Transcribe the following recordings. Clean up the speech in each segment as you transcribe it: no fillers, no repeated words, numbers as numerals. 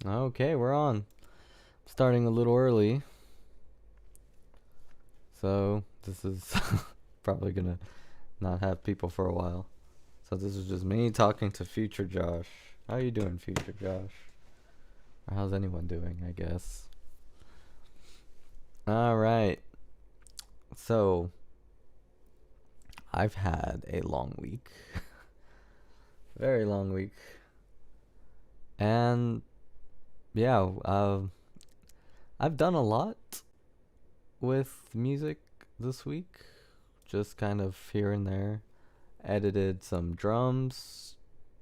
Okay, we're on. Starting a little early, so this is probably gonna not have people for a while. So this is just me talking to future Josh. How you doing, future Josh? Or how's anyone doing, I guess? All right. So I've had a long week, very long week, and yeah, I've done a lot with music this week, just kind of here and there. Edited some drums,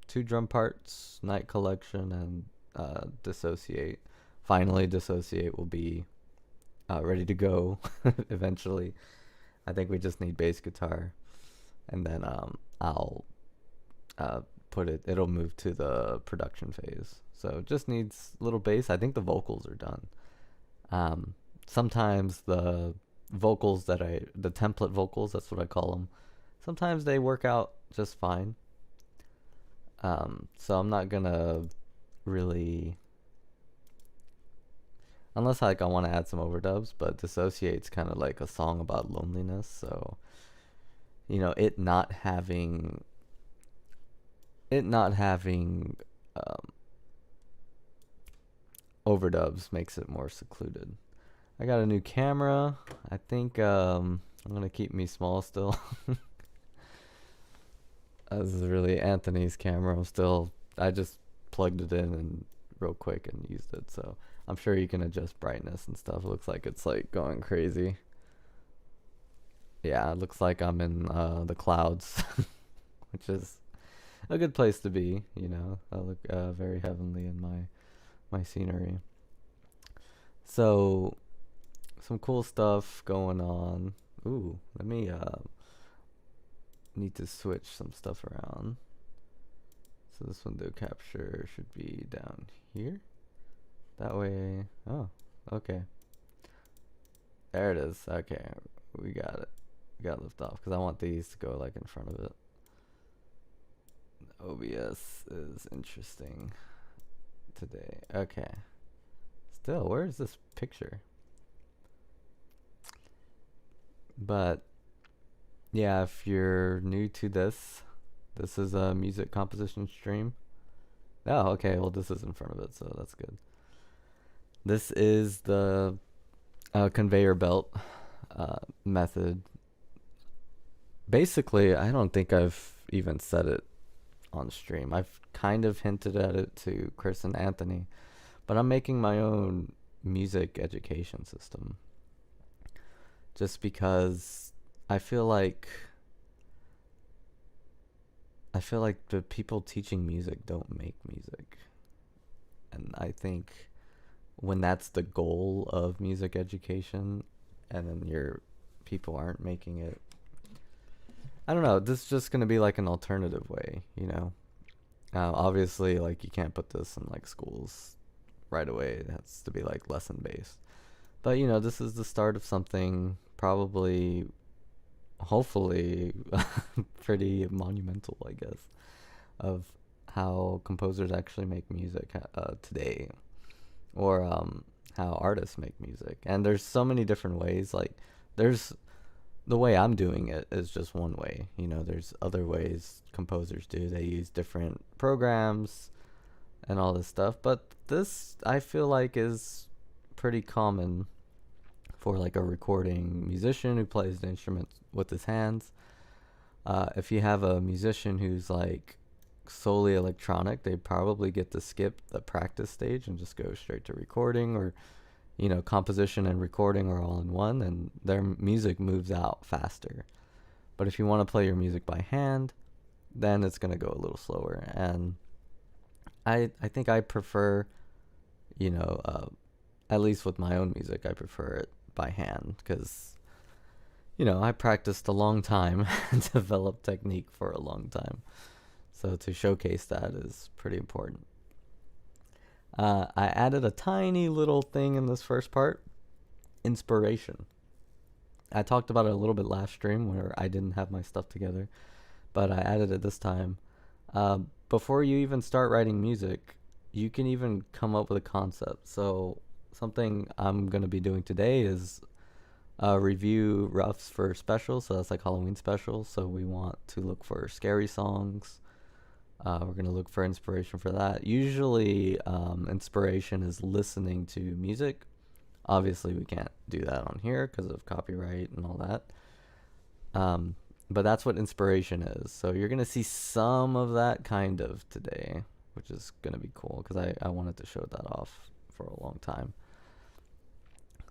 two drum parts, Night Collection, and Dissociate. Finally, Dissociate will be ready to go eventually. I think we just need bass guitar, and then I'll uh, it'll move to the production phase. So it just needs little bass. I think the vocals are done. Um, Sometimes the template vocals, that's what I call them, sometimes they work out just fine. So I'm not gonna really, unless like I want to add some overdubs, but Dissociate's kind of like a song about loneliness. So it not having um, overdubs makes it more secluded. I got a new camera. I think I'm gonna keep me small still. This is really Anthony's camera. I just plugged it in and real quick and used it. So I'm sure you can adjust brightness and stuff. It looks like it's like going crazy. Yeah, it looks like I'm in the clouds, which is a good place to be. I look very heavenly in my scenery. So some cool stuff going on. Ooh, let me need to switch some stuff around. So this window capture should be down here. That way. Oh, okay. There it is. Okay, we got it. We got lift off because I want these to go like in front of it. OBS is interesting today. Okay. Still, where is this picture? But yeah, if you're new to this is a music composition stream. Oh, okay. Well, this is in front of it, so that's good. This is the conveyor belt method. Basically, I don't think I've even said it on stream. I've kind of hinted at it to Chris and Anthony, but I'm making my own music education system just because I feel like the people teaching music don't make music. And I think when that's the goal of music education and then your people aren't making it, I don't know, this is just going to be like an alternative way. Obviously, like, you can't put this in like schools right away. It has to be like lesson based. But this is the start of something probably, hopefully, pretty monumental, I guess, of how composers actually make music today, or how artists make music. And there's so many different ways. Like, there's the way I'm doing it is just one way. There's other ways composers do. They use different programs and all this stuff. But this, I feel like, is pretty common for like a recording musician who plays the instrument with his hands. If you have a musician who's like solely electronic, they probably get to skip the practice stage and just go straight to recording, or composition and recording are all in one, and their music moves out faster. But if you want to play your music by hand, then it's going to go a little slower. And I think I prefer, at least with my own music, I prefer it by hand because, I practiced a long time and developed technique for a long time. So to showcase that is pretty important. I added a tiny little thing in this first part, inspiration. I talked about it a little bit last stream where I didn't have my stuff together, but I added it this time. Before you even start writing music, you can even come up with a concept. So something I'm gonna be doing today is review roughs for specials. So that's like Halloween specials. So we want to look for scary songs. We're gonna look for inspiration for that. Usually, inspiration is listening to music. Obviously, we can't do that on here because of copyright and all that. Um, but that's what inspiration is. So you're gonna see some of that kind of today, which is gonna be cool because I wanted to show that off for a long time.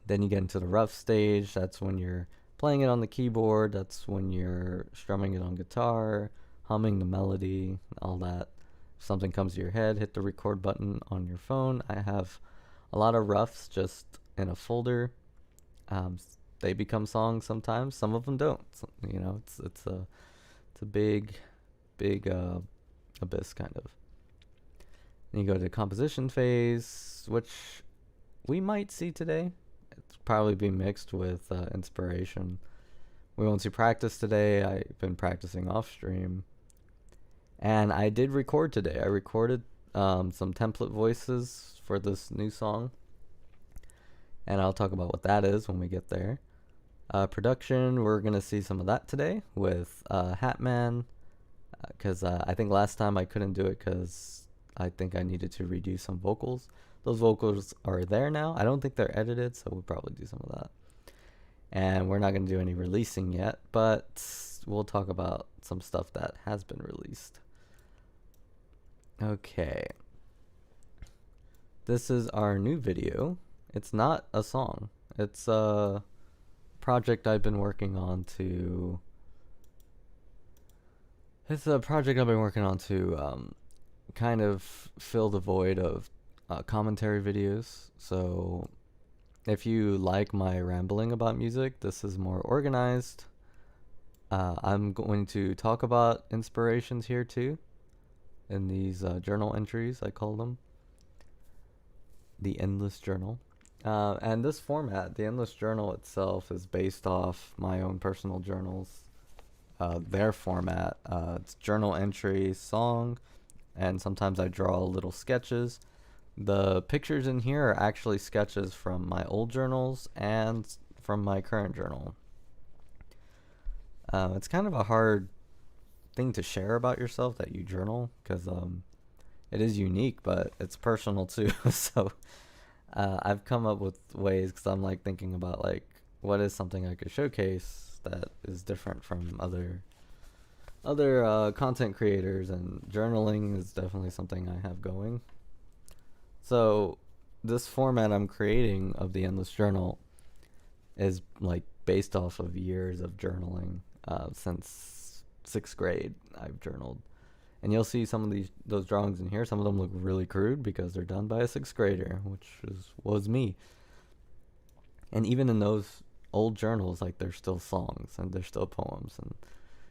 Then you get into the rough stage. That's when you're playing it on the keyboard. That's when you're strumming it on guitar, humming the melody, all that. If something comes to your head, hit the record button on your phone. I have a lot of roughs just in a folder. Um, they become songs sometimes. Some of them don't. So, it's a big abyss kind of. Then you go to the composition phase, which we might see today. It's probably be mixed with inspiration. We won't see practice today. I've been practicing off stream. And I did record today. I recorded some template voices for this new song. And I'll talk about what that is when we get there. Production, we're going to see some of that today with Hatman. Because I think last time I couldn't do it because I think I needed to redo some vocals. Those vocals are there now. I don't think they're edited, so we'll probably do some of that. And we're not going to do any releasing yet, but we'll talk about some stuff that has been released. Okay. This is our new video. It's not a song. It's a project I've been working on to... kind of fill the void of commentary videos. So if you like my rambling about music, this is more organized. I'm going to talk about inspirations here too in these journal entries, I call them. The Endless Journal. And this format, the Endless Journal itself, is based off my own personal journals. Their format, it's journal entry, song, and sometimes I draw little sketches. The pictures in here are actually sketches from my old journals and from my current journal. It's kind of a hard thing to share about yourself that you journal because it is unique, but it's personal too. So I've come up with ways because I'm like thinking about like what is something I could showcase that is different from other content creators, and journaling is definitely something I have going. So this format I'm creating of the Endless Journal is like based off of years of journaling. Since 6th grade I've journaled, and you'll see some of those drawings in here. Some of them look really crude because they're done by a 6th grader, which was me. And even in those old journals, like there's still songs and there's still poems, and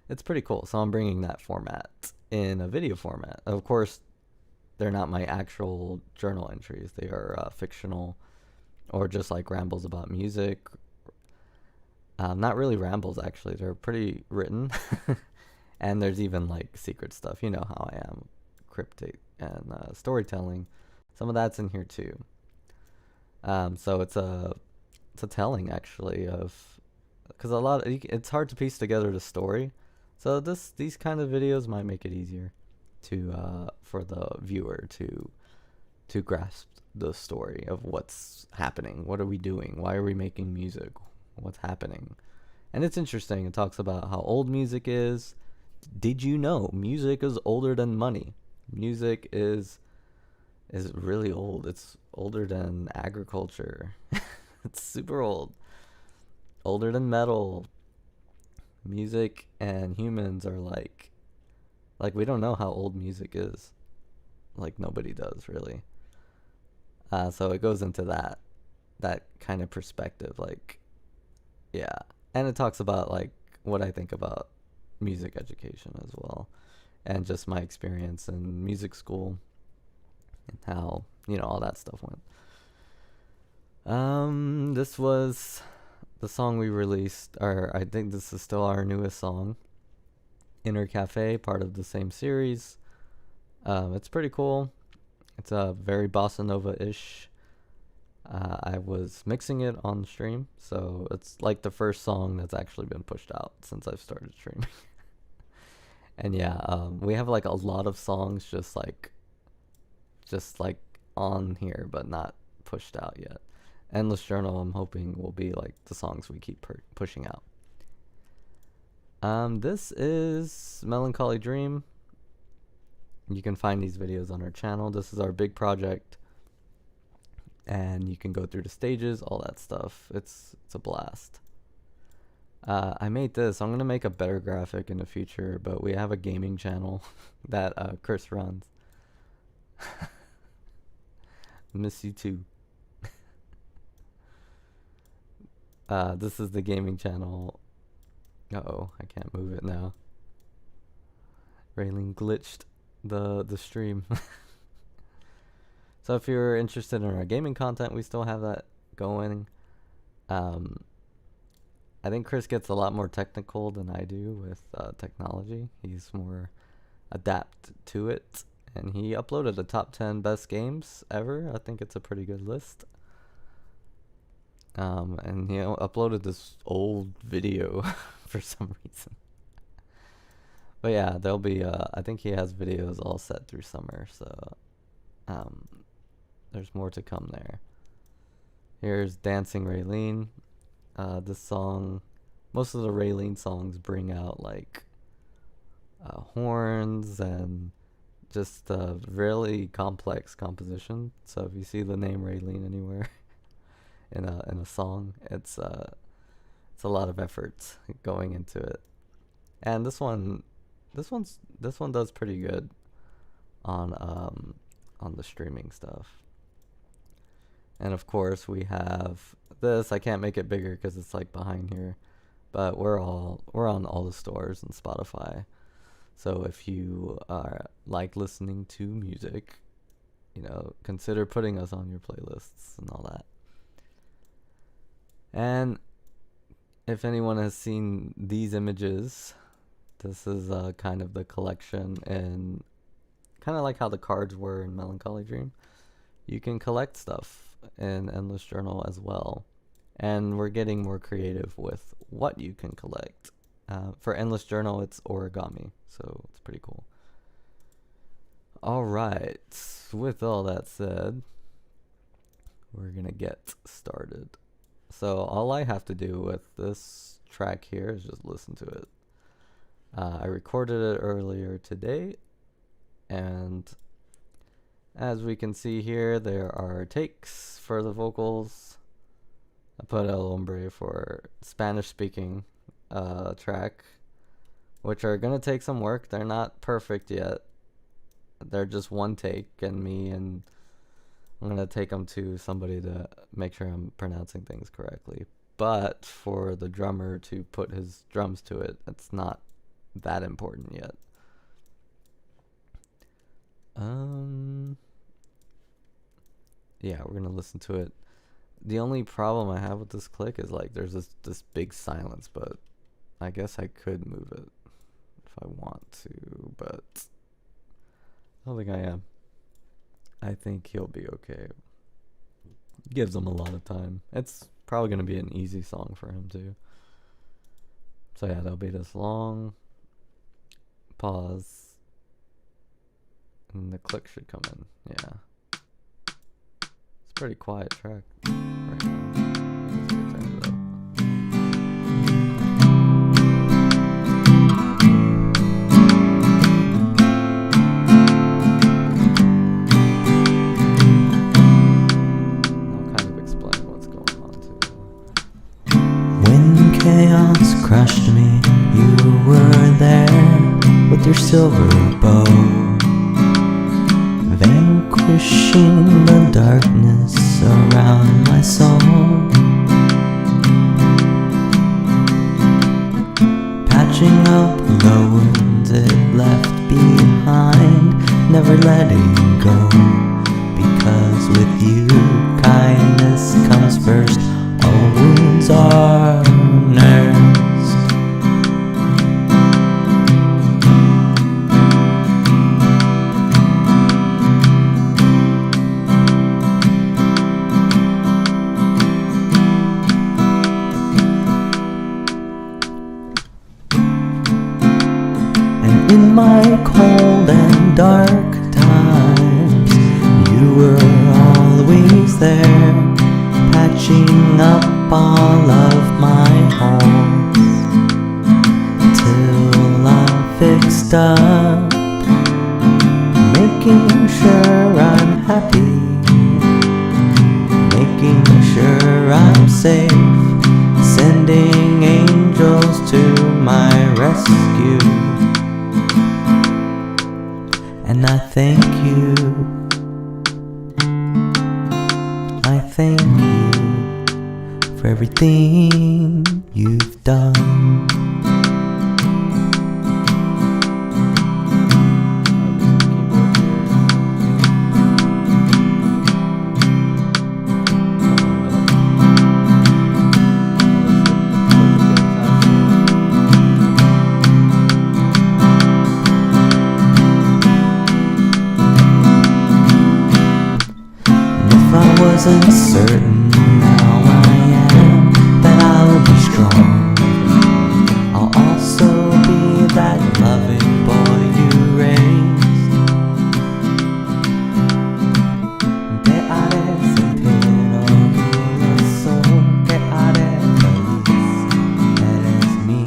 it's pretty cool. So I'm bringing that format in a video format. Of course, they're not my actual journal entries. They are fictional, or just like rambles about music. Not really rambles, actually. They're pretty written. And there's even like secret stuff. You know how I am, cryptic and storytelling. Some of that's in here too. So it's a telling actually of, because it's hard to piece together the story. So these kind of videos might make it easier to for the viewer to grasp the story of what's happening. What are we doing? Why are we making music? What's happening? And it's interesting. It talks about how old music is. Did you know music is older than money? Music is really old. It's older than agriculture. It's super old. Older than metal. Music and humans are like we don't know how old music is. Like nobody does really. So it goes into that kind of perspective, like, yeah. And it talks about like what I think about music education as well, and just my experience in music school and how, all that stuff went. This was the song we released, or I think this is still our newest song, Inner Cafe, part of the same series. It's pretty cool. It's a very bossa nova-ish. I was mixing it on stream, so it's like the first song that's actually been pushed out since I've started streaming. And yeah, we have like a lot of songs just like on here, but not pushed out yet. Endless Journal, I'm hoping, will be like the songs we keep pushing out. This is Melancholy Dream. You can find these videos on our channel. This is our big project, and you can go through the stages, all that stuff. It's a blast. I made this. I'm gonna make a better graphic in the future, but we have a gaming channel that Chris runs. Miss you too. This is the gaming channel. Uh-oh, I can't move it now. Raylene glitched the stream. So if you're interested in our gaming content, we still have that going. I think Chris gets a lot more technical than I do with technology. He's more adept to it. And he uploaded the top 10 best games ever. I think it's a pretty good list. And he uploaded this old video for some reason. But yeah, there'll be, I think he has videos all set through summer, so there's more to come there. Here's Dancing Raylene. This song, most of the Raylene songs bring out like horns and just a really complex composition. So if you see the name Raylene anywhere in a song, it's a lot of effort going into it. And this one does pretty good on the streaming stuff. And of course we have this. I can't make it bigger because it's like behind here, but we're on all the stores and Spotify. So if you are like listening to music, you know, consider putting us on your playlists and all that. And if anyone has seen these images, this is kind of the collection, and kind of like how the cards were in Melancholy Dream. You can collect stuff in Endless Journal as well. And we're getting more creative with what you can collect. For Endless Journal, it's origami, so it's pretty cool. Alright, with all that said, we're gonna get started. So all I have to do with this track here is just listen to it. I recorded it earlier today, and as we can see here, there are takes for the vocals. I put El Hombre for Spanish-speaking track, which are gonna take some work. They're not perfect yet. They're just one take, and I'm gonna take them to somebody to make sure I'm pronouncing things correctly. But for the drummer to put his drums to it, it's not that important yet. Yeah, we're gonna listen to it. The only problem I have with this click is like there's this big silence, but I guess I could move it if I want to, but I don't think I am. I think he'll be okay. Gives him a lot of time. It's probably gonna be an easy song for him too. So yeah, there'll be this long pause, and the click should come in. Yeah. It's a pretty quiet track right now. Let's get turn it up. I'll kind of explain what's going on too. When chaos crushed me, you were there with your silver bow, vanquishing the darkness around my soul, patching up the wounds it left behind, never letting go, because with you kindness comes first, all wounds are nursed. dark times, you were always there, patching up all of my holes till I'm fixed up, making sure I'm happy, making sure I'm safe, sending angels to my rescue. And I thank you, I thank you for everything you've done. I wasn't certain, now I am, that I'll be strong. I'll also be that loving boy you raised. Te haré sentir orgulloso, te haré feliz. Eres mi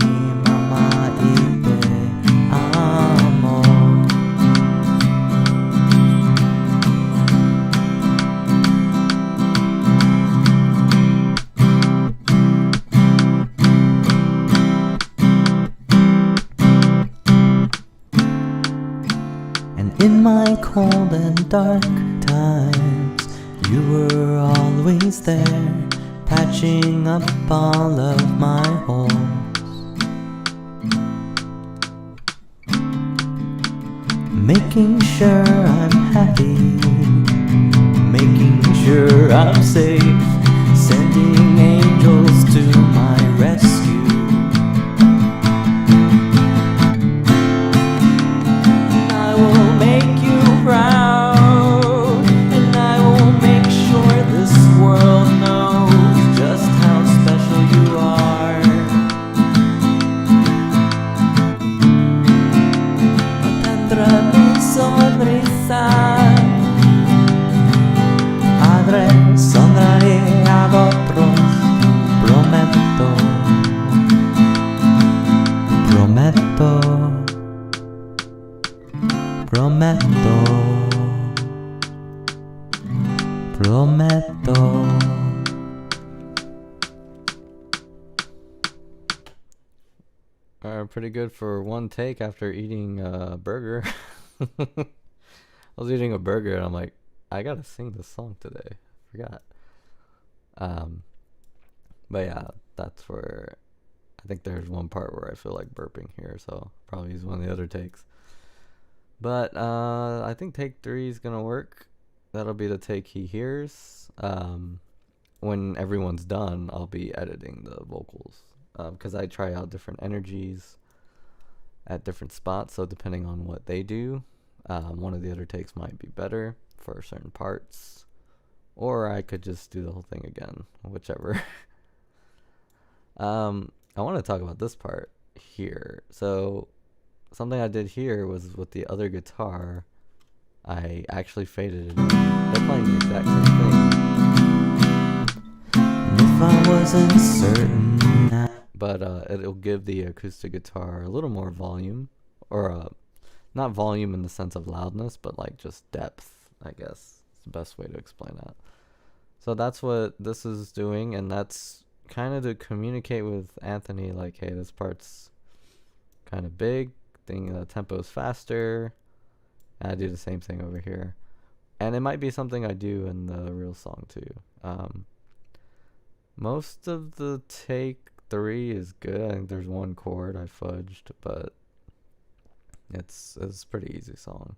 mamá y te amo. In my cold and dark times, you were always there, patching up all of my holes, making sure I'm happy, making sure I'm safe, sending angels to my rescue. Sonreiré a otros, prometo, prometo, prometo, prometo. Pretty good for one take after eating a burger. I was eating a burger and I'm like, I gotta sing this song today. Forgot. But yeah, that's where I think there's one part where I feel like burping here, so probably use one of the other takes. But I think take 3 is gonna work. That'll be the take he hears. When everyone's done, I'll be editing the vocals because I try out different energies at different spots. So depending on what they do, one of the other takes might be better for certain parts, or I could just do the whole thing again, whichever. I want to talk about this part here. So something I did here was with the other guitar, I actually faded it in. They're playing the exact same thing. If I wasn't certain that, but it'll give the acoustic guitar a little more volume, or not volume in the sense of loudness, but like just depth, I guess. It's the best way to explain that. So that's what this is doing, and that's kind of to communicate with Anthony, like, hey, this part's kind of big, the tempo's faster, and I do the same thing over here. And it might be something I do in the real song too. Most of the take 3 is good. I think there's one chord I fudged, but it's a pretty easy song.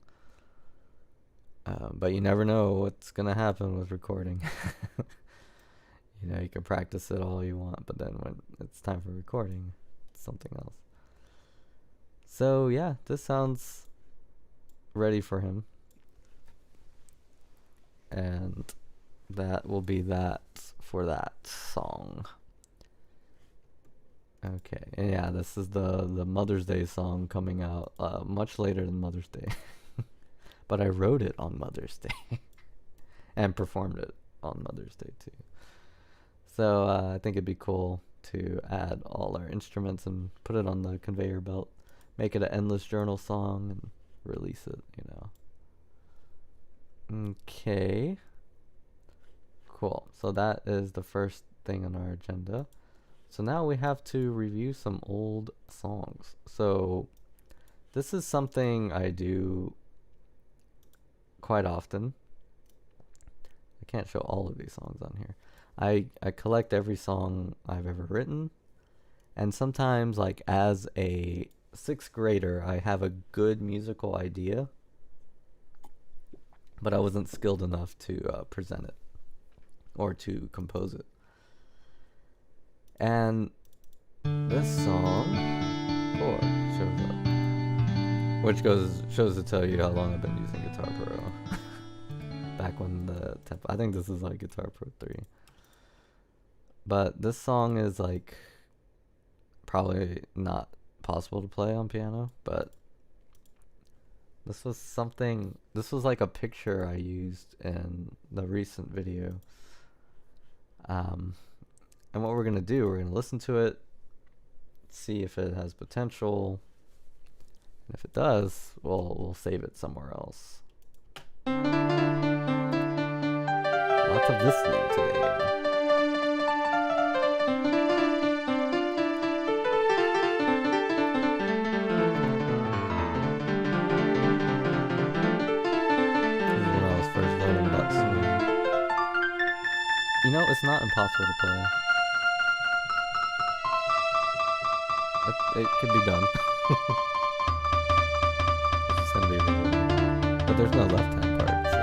But you never know what's gonna happen with recording. You can practice it all you want, but then when it's time for recording, it's something else. So yeah, this sounds ready for him. And that will be that for that song. Okay, and yeah, this is the Mother's Day song coming out much later than Mother's Day. but I wrote it on Mother's Day and performed it on Mother's Day too. So I think it'd be cool to add all our instruments and put it on the conveyor belt, make it an Endless Journal song, and release it, Okay. Cool. So that is the first thing on our agenda. So now we have to review some old songs. So this is something I do quite often. I can't show all of these songs on here. I collect every song I've ever written, and sometimes, like, as a 6th grader, I have a good musical idea, but I wasn't skilled enough to present it or to compose it. And this song, oh, it shows up, which shows to tell you how long I've been using Guitar Pro. Back when the tempo, I think this is like Guitar Pro 3. But this song is like probably not possible to play on piano, but this was like a picture I used in the recent video. And what we're gonna do, we're gonna listen to it, see if it has potential, and if it does, we'll save it somewhere else. Lots of listening today. It's not impossible to play. It could be done. It's just gonna be really weird. But there's no left hand part, so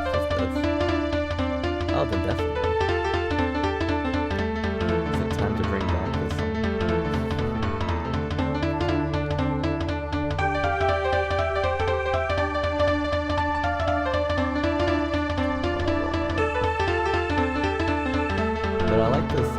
it's just this. Oh, then definitely. Is it time to bring back this song? But I like this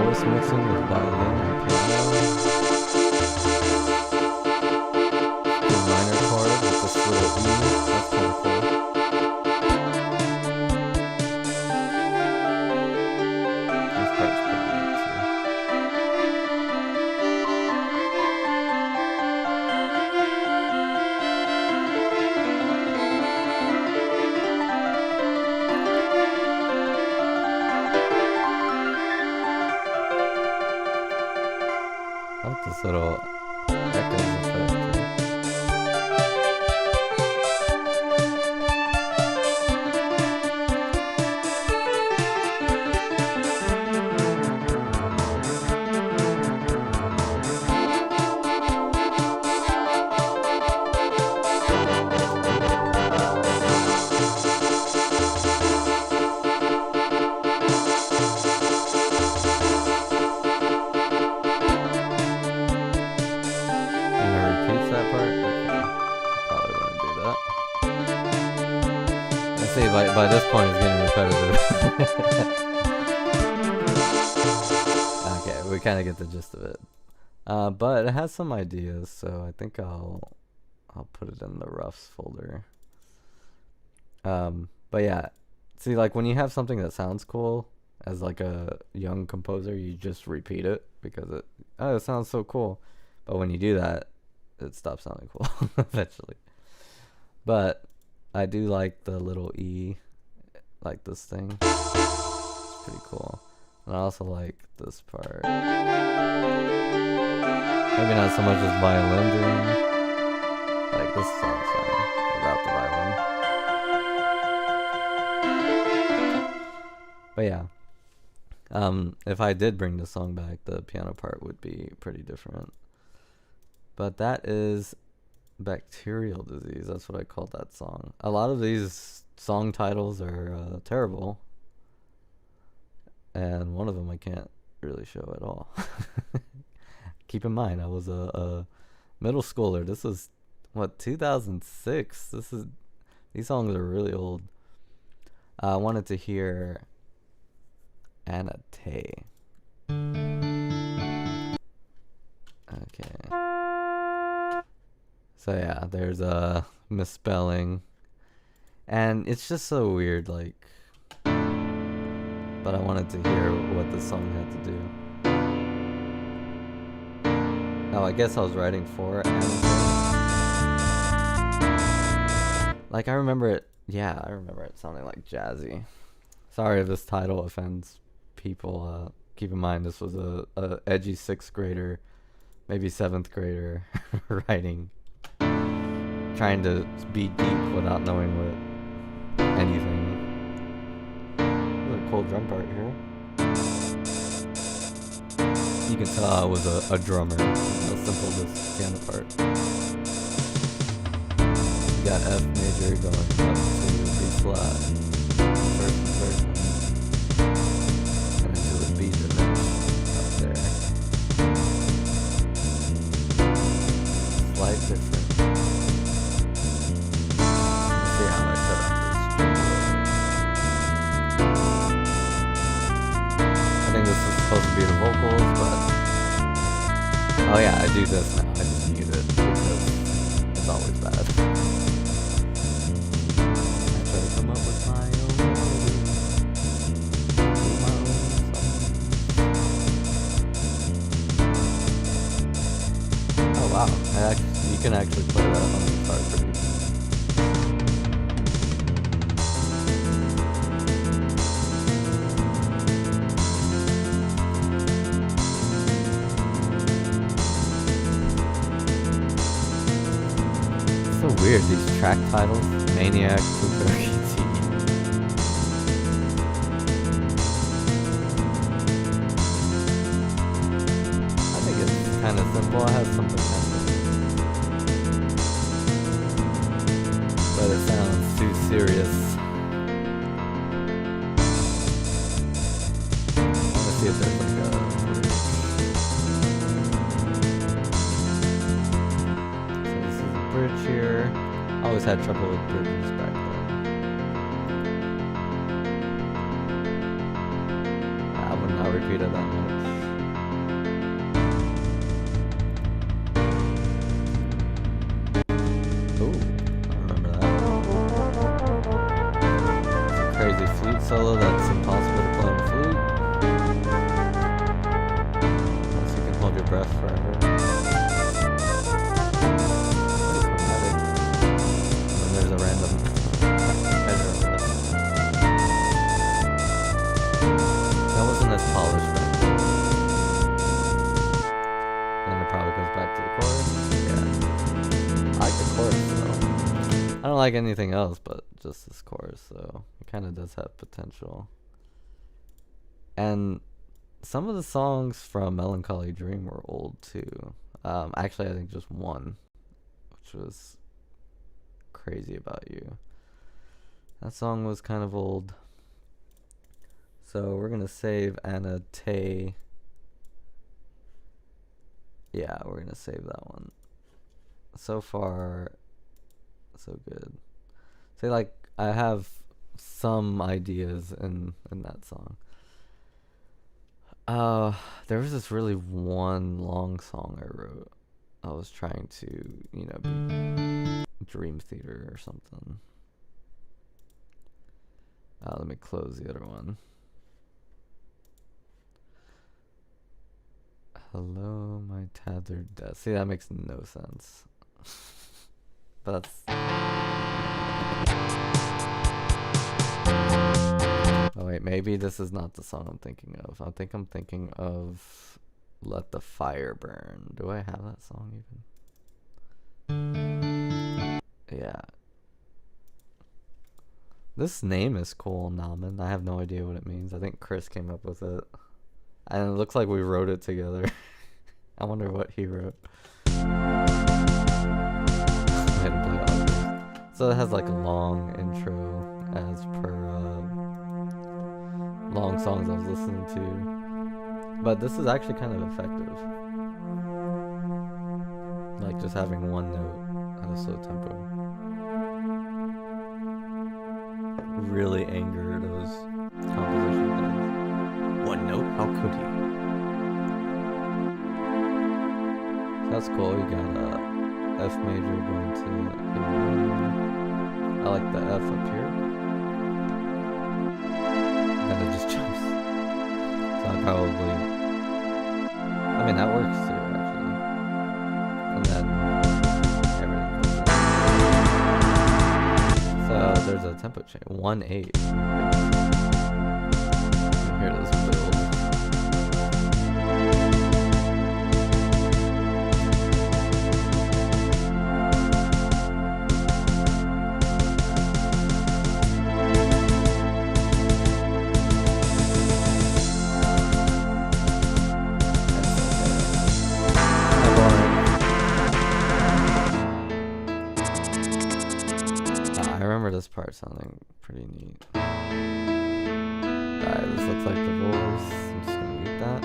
voice mixing with violin and piano. The minor chord with this little E. That's kind of cool. This part's pretty neat too. I like this little echoes effect. Repeats that part? Okay. Probably wouldn't do that. I see, by this point it's getting repetitive. Okay, we kind of get the gist of it. But it has some ideas, so I think I'll put it in the roughs folder. But yeah, see, like when you have something that sounds cool as like a young composer, you just repeat it because it sounds so cool. But when you do that, it stops sounding cool eventually. But I do like the little E, like this thing. It's pretty cool. And I also like this part. Maybe not so much as violin doing. Like this song's fine without the violin. But yeah. If I did bring the song back, the piano part would be pretty different. But that is Bacterial Disease. That's what I called that song. A lot of these song titles are terrible, and one of them I can't really show at all. Keep in mind, I was a middle schooler. This was what, 2006. These songs are really old. I wanted to hear Anna Tay. Okay. So yeah, there's a misspelling, and it's just so weird. Like, but I wanted to hear what the song had to do. Oh, I guess I was writing for Anna Tay. Like, I remember it. Yeah, I remember it sounding like jazzy. Sorry if this title offends people. Keep in mind, this was a edgy 6th grader, maybe 7th grader writing, trying to be deep without knowing what anything. There's a cool drum part here. You can tell I was a drummer. How simple this piano part. You got F major going up to B flat, first and third, and into the B diminished up there. Slight difference. Let's see how I set up this. I think this is supposed to be the vocals, but oh yeah, I do this now. I just mute it because it's always bad. I try to come up with my own melody, do my own song. Oh wow, you can actually play that on the guitar pretty easy. So weird, these track titles. Maniac, Puka, E.T. I think it's kind of simple. I have some potential, but it sounds too serious. Let's see if there's like a bridge here. I always had trouble with bridges back then. I would not repeat it that much. Ooh, I remember that. It's a crazy flute solo that's impossible to play on a flute. Unless you can hold your breath forever. There's a random measure of this. That wasn't as polished back then. Then it probably goes back to the chorus. Yeah. I like the chorus though. I don't like anything else but just this chorus, so it kind of does have potential. And some of the songs from Melancholy Dream were old too. Actually, I think just one, which was Crazy About You. That song was kind of old. So we're gonna save Anna Tay. Yeah, we're gonna save that one. So far, so good. Say like I have some ideas in that song. There was this really one long song I wrote. I was trying to, be Dream Theater or something. Let me close the other one. Hello, my tethered death. See, that makes no sense. But that's... Oh wait, maybe this is not the song I'm thinking of. I think I'm thinking of Let the Fire Burn. Do I have that song even? Yeah. This name is cool, Namen. I have no idea what it means. I think Chris came up with it. And it looks like we wrote it together. I wonder what he wrote. Go ahead and play all of this. So it has like a long intro as per long songs I was listening to. But this is actually kind of effective. Like just having one note at a slow tempo. Really anger those composition things. One note? How could he? So that's cool. You got F major going to A. I like the F up here. And it just jumps. So I probably... I mean, that works too, actually. And then everything goes in. So there's a tempo change. 1-8. You can hear this build. This part sounding pretty neat. Alright, this looks like the voice. I'm just gonna mute that.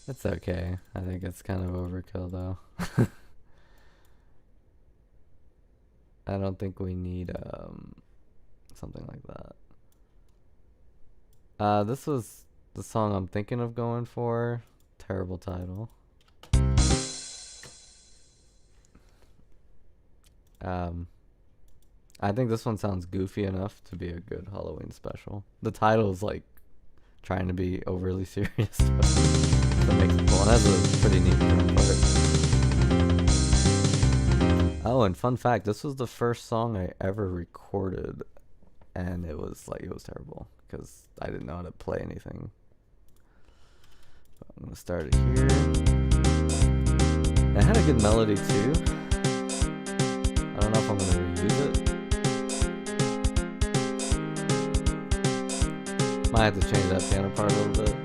It's okay. I think it's kind of overkill though. I don't think we need something like that. This was the song I'm thinking of going for. Terrible title. I think this one sounds goofy enough to be a good Halloween special. The title is like trying to be overly serious, but that makes it cool. And that's a pretty neat part. Oh, and fun fact, this was the first song I ever recorded, and it was terrible because I didn't know how to play anything. But I'm gonna start it here. It had a good melody too. I don't know if I'm gonna reuse it. Might have to change that piano part a little bit.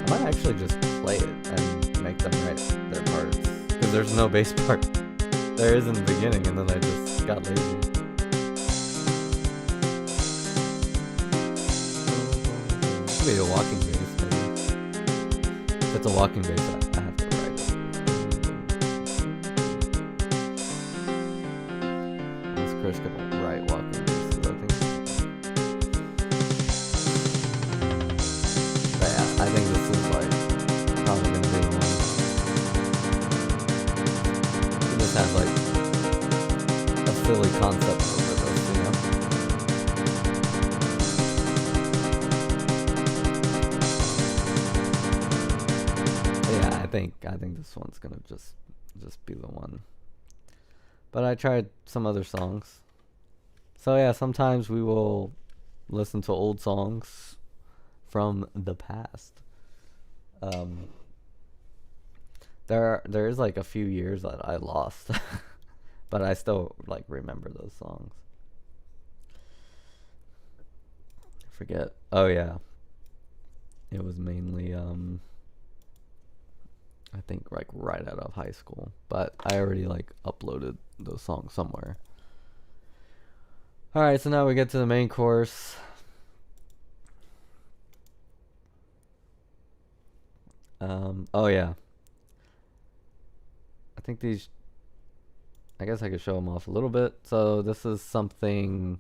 I might actually just play it and make them write their parts. Because there's no bass part. There is in the beginning, and then I just got lazy. Maybe a walking bass, maybe. If it's a walking bass, I have to write it. This Chris can write walking basses, I think. But yeah, I think this is like probably gonna be the one. It just has like a silly concept over this, you know? But yeah, I think this one's gonna just be the one. But I tried some other songs. So yeah, sometimes we will listen to old songs from the past. There is like a few years that I lost, but I still like remember those songs. I forget. Oh yeah, it was mainly I think like right out of high school, but I already like uploaded those songs somewhere. All right, so now we get to the main course. Oh yeah, I think these. I guess I could show them off a little bit. So this is something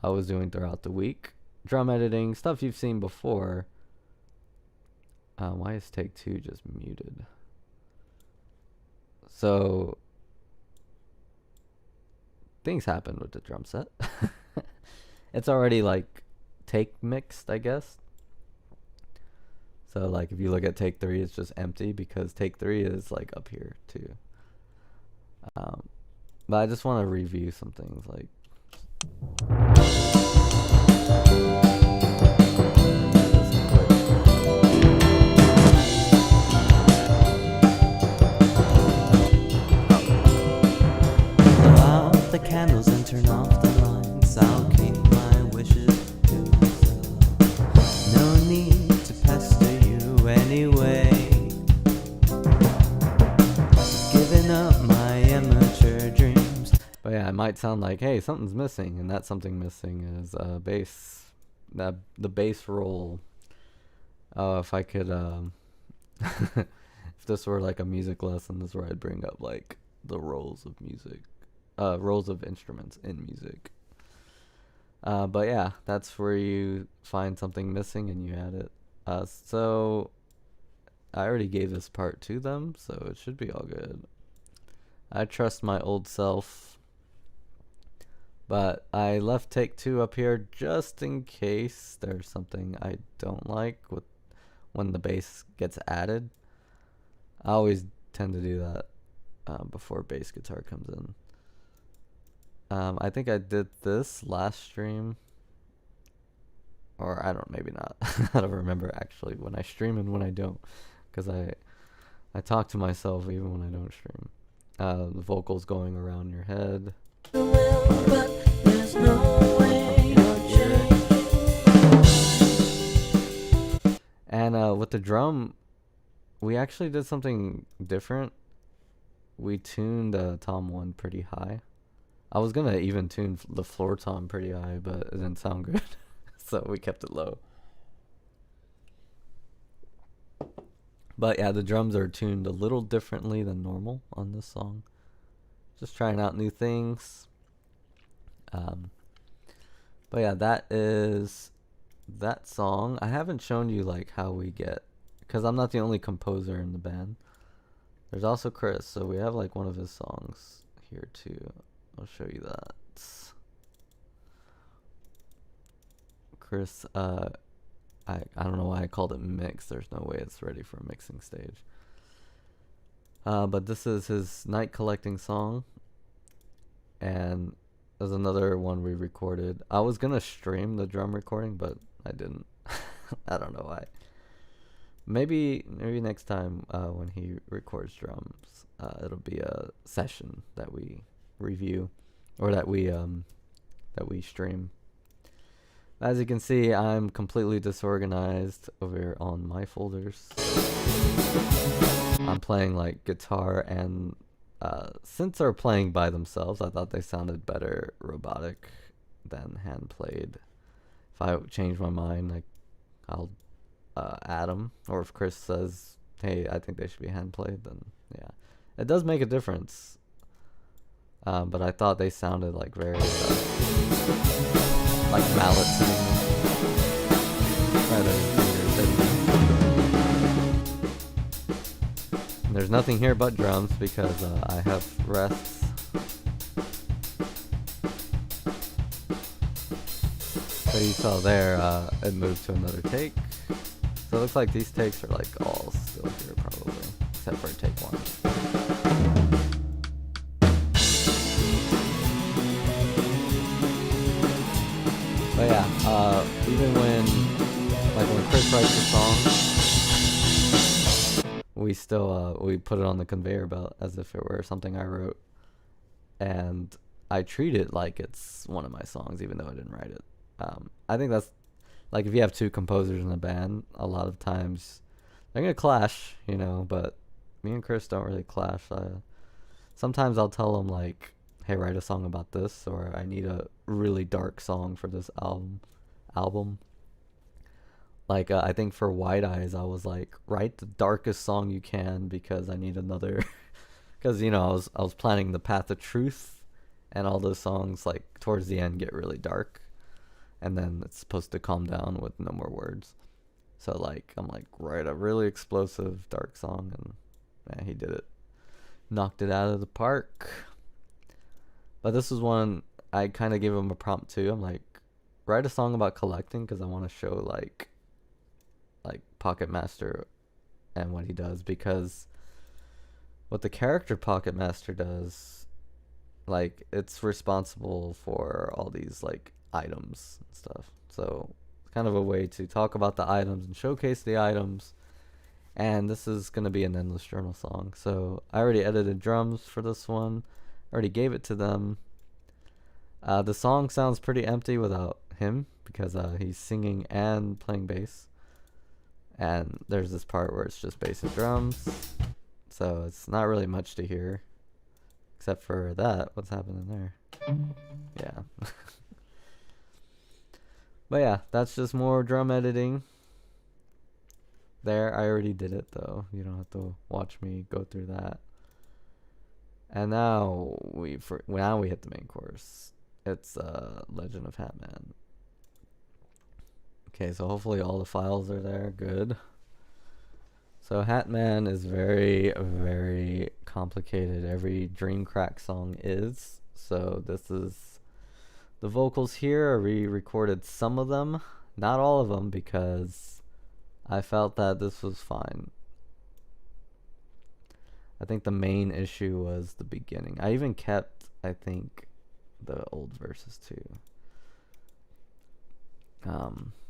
I was doing throughout the week. Drum editing, stuff you've seen before. Why is take two just muted? So things happen with the drum set. It's already like take mixed, I guess. So like if you look at take three, it's just empty because take three is like up here too. Um, but I just want to review some things like. Blow out the candles and turn off the lights. I'll keep my wishes to myself. No need to pester you anyway. Giving up my immature dreams. But yeah, it might sound like, hey, something's missing, and that something missing is bass. The bass roll. Oh, if I could, if this were like a music lesson, this is where I'd bring up like the roles of music, roles of instruments in music. But yeah, that's where you find something missing and you add it. So I already gave this part to them, so it should be all good. I trust my old self. But I left take two up here just in case there's something I don't like with when the bass gets added. I always tend to do that before bass guitar comes in. I think I did this last stream. Or I don't, maybe not. I don't remember actually when I stream and when I don't. Because I talk to myself even when I don't stream. The vocals going around your head. And with the drum, we actually did something different. We tuned tom 1 pretty high. I was gonna even tune the floor tom pretty high, but it didn't sound good. So we kept it low. But yeah, the drums are tuned a little differently than normal on this song. Just trying out new things. But yeah, that is that song. I haven't shown you like how we get, because I'm not the only composer in the band. There's also Chris, so we have like one of his songs here too. I'll show you that. Chris, I don't know why I called it mix. There's no way it's ready for a mixing stage. But this is his night collecting song. And there's another one we recorded. I was gonna stream the drum recording, but I didn't. I don't know why. Maybe next time when he records drums, it'll be a session that we review, or that we stream. As you can see, I'm completely disorganized over here on my folders. I'm playing like guitar and synths are playing by themselves. I thought they sounded better robotic than hand played. If I change my mind, like I'll add them. Or if Chris says, "Hey, I think they should be hand played," then yeah, it does make a difference. But I thought they sounded like very like mallets and there's nothing here but drums because I have rests. So you saw there, it moved to another take. So it looks like these takes are like all still here probably, except for take one. But yeah, even when Chris writes a song, we still we put it on the conveyor belt as if it were something I wrote, and I treat it like it's one of my songs, even though I didn't write it. I think that's like if you have two composers in a band, a lot of times they're gonna clash, you know. But me and Chris don't really clash. Sometimes I'll tell him like, "Hey, write a song about this," or "I need a really dark song for this album," Like I think for White Eyes, I was like, write the darkest song you can because I need another. Because I was planning the Path of Truth, and all those songs like towards the end get really dark, and then it's supposed to calm down with no more words. So like I'm like, write a really explosive dark song, and man, he did it, knocked it out of the park. But this was one I kind of gave him a prompt too. I'm like, write a song about collecting because I want to show like Pocket Master and what he does, because what the character Pocket Master does, like it's responsible for all these like items and stuff. So it's kind of a way to talk about the items and showcase the items. And this is gonna be an Endless Journal song. So I already edited drums for this one. I already gave it to them. The song sounds pretty empty without him because he's singing and playing bass. And there's this part where it's just bass and drums. So it's not really much to hear. Except for that. What's happening there? Yeah. But yeah, that's just more drum editing. There, I already did it though. You don't have to watch me go through that. And now now we hit the main course. It's Legend of Hatman. Okay, so hopefully all the files are there. Good. So Hatman is very, very complicated. Every Dreamcrack song is. So this is the vocals here. I re-recorded some of them, not all of them, because I felt that this was fine. I think the main issue was the beginning. I even kept, I think, the old verses too.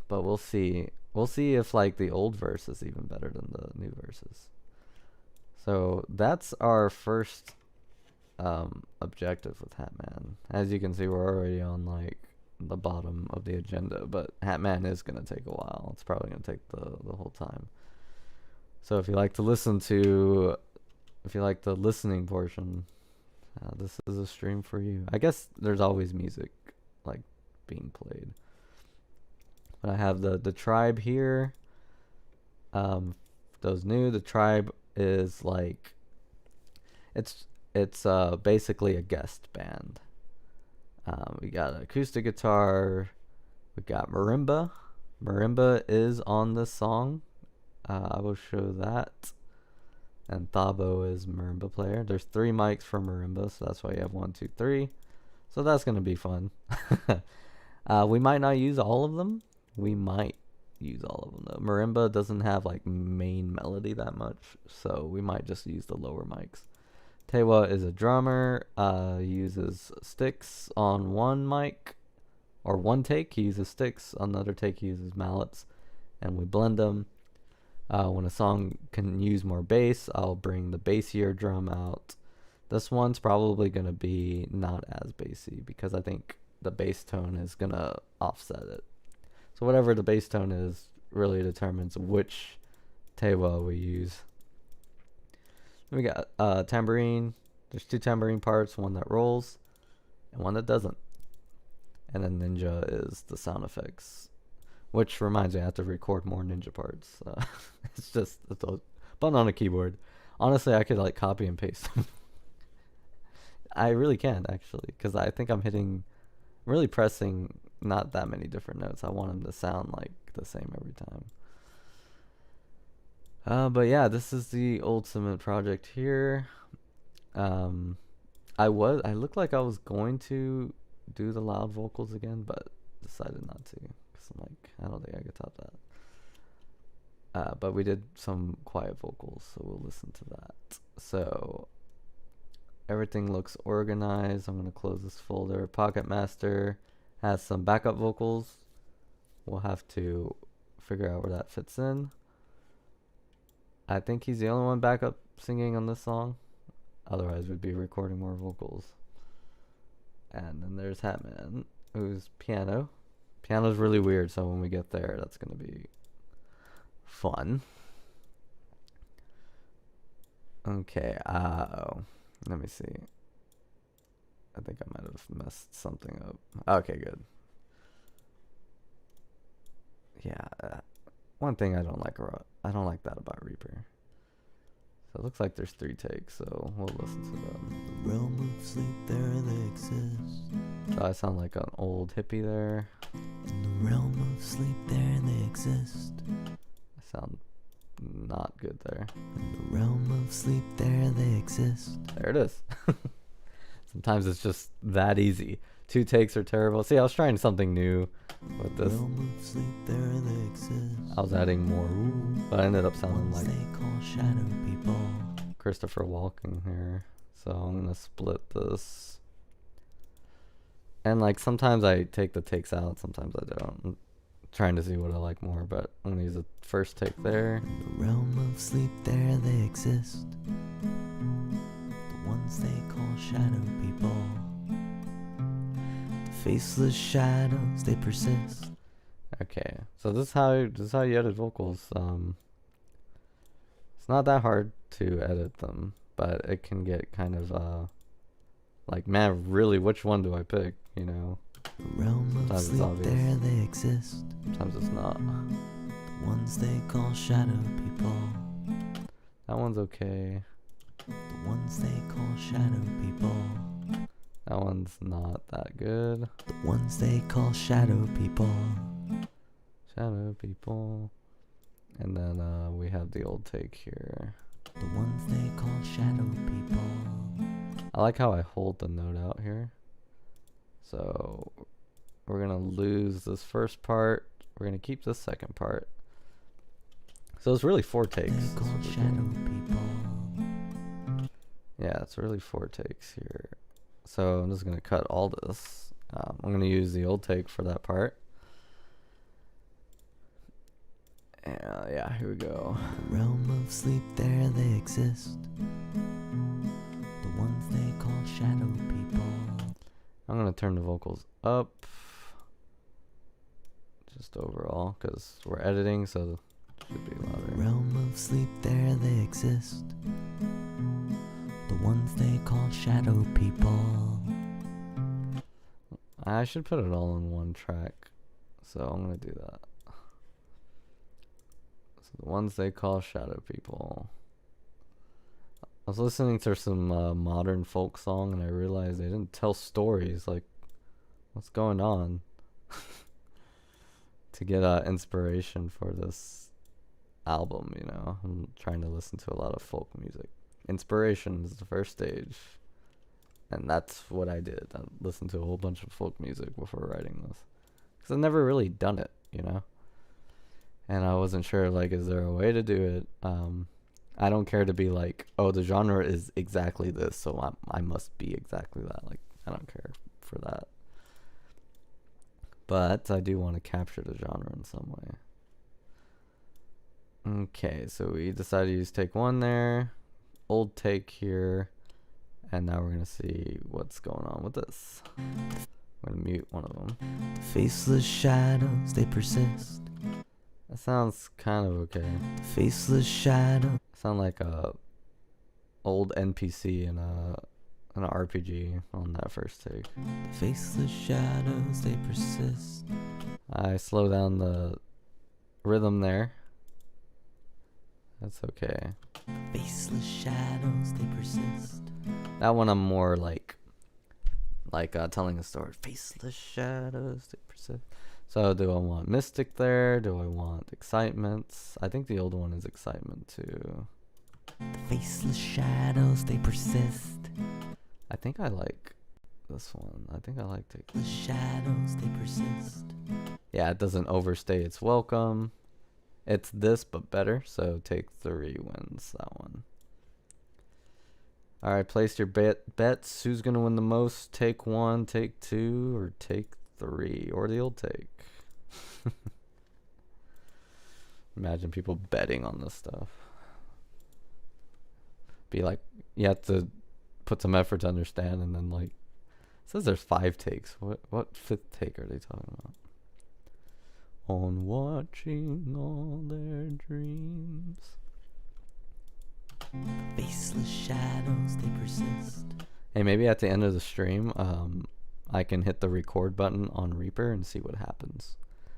But we'll see. We'll see if like the old verse is even better than the new verses. So that's our first objective with Hatman. As you can see, we're already on like the bottom of the agenda, but Hatman is gonna take a while. It's probably gonna take the whole time. So if you like to listen to, if you like the listening portion, this is a stream for you. I guess there's always music like being played. But I have the tribe here. Those new, the tribe is like it's basically a guest band. We got acoustic guitar. We got marimba. Marimba is on this song. I will show that. And Thabo is marimba player. There's 3 mics for marimba, so that's why you have 1, 2, 3. So that's gonna be fun. We might not use all of them. We might use all of them though. Marimba doesn't have like main melody that much, so we might just use the lower mics. Tewa is a drummer. He uses sticks on one mic, or one take he uses sticks. On another take he uses mallets, and we blend them. When a song can use more bass, I'll bring the bassier drum out. This one's probably gonna be not as bassy because I think the bass tone is gonna offset it. So whatever the bass tone is really determines which tewa we use. We got tambourine. There's 2 tambourine parts, one that rolls and one that doesn't. And then ninja is the sound effects. Which reminds me, I have to record more ninja parts. It's just a button on a keyboard. Honestly, I could like copy and paste them. I really can actually, because I think I'm really pressing not that many different notes. I want them to sound like the same every time. But yeah, this is the ultimate project here. I looked like I was going to do the loud vocals again, but decided not to because I'm like, I don't think I could top that. But we did some quiet vocals, so we'll listen to that. So everything looks organized. I'm gonna close this folder. Pocket Master has some backup vocals. We'll have to figure out where that fits in. I think he's the only one backup singing on this song. Otherwise, we'd be recording more vocals. And then there's Hatman, who's piano. Piano's really weird, so when we get there, that's gonna be fun. Okay, let me see. I think I might have messed something up. Okay, good. Yeah, one thing I don't like that about Reaper. So it looks like there's 3 takes, so we'll listen to them. The realm of sleep, there they exist. So I sound like an old hippie there. In the realm of sleep, there they exist. I sound not good there. In the realm of sleep, there they exist. There it is. Sometimes it's just that easy. 2 takes are terrible. See, I was trying something new with this. Realm of sleep, there they exist. I was adding more ooh, but I ended up sounding Ones like they call shadow people. Christopher Walken here. So I'm gonna split this. And like sometimes I take the takes out, sometimes I don't. I'm trying to see what I like more, but I'm gonna use the first take there. In the realm of sleep, there they exist. The ones they call shadow people. The faceless shadows, they persist. Okay, so this is how you edit vocals. It's not that hard to edit them, but it can get kind of like, man, really, which one do I pick? You know, The realm of Sometimes it's sleep, obvious. there they exist. Sometimes it's not. The ones they call shadow people. That one's okay. The ones they call shadow people. That one's not that good. The ones they call shadow people. Shadow people. And then we have the old take here. The ones they call shadow people. I like how I hold the note out here. So we're gonna lose this first part. We're gonna keep this second part. So it's really 4 takes. They That's call what we're shadow doing. people. Yeah, it's really 4 takes here. So I'm just gonna cut all this. I'm gonna use the old take for that part. Yeah, here we go. The realm of sleep, there they exist. The ones they call shadow people. I'm gonna turn the vocals up, just overall, because we're editing, so it should be The louder. realm of sleep, there they exist. The ones they call shadow people. I should put it all in one track, so I'm gonna do that. So the ones they call shadow people. I was listening to some modern folk song, and I realized they didn't tell stories. Like, what's going on? To get inspiration for this album, you know, I'm trying to listen to a lot of folk music. Inspiration is the first stage, and that's what I did. I listened to a whole bunch of folk music before writing this, because I've never really done it, you know, and I wasn't sure, like, is there a way to do it? I don't care to be like, oh, the genre is exactly this, so I must be exactly that. Like, I don't care for that. But I do want to capture the genre in some way. Okay, so we decided to use take 1 there. Old take here. And now we're going to see what's going on with this. I'm going to mute one of them. The faceless shadows, they persist. That sounds kind of okay. The faceless shadow. Sound like a old NPC in an RPG on that first take. The faceless shadows, they persist. I slow down the rhythm there. That's okay. Faceless shadows, they persist. That one I'm more like telling a story. Faceless shadows, they persist. So do I want mystic there? Do I want excitements? I think the old one is excitement too. The faceless shadows, they persist. I think I like this one. I think I like take. The shadows, they persist. Yeah, it doesn't overstay its welcome. It's this but better, so take 3 wins that one. Alright, place your bets. Who's gonna win the most? Take 1, take 2, or take 3, or the old take. Imagine people betting on this stuff. Be like, you have to put some effort to understand, and then like, it says there's 5 takes. What 5th take are they talking about? On watching all their dreams. Faceless shadows, they persist. Hey, maybe at the end of the stream, I can hit the record button on Reaper and see what happens.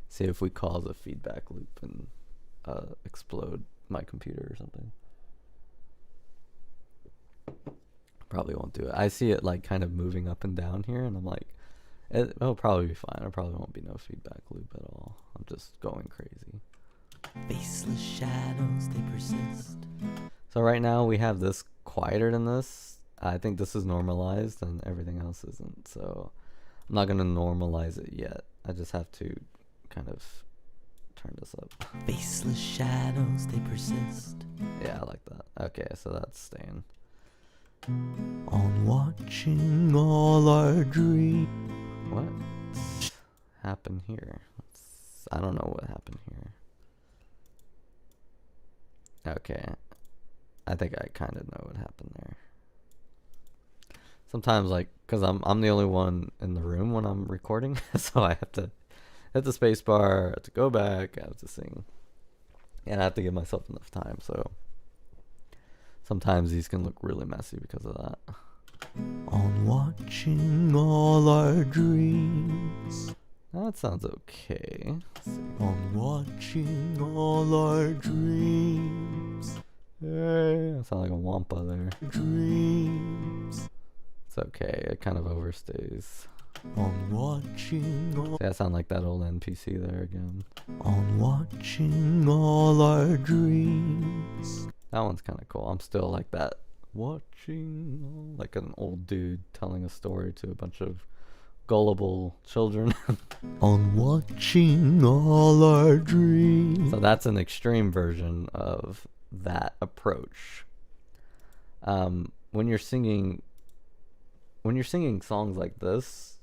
See if we cause a feedback loop and explode my computer or something. Probably won't do it. I see it like kind of moving up and down here, and I'm like, it'll probably be fine. There probably won't be no feedback loop at all. I'm just going crazy. Faceless shadows, they persist. So right now we have this quieter than this. I think this is normalized and everything else isn't. So I'm not going to normalize it yet. I just have to kind of turn this up. Faceless shadows, they persist. Yeah, I like that. Okay, so that's staying. On watching all our dreams. What happened here? I don't know what happened here. Okay. I think I kind of know what happened there. Sometimes, like, because I'm the only one in the room when I'm recording, so I have to hit the space bar, I have to go back, I have to sing. And I have to give myself enough time, so sometimes these can look really messy because of that. On watching all our dreams. That sounds okay. On watching all our dreams. Hey, I sound like a wampa there. Dreams. It's okay. It kind of overstays. On watching all. See, I sound like that old NPC there again. On watching all our dreams. That one's kind of cool. I'm still like that. Watching, like an old dude telling a story to a bunch of gullible children. On watching all our dreams. So that's an extreme version of that approach. When you're singing songs like this,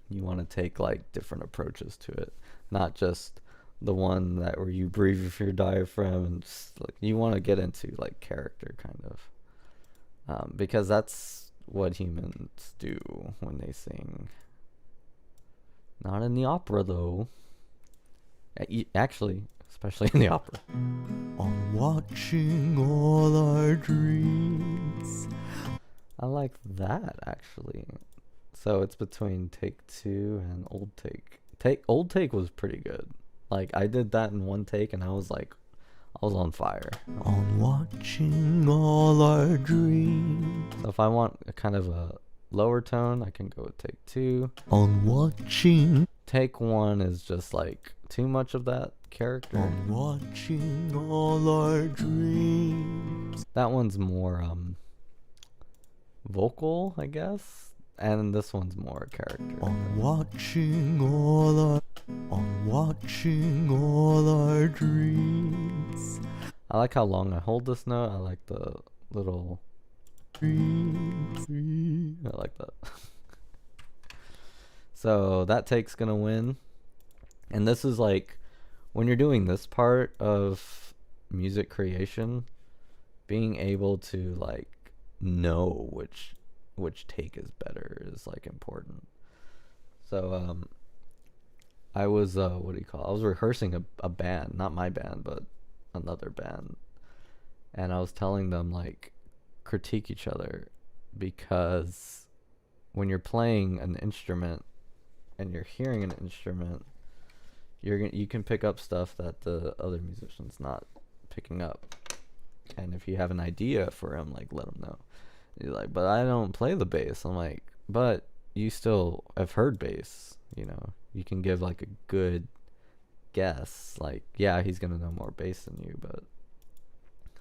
you want to take like different approaches to it, not just the one that where you breathe with your diaphragm, and just, like, you want to get into like character kind of, because that's what humans do when they sing. Not in the opera though. Actually, especially in the opera. On watching all our dreams. I like that actually. So it's between take 2 and old take. Old take was pretty good. Like I did that in one take and I was on fire. On watching all our dreams. So if I want a kind of a lower tone, I can go with take 2. On watching. Take 1 is just like too much of that character. On watching all our dreams. That one's more vocal, I guess. And this one's more character. On watching all our dreams. I like how long I hold this note. I like the little Dreams. I like that. So that take's gonna win. And this is like when you're doing this part of music creation, being able to like know which take is better is like important. So I was I was rehearsing a band, not my band but another band, and I was telling them like critique each other, because when you're playing an instrument and you're hearing an instrument, you can pick up stuff that the other musician's not picking up, and if you have an idea for him, like let him know. He's like, but I don't play the bass. I'm like, but you still have heard bass, you know. You can give like a good guess. Like, yeah, he's gonna know more bass than you, but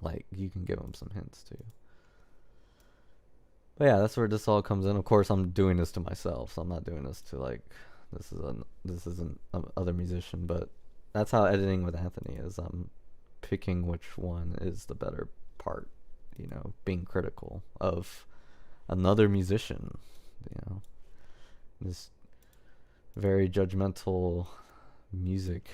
like you can give him some hints too. But yeah, that's where this all comes in. Of course, I'm doing this to myself, so I'm not doing this to like this isn't other musician, but that's how editing with Anthony is. I'm picking which one is the better part. You know, being critical of another musician, you know, this very judgmental music.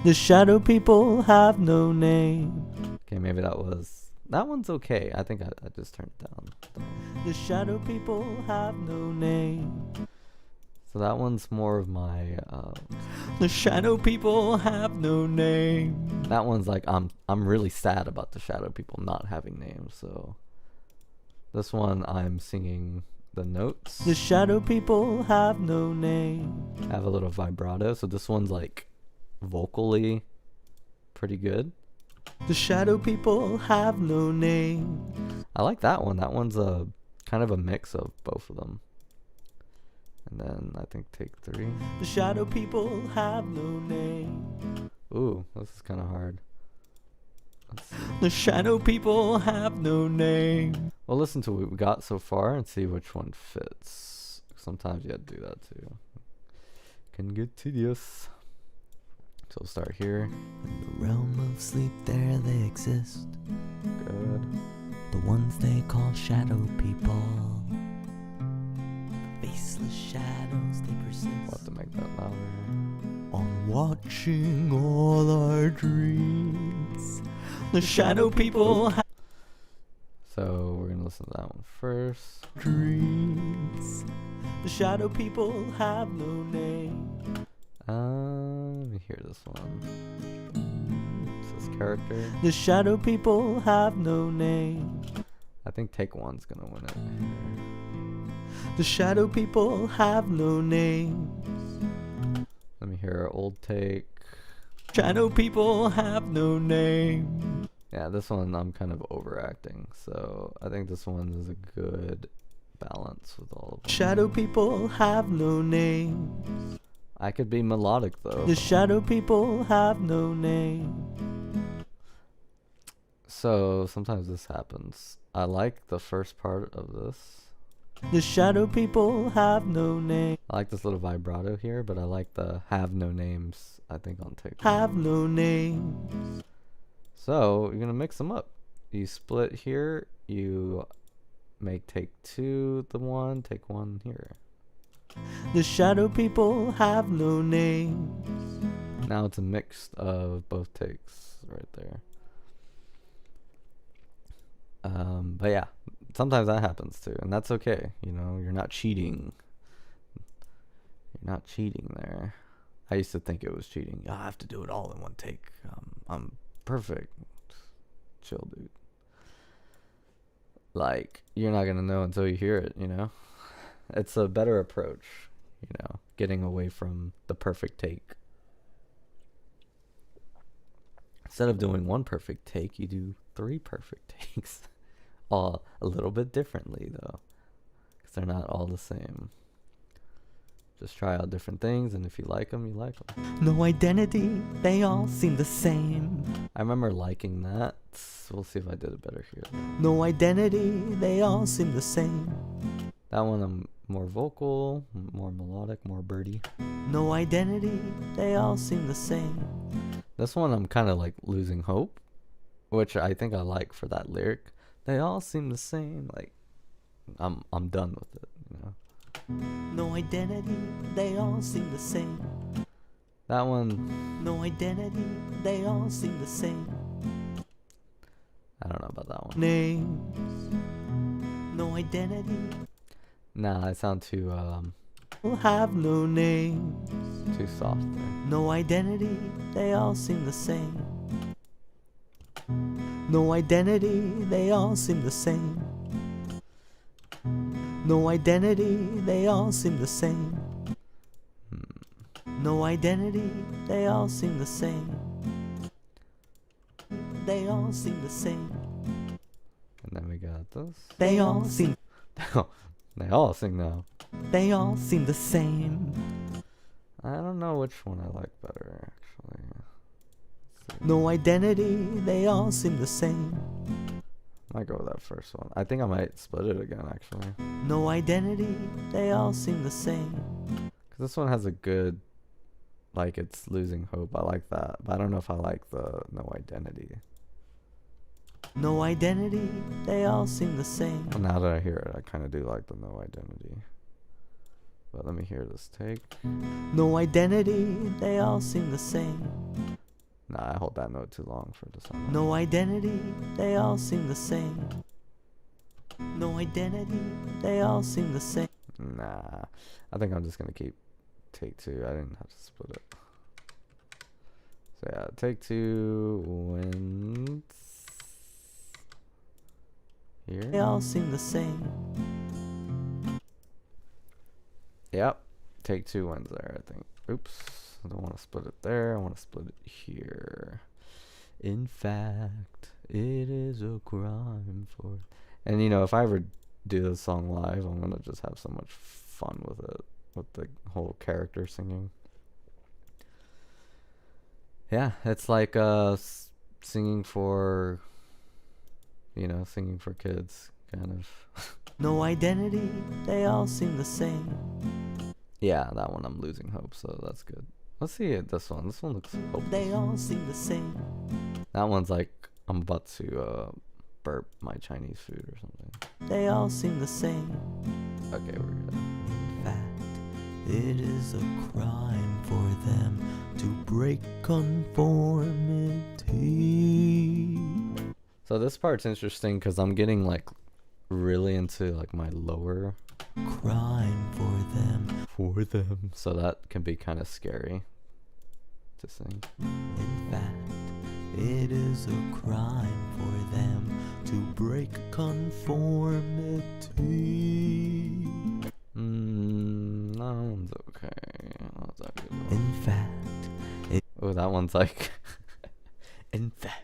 The shadow people have no name. Okay, maybe that one's okay. I think I just turned it down. The shadow people have no name. So that one's more of my The shadow people have no name. that one's like I'm really sad about the shadow people not having names. So this one I'm singing the notes. The shadow people have no name. I have a little vibrato, so this one's like vocally pretty good. The shadow people have no name. I like that one. That one's a kind of a mix of both of them. And then I think take 3. The shadow people have no name. Ooh, this is kind of hard. Let's see. The shadow people have no name. We'll listen to what we got so far and see which one fits. Sometimes you have to do that too. Can get tedious. So we'll start here. In the realm of sleep there they exist. Good. The ones they call shadow people. Faceless shadows they persist. We'll have to make that louder. On watching all our dreams. The shadow people have So we're gonna listen to that one first. dreams. The shadow people have no name. Let me hear this one. It's this character. The shadow people have no name. I think take 1's gonna win it here. The shadow people have no name. Let me hear our old take. Shadow people have no name. Yeah, this one I'm kind of overacting, so I think this one is a good balance with all of them. Shadow people have no name. I could be melodic though. The shadow people have no name. So sometimes this happens. I like the first part of this. The shadow people have no name. I like this little vibrato here, but I like the have no names, I think, on take 1. Have no name. So you're gonna mix them up. You split here, you make take 2 the one, take 1 here. The shadow people have no name. Now it's a mix of both takes right there. But yeah, sometimes that happens too, and that's okay. You know, you're not cheating. You're not cheating there. I used to think it was cheating. I have to do it all in one take. I'm perfect. Chill, dude. Like, you're not gonna know until you hear it, you know? It's a better approach, you know, getting away from the perfect take. Instead of doing 1 perfect take, you do 3 perfect takes. All a little bit differently, though, because they're not all the same. Just try out different things, and if you like them, you like them. No identity, they all seem the same. I remember liking that. We'll see if I did it better here. No identity, they all seem the same. That one I'm more vocal, more melodic, more birdie. No identity, they all seem the same. This one I'm kind of like losing hope, which I think I like for that lyric. They all seem the same. Like, I'm done with it, you know. No identity, they all seem the same. That one, No identity, they all seem the same. I don't know about that one. Names. No identity, Nah, I sound too have no names. too soft there. No identity, they all seem the same. No identity, they all seem the same. No identity, they all seem the same. No identity, they all seem the same. They all seem the same. And then we got this. They all seem. They all sing now. They all seem the same. I don't know which one I like better, actually. Let's see. No identity, they all seem the same. Might go with that first one. I think I might split it again, actually. No identity, they all seem the same. Because this one has a good, like, it's losing hope. I like that. But I don't know if I like the no identity. No identity, they all seem the same. Well, now that I hear it, I kind of do like the no identity. But let me hear this take. No identity, they all seem the same. Nah, I hold that note too long for this one. No identity, they all seem the same. No identity, they all seem the same. Nah, I think I'm just going to keep take 2. I didn't have to split it. So yeah, take 2 wins. They Here. all seem the same. Yep, take 2 wins there, I think. Oops, I don't want to split it there. I want to split it here. In fact, it is a crime for. And you know, if I ever do this song live, I'm gonna just have so much fun with it, with the whole character singing. Yeah, it's like singing for, you know, singing for kids, kind of. No identity, they all seem the same. Yeah, that one I'm losing hope, so that's good. Let's see this one. This one looks hopeless. They all seem the same. That one's like I'm about to burp my Chinese food or something. They all seem the same. Okay, we're good. In fact, it is a crime for them to break conformity. So this part's interesting because I'm getting like really into like my lower Crime for them. for them. So that can be kind of scary to sing. In fact, it is a crime for them to break conformity. That one's okay. That's a good one. In fact, Oh, that one's like. In fact.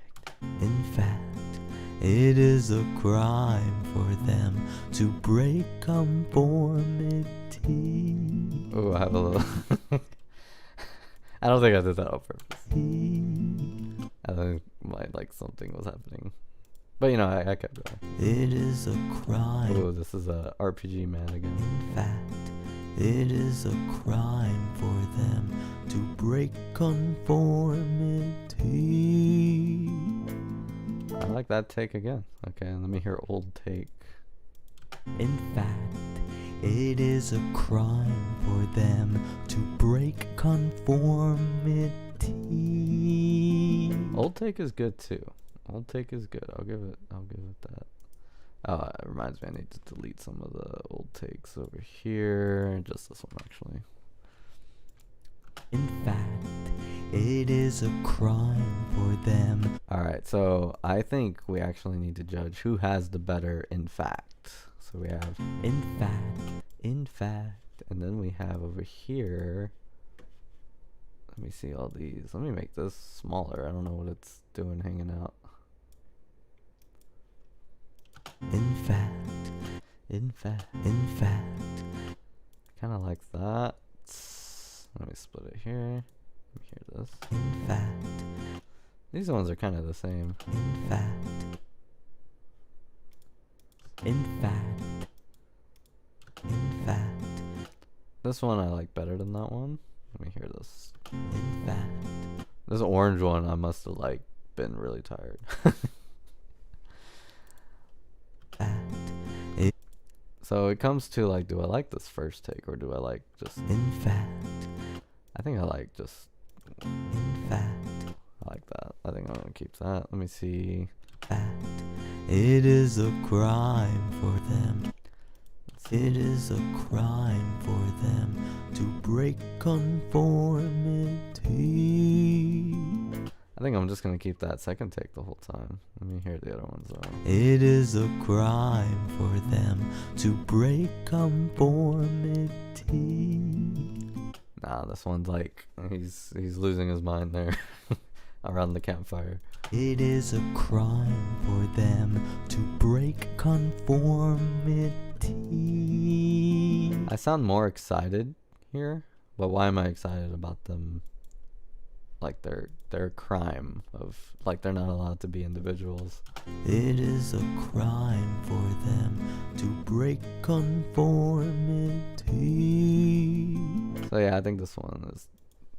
it is a crime for them to break conformity. Oh, I have a little. I don't think I did that on purpose. I think like something was happening, but you know, I kept going. It is a crime. Oh, this is a RPG man again. In fact, it is a crime for them to break conformity. I like that take again. Okay, let me hear old take. In fact, it is a crime for them to break conformity. Old take is good too. Old take is good. I'll give it that. Oh, it reminds me, I need to delete some of the old takes over here. Just this one actually. In fact, it is a crime for them. Alright, so I think we actually need to judge who has the better in fact. So we have In fact, and then we have over here. Let me see all these. Let me make this smaller. I don't know what it's doing hanging out. in fact, Kind of like that. Let me split it here. Let me hear this. in fact, These ones are kind of the same. in fact, in fact, in fact, This one I like better than that one. Let me hear this. in fact, This orange one I must have like been really tired. So it comes to like, do I like this first take or do I like just? in fact, I think I like just. in fact, I like that. I think I'm gonna keep that. Let me see. fact. It is a crime for them. It is a crime for them to break conformity. I think I'm just gonna keep that second take the whole time. Let me hear the other ones though. It is a crime for them to break conformity. Nah, this one's like he's losing his mind there around the campfire. It is a crime for them to break conformity. I sound more excited here, but why am I excited about them? Like their crime of like they're not allowed to be individuals. It is a crime for them to break conformity. So yeah, I think this one is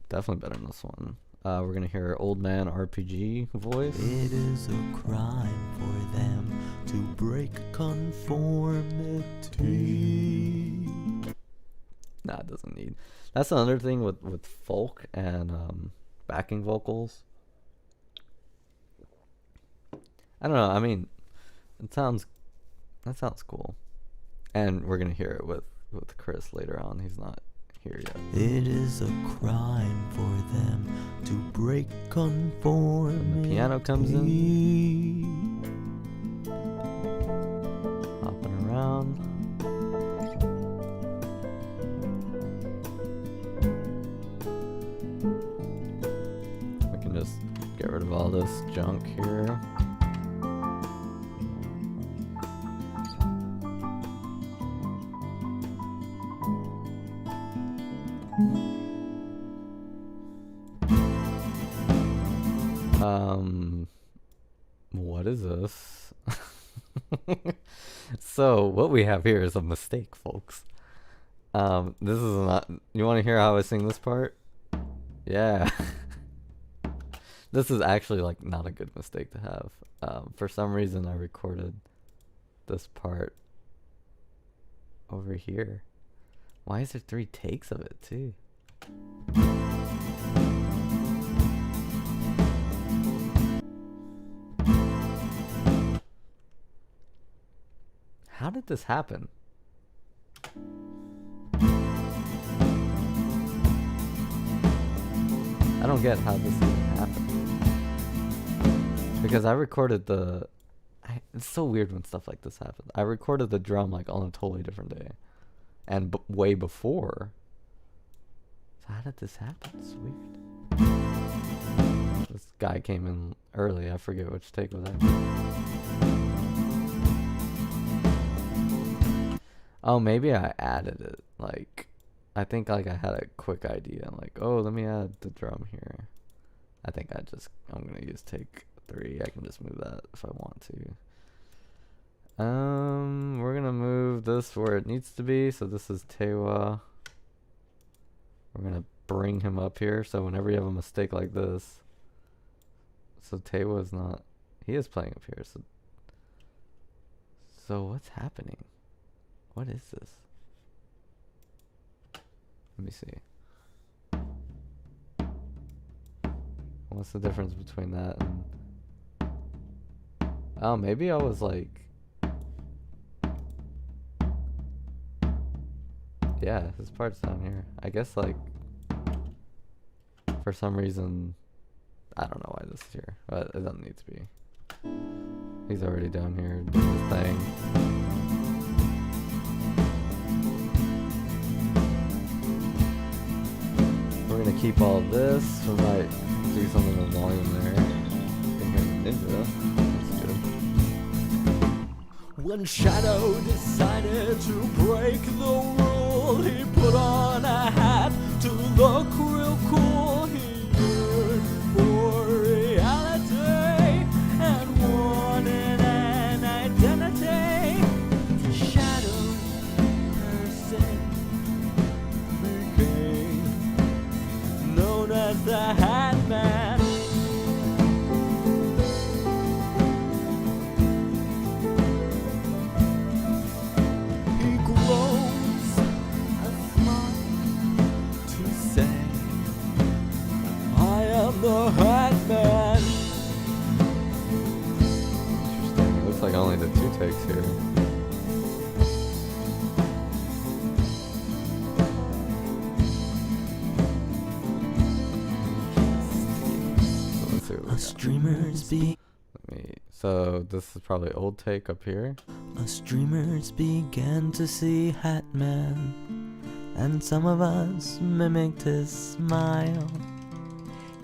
definitely better than this one. We're gonna hear Old Man RPG voice. It is a crime for them to break conformity. Nah, it doesn't need. That's another thing with folk and backing vocals. I don't know. I mean, that sounds cool, and we're gonna hear it with Chris later on. He's not here yet. It is a crime for them to break conformity. And the piano comes in, hopping around. We can just get rid of all this junk here. What is this? So what we have here is a mistake, folks. This is not. You want to hear how I sing this part? Yeah. This is actually like not a good mistake to have. For some reason, I recorded this part over here. Why is there 3 takes of it too? How did this happen? I don't get how this even happened. Because I recorded the... it's so weird when stuff like this happens. I recorded the drum like on a totally different day. And way before. So how did this happen? It's weird. This guy came in early. I forget which take was that. Oh, maybe I added it. Like, I think like I had a quick idea. I'm like, oh, let me add the drum here. I'm gonna use take 3. I can just move that if I want to. We're gonna move this where it needs to be. So this is Tewa. We're gonna bring him up here. So whenever you have a mistake like this, so Tewa is not. He is playing up here. So what's happening? What is this? Let me see. What's the difference between that and... oh, maybe I was like... yeah, this part's down here. I guess like... for some reason... I don't know why this is here. But it doesn't need to be. He's already down here doing his thing. We're gonna keep all of this. We might do something with volume there. You can hear the ninja. That's good. When Shadow decided to break the rule, he put on a hat to look real cool. He yearned for reality and wanted an identity. The shadow person became known as the Hatman. He grows a smile to say, I am the Hatman. Interesting. It looks like only the 2 takes here. So let's see what we got. Streamers be So this is probably old take up here. Us dreamers began to see Hatman, and some of us mimicked his smile.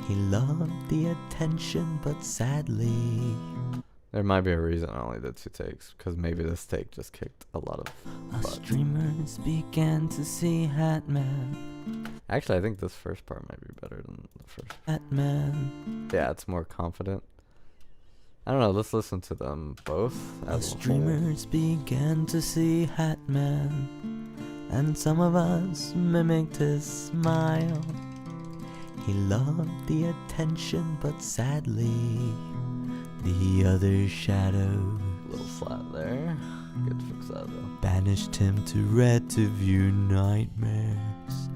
He loved the attention, but sadly, There might be a reason I only did 2 takes, because maybe this take just kicked a lot of us butt. dreamers began to see Hatman. Actually, I think this first part might be better than the first. Hatman. Yeah, it's more confident. I don't know, let's listen to them both as Us a whole. dreamers began to see Hatman, and some of us mimicked his smile. He loved the attention, but sadly, the other shadow A little flat there. Good to fix that though. banished him to red to view nightmares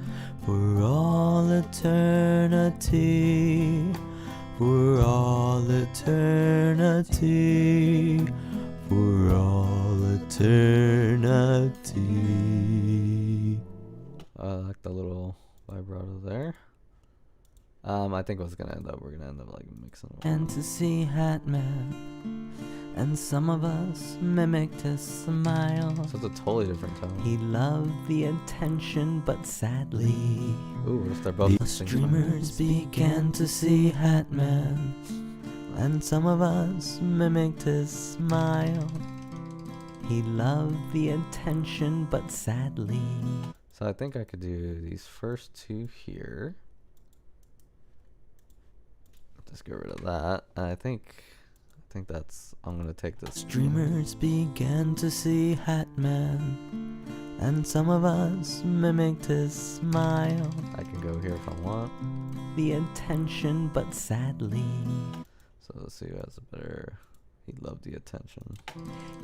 for all eternity. For all eternity. For all eternity. I like the little vibrato there. I think we're gonna end up like mixing them. And to see Hatman, and some of us mimicked his smile. So it's a totally different tone. He loved the attention, but sadly, Ooh, what if they're both the singing? streamers began to see Hatman, and some of us mimicked his smile. He loved the attention, but sadly. So I think I could do these first two here. Just get rid of that. And I think that's, I'm gonna take this. Dreamers began to see Hatman, and some of us mimicked his smile. I can go here if I want. The attention, but sadly. So let's see who has a better. He loved the attention.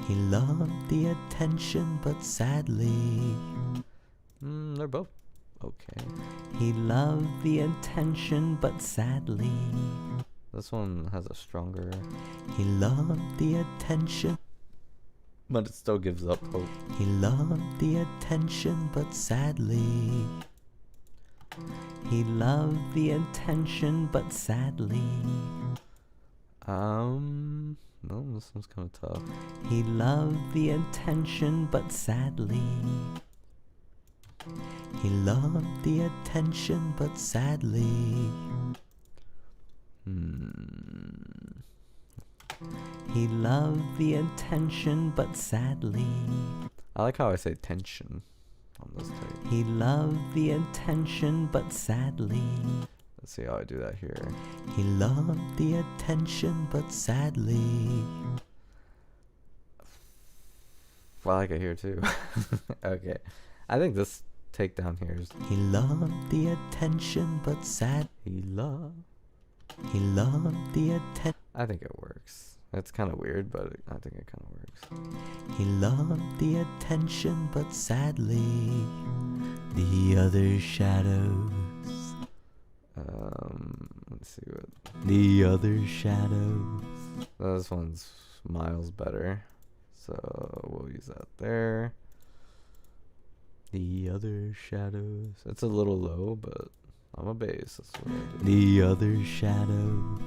He loved the attention, but sadly. They're both okay. He loved the attention, but sadly. This one has a stronger. He loved the attention, But it still gives up hope. he loved the attention, but sadly. He loved the attention, but sadly. No, this one's kind of tough. He loved the attention, but sadly. He loved the attention, but sadly. He loved the attention, but sadly. I like how I say tension on this tape. He loved the attention, but sadly. Let's see how I do that here. He loved the attention, but sadly. I like it here too. Okay. I think this takedown here is. He loved the attention, but sad. He loved. He loved the attention. I think it works. It's kind of weird, but I think it kind of works. He loved the attention, but sadly. The other shadows. Let's see what. The other shadows. This one's miles better. So we'll use that there. The other shadows. It's a little low, but I'm a bass. That's what I do. The other shadows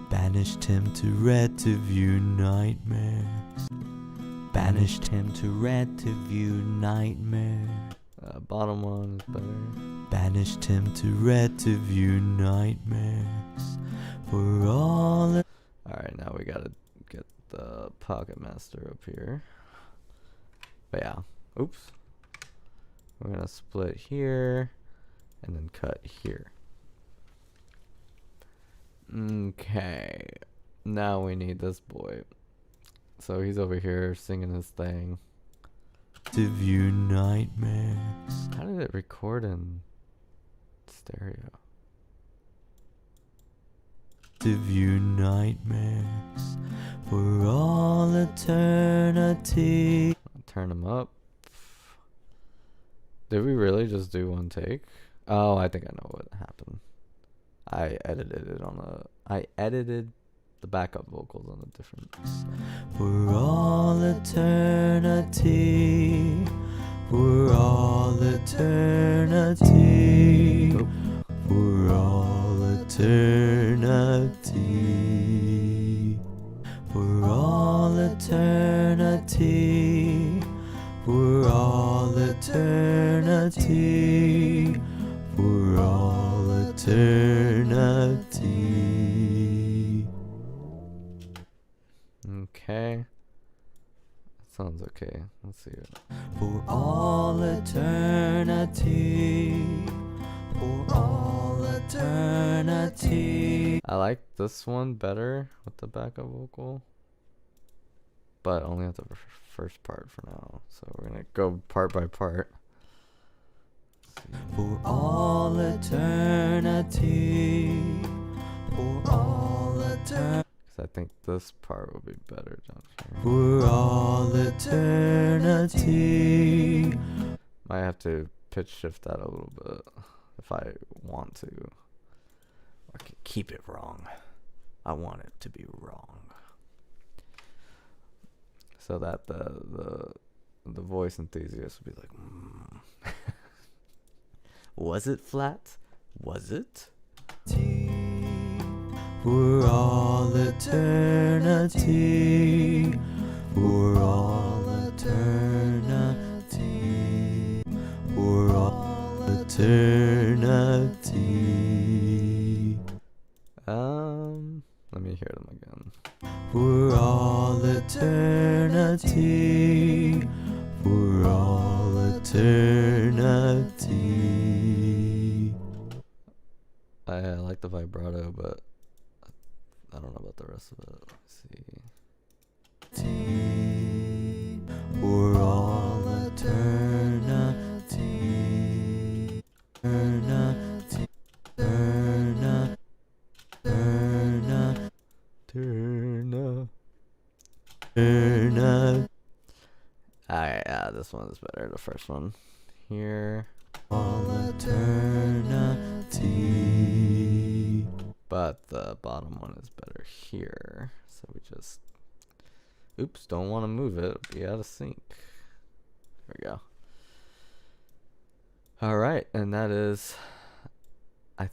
banished him to red to view nightmares. Banished him to red to view nightmares. Bottom one is better. Banished him to red to view nightmares. For all. Alright, now we gotta get the Pocket Master up here. But yeah. Oops. We're gonna split here and then cut here. Okay. Now we need this boy. So he's over here singing his thing. To view nightmares. How did it record in stereo? To view nightmares for all eternity. I'll turn him up. Did we really just do one take? Oh, I think I know what happened. I edited the backup vocals on a different. For all eternity. For all eternity. Oh. For all eternity. For all eternity. For all eternity. For all eternity. Okay. That sounds okay. Let's see it. For all eternity. For all eternity. I like this one better with the backup vocal, but only at the first part for now. So we're gonna go part by part. For all eternity. For all eternity. Because I think this part will be better down here. For all eternity. Might have to pitch shift that a little bit if I want to. I can keep it wrong. I want it to be wrong. So that the voice enthusiast will be like, was it flat? Was it? For all eternity. For all eternity. For all eternity. eternity, for all eternity. I like the vibrato, but I don't know about the rest of it. Let's see. For all eternity, eternity, eternity, eternity, eternity. Alright, yeah, this one is better. The first one here. All eternity. But the bottom one is better here. So we just... Oops, don't want to move it. Be out of sync. There we go. Alright, and that is... I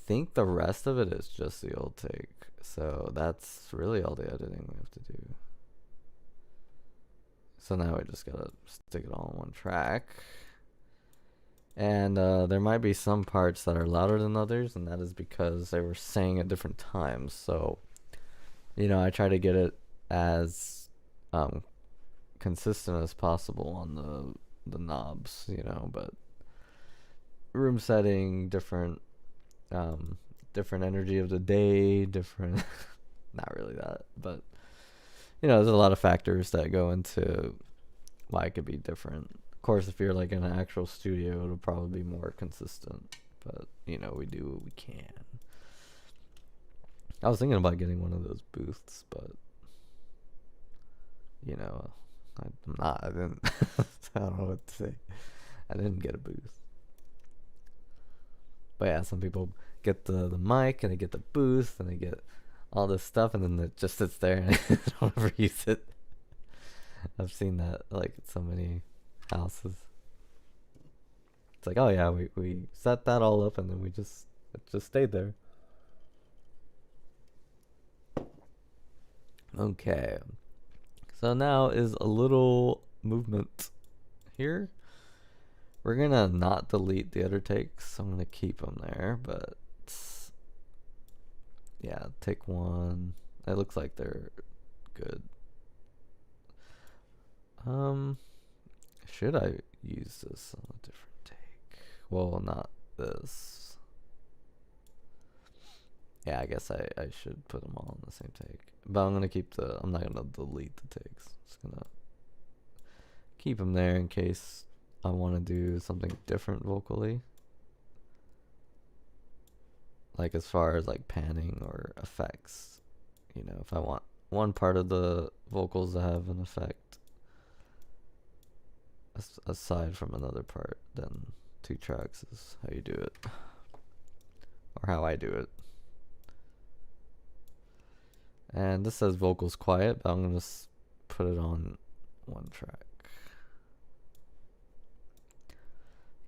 think the rest of it is just the old take. So that's really all the editing we have to do. So now we just gotta stick it all on one track. And there might be some parts that are louder than others, and that is because they were saying at different times. So, you know, I try to get it as consistent as possible on the knobs, you know, but room setting, different energy of the day, different not really that, but you know, there's a lot of factors that go into why it could be different. Of course, if you're like in an actual studio, it'll probably be more consistent, but you know, we do what we can. I was thinking about getting one of those booths, but you know, I didn't I don't know what to say. I didn't get a booth. But yeah, some people get the mic and they get the booth and they get all this stuff, and then it just sits there and they don't ever use it. I've seen that like at so many houses. It's like, oh yeah, we set that all up and then it just stayed there. Okay. So now is a little movement here. We're gonna not delete the other takes. I'm gonna keep them there, but yeah, take one. It looks like they're good. Should I use this on a different take? Well, not this. Yeah, I guess I should put them all on the same take. But I'm not gonna delete the takes. I'm just gonna keep them there in case I want to do something different vocally. Like as far as like panning or effects. You know, if I want one part of the vocals to have an effect aside from another part, then 2 tracks is how you do it. Or how I do it. And this says vocals quiet, but I'm going to put it on 1 track.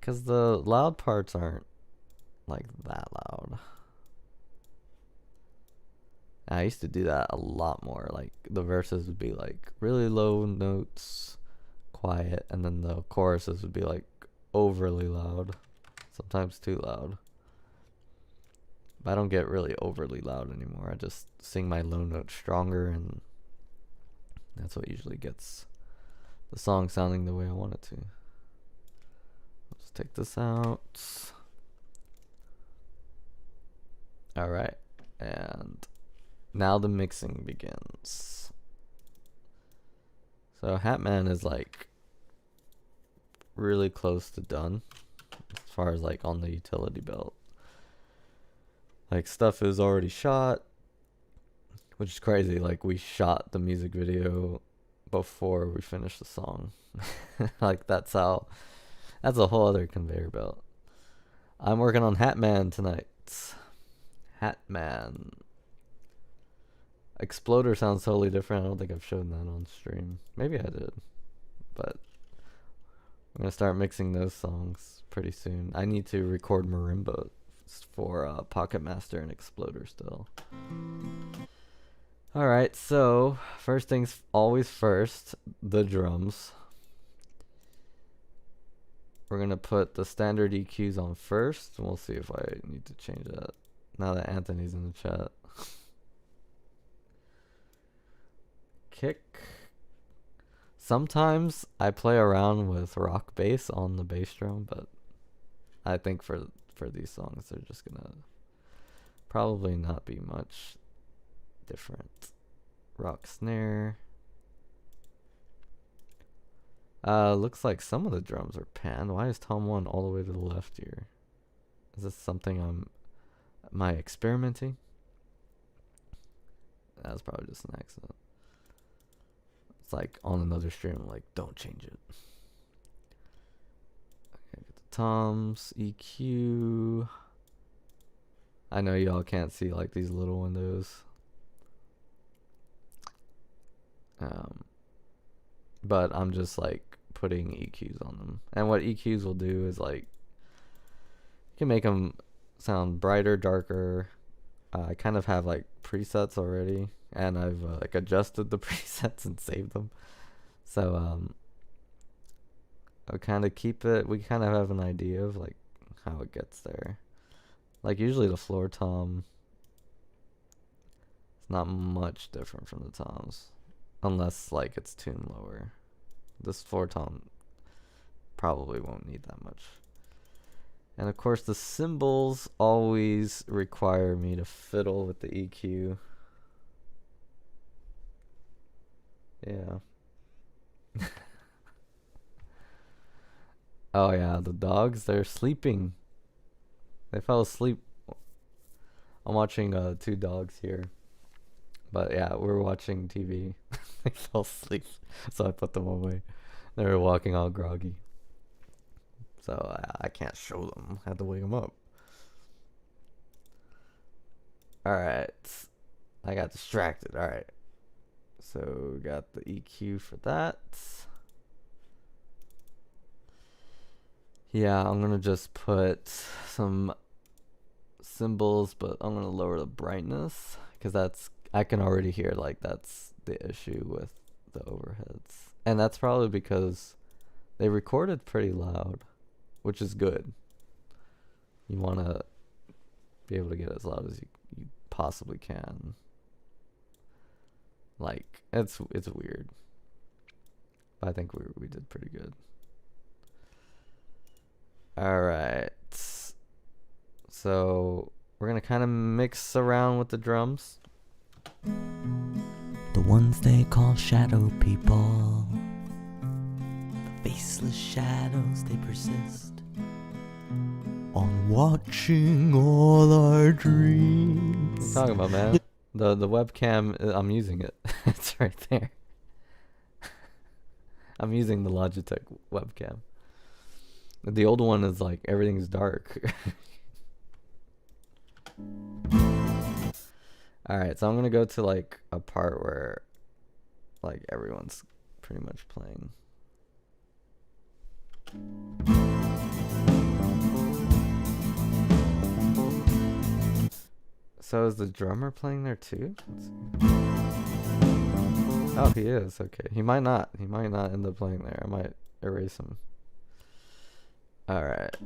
Because the loud parts aren't like that loud. I used to do that a lot more. Like the verses would be like really low notes, quiet, and then the choruses would be like overly loud, sometimes too loud. But I don't get really overly loud anymore. I just sing my low notes stronger, and that's what usually gets the song sounding the way I want it to. Let's take this out. Alright, and now the mixing begins. So Hatman is like really close to done as far as like on the utility belt. Like stuff is already shot, which is crazy. Like we shot the music video before we finished the song. Like that's a whole other conveyor belt. I'm working on Hatman tonight. Hatman. Exploder sounds totally different. I don't think I've shown that on stream. Maybe I did. But I'm going to start mixing those songs pretty soon. I need to record marimba for Pocket Master and Exploder still. Alright, so first things always first, the drums. We're going to put the standard EQs on first, and we'll see if I need to change that now that Anthony's in the chat. Kick. Sometimes I play around with rock bass on the bass drum, but I think for these songs they're just gonna probably not be much different. Rock snare. Looks like some of the drums are panned. Why is Tom 1 all the way to the left here? Is this something am I experimenting? That was probably just an accident. It's like on another stream, like, don't change it. Okay, get the toms, EQ. I know y'all can't see like these little windows. But I'm just like putting EQs on them. And what EQs will do is like, you can make them sound brighter, darker. I kind of have like presets already, and I've like adjusted the presets and saved them. So I'll kind of keep it. We kind of have an idea of like how it gets there. Like usually the floor tom, it's not much different from the toms, unless like it's tuned lower. This floor tom probably won't need that much. And of course the cymbals always require me to fiddle with the EQ. Yeah. Oh yeah, the dogs, they're sleeping. They fell asleep. I'm watching 2 dogs here. But yeah, we're watching TV. They fell asleep, so I put them away. They were walking all groggy. So I can't show them. I had to wake them up. Alright. I got distracted. Alright. So we got the EQ for that. Yeah, I'm gonna just put some cymbals, but I'm gonna lower the brightness, because that's, I can already hear like that's the issue with the overheads. And that's probably because they recorded pretty loud, which is good. You want to be able to get as loud as you possibly can. Like, it's weird, but I think we did pretty good. Alright, so we're gonna kind of mix around with the drums. The ones they call shadow people, the faceless shadows, they persist on watching all our dreams. What are you talking about, man? The webcam, I'm using it. It's right there. I'm using the Logitech webcam. The old one is like, everything's dark. Alright, so I'm gonna go to like a part where like everyone's pretty much playing. So is the drummer playing there too? Oh, he is. Okay. He might not end up playing there. I might erase him. Alright.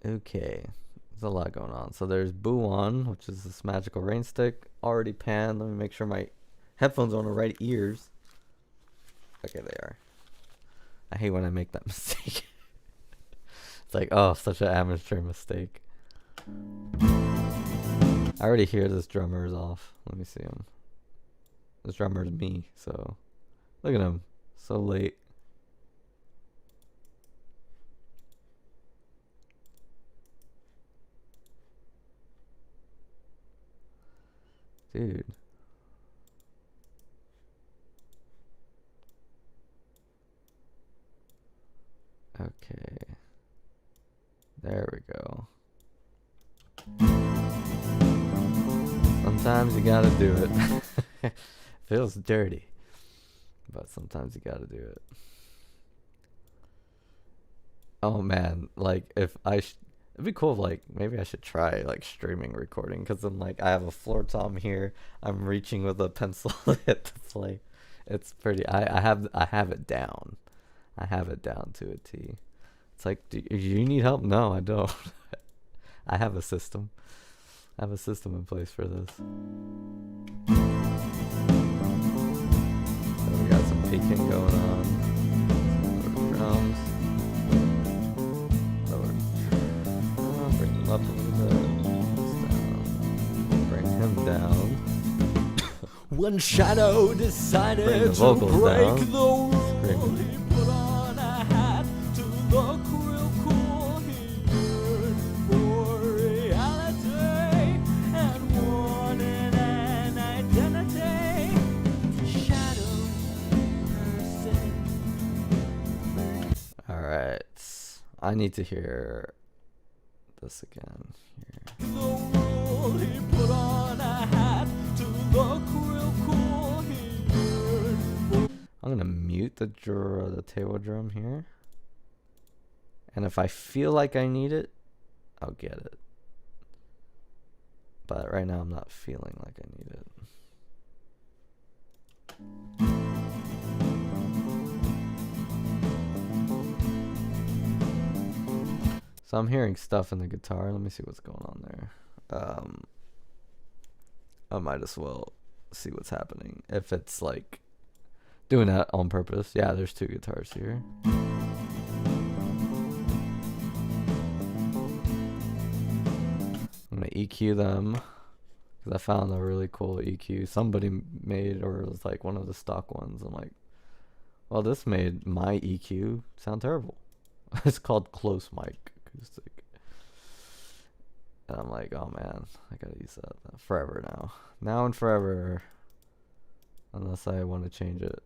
Okay. There's a lot going on. So there's Buon, which is this magical rain stick. Already panned. Let me make sure my headphones are on the right ears. Okay, they are. I hate when I make that mistake. It's like, oh, such an amateur mistake. I already hear this drummer is off. Let me see him. This drummer is me, so look at him. So late. Dude. Okay. There we go. Sometimes you gotta do it. Feels dirty, but sometimes you gotta do it. Oh man, like if it'd be cool if like maybe I should try like streaming recording, because then like I have a floor tom here. I'm reaching with a pencil to hit the play. It's pretty. I have it down. I have it down to a T. It's like, do you need help? No, I don't. I have a system. have a system in place for this. So we got some peaking going on. Some drums. Bring him up a little bit. Bring him down. When Shadow Bring decided the to vocals break down. the rule, Screaming. he put on a hat to look real cool. He yearned for reality and wanted an identity. Shadow person. Alright. I need to hear this again. Here. The rule, he put on a hat to look real cool. He yearned for. I'm gonna mute the table drum here. And if I feel like I need it, I'll get it. But right now I'm not feeling like I need it. So I'm hearing stuff in the guitar. Let me see what's going on there. I might as well see what's happening. If it's like doing that on purpose. Yeah, there's two guitars here. I'm gonna EQ them because I found a really cool EQ somebody made, or it was like one of the stock ones. I'm like, well, this made my EQ sound terrible. It's called Close Mic Acoustic. And I'm like, oh man, I gotta use that forever now. Now and forever. Unless I want to change it.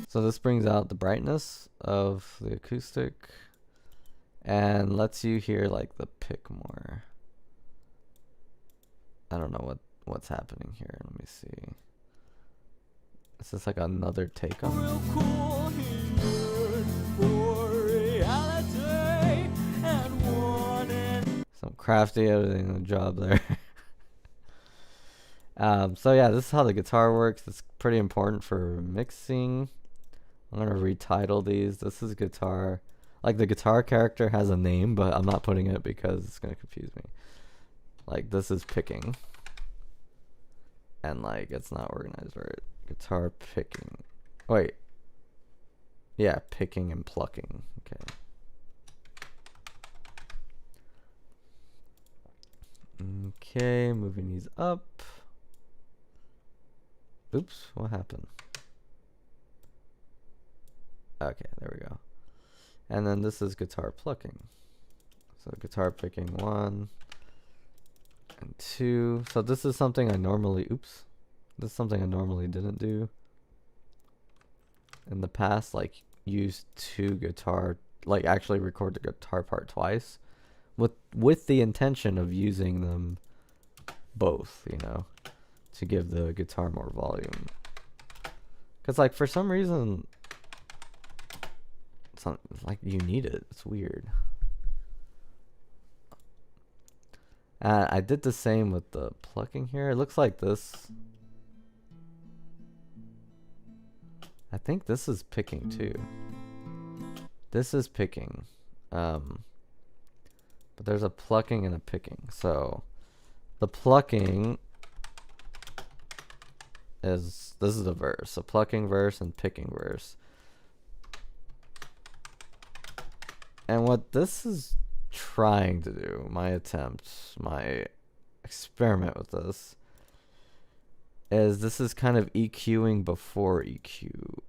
So this brings out the brightness of the acoustic and lets you hear like the pick more. I don't know what's happening here. Let me see. Is this like another take on it? Some crafty editing the job there. So yeah, this is how the guitar works. It's pretty important for mixing. I'm gonna retitle these. This is guitar. Like the guitar character has a name, but I'm not putting it because it's gonna confuse me. Like this is picking. And like it's not organized right. Guitar picking. Wait. Yeah, picking and plucking. Okay. Okay, moving these up. Oops, what happened? Okay, there we go. And then this is guitar plucking. So guitar picking 1 and 2. So this is something I normally, this is something I normally didn't do in the past, like use 2 guitar, like actually record the guitar part twice with the intention of using them both, you know, to give the guitar more volume. Cause like for some reason, like you need it. It's weird. I did the same with the plucking here. It looks like this. I think this is picking too. This is picking. But there's a plucking and a picking. So the plucking is, this is the verse. So plucking verse and picking verse. And what this is trying to do, my attempt, my experiment with this, is this is kind of EQing before EQ,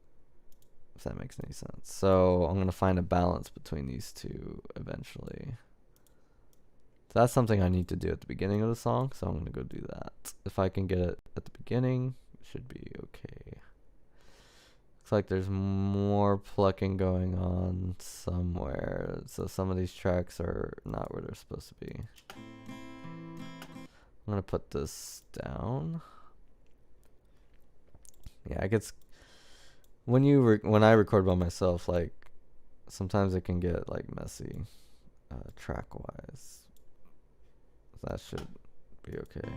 if that makes any sense. So I'm going to find a balance between these two eventually. So that's something I need to do at the beginning of the song, so I'm going to go do that. If I can get it at the beginning, it should be okay. Looks like there's more plucking going on somewhere. So some of these tracks are not where they're supposed to be. I'm gonna put this down. Yeah, it gets, when I record by myself, like sometimes it can get like messy track wise. That should be okay.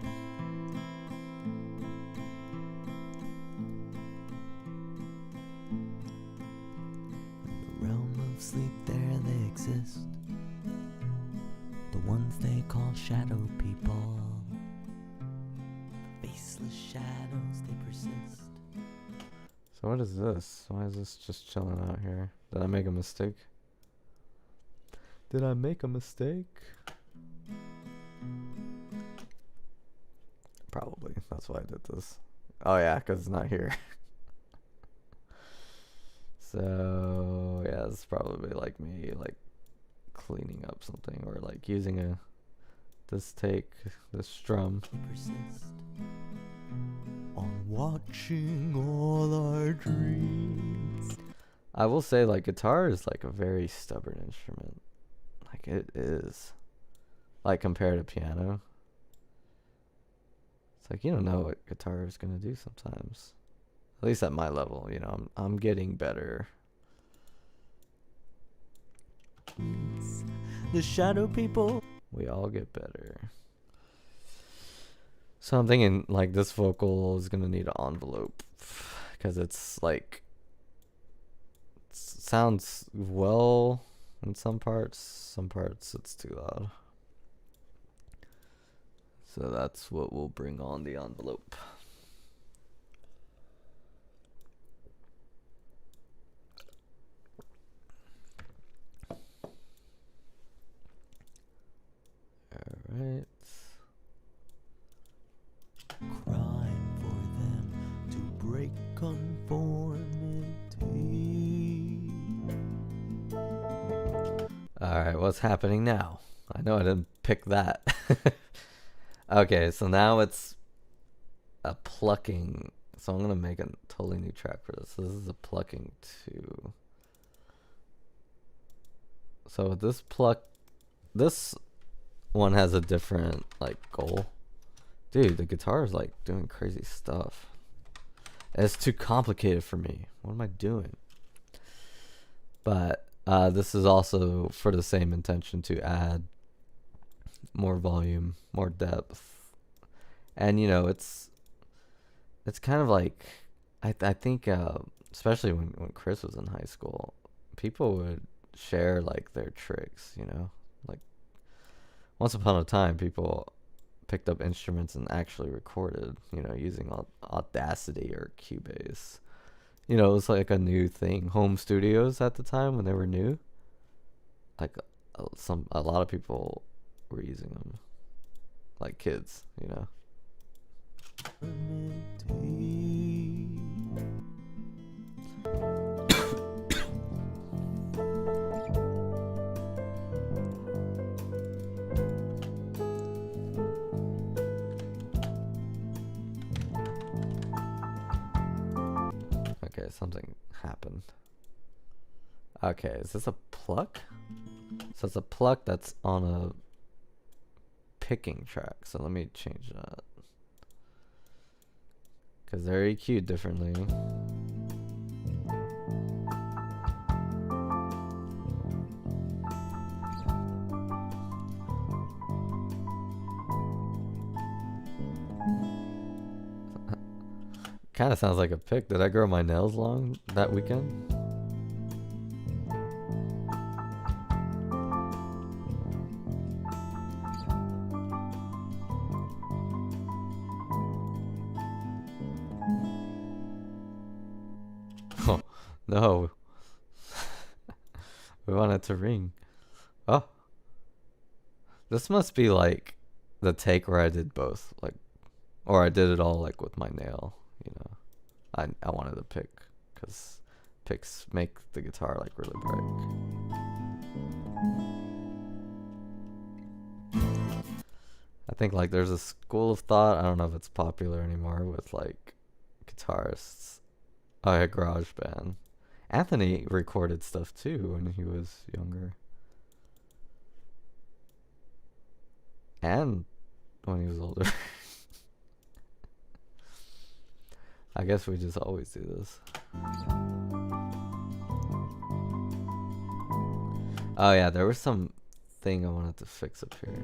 In the realm of sleep, there they exist. The ones they call shadow people. Faceless shadows, they persist. So what is this? Why is this just chilling out here? Did I make a mistake? Did I make a mistake? Probably. That's why I did this. Oh yeah, because it's not here. So yeah, it's probably like me like cleaning up something or like using this strum. Persist on watching all our dreams. I will say like guitar is like a very stubborn instrument. Like it is. Like compared to piano. It's like you don't know what guitar is gonna do sometimes. At least at my level, you know, I'm getting better. The shadow people. We all get better. So I'm thinking like this vocal is gonna need an envelope because it's like sounds well in some parts it's too loud. So that's what will bring on the envelope. Alright. Crime for them to break conformity. Alright, what's happening now? I know I didn't pick that. Okay, so now it's a plucking. So I'm going to make a totally new track for this. So this is a plucking 2. So this one has a different like goal. Dude, the guitar is like doing crazy stuff. It's too complicated for me. What am I doing? But this is also for the same intention to add more volume, more depth. And you know, it's kind of like I think especially when Chris was in high school, people would share like their tricks, you know? Like once upon a time people picked up instruments and actually recorded, you know, using Audacity or Cubase. You know, it was like a new thing. Home studios at the time when they were new, like a lot of people were using them, like kids, you know. Okay, something happened. Okay, is this a pluck? So it's a pluck that's on a picking track. So let me change that. Because they're EQ'd differently. Kind of sounds like a pick. Did I grow my nails long that weekend? Oh, no. We want it to ring. Oh. This must be like the take where I did both. Like, or I did it all like with my nail. You know, I wanted to pick because picks make the guitar like really bright. I think like there's a school of thought. I don't know if it's popular anymore with like guitarists. Oh yeah, garage band. Anthony recorded stuff too when he was younger, and when he was older. I guess we just always do this. Oh yeah, there was some thing I wanted to fix up here.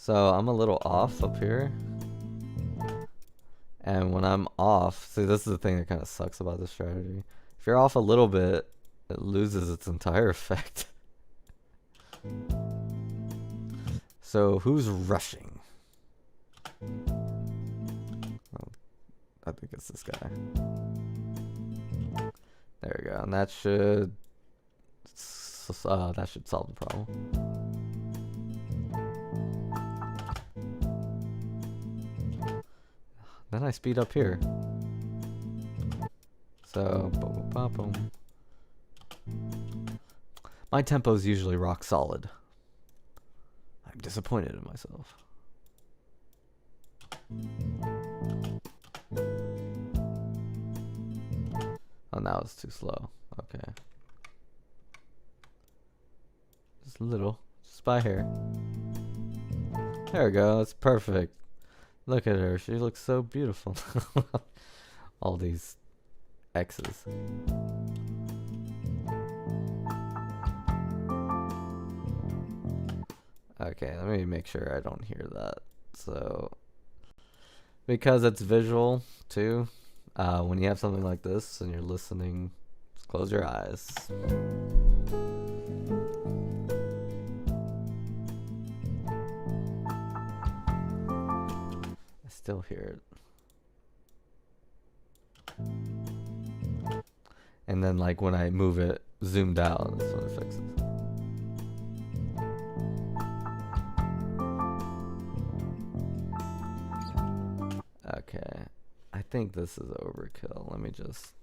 So I'm a little off up here. And when I'm off, see, this is the thing that kind of sucks about this strategy. If you're off a little bit, it loses its entire effect. So who's rushing? Oh, I think it's this guy. There we go, and that should solve the problem. Then I speed up here. So boom, boom, boom. My tempo is usually rock solid. I'm disappointed in myself. Oh, now it's too slow. Okay. Just a little. Just by hair. There we go. It's perfect. Look at her. She looks so beautiful. All these X's. Okay, let me make sure I don't hear that. So, because it's visual too, when you have something like this and you're listening, just close your eyes. I still hear it. And then like when I move it zoomed out, that's when it fixes. Okay, I think this is overkill. Let me just...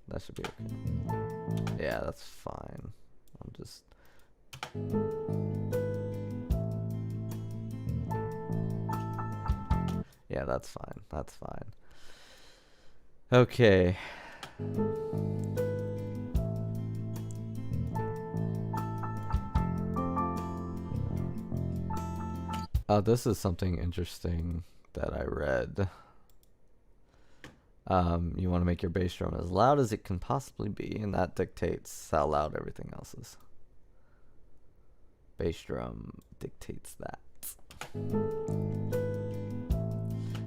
That should be okay. Yeah, that's fine. I'm just... Yeah, that's fine. That's fine. Okay. This is something interesting that I read. You want to make your bass drum as loud as it can possibly be, and that dictates how loud everything else is. Bass drum dictates that.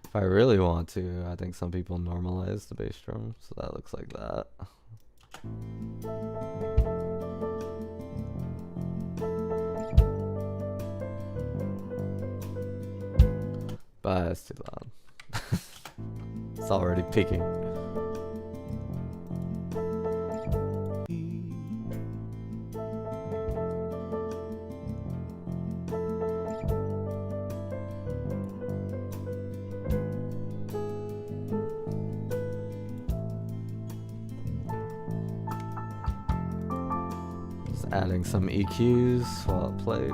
If I really want to, I think some people normalize the bass drum, so that looks like that. But it's too loud. It's already peaking. Just adding some EQs while it plays.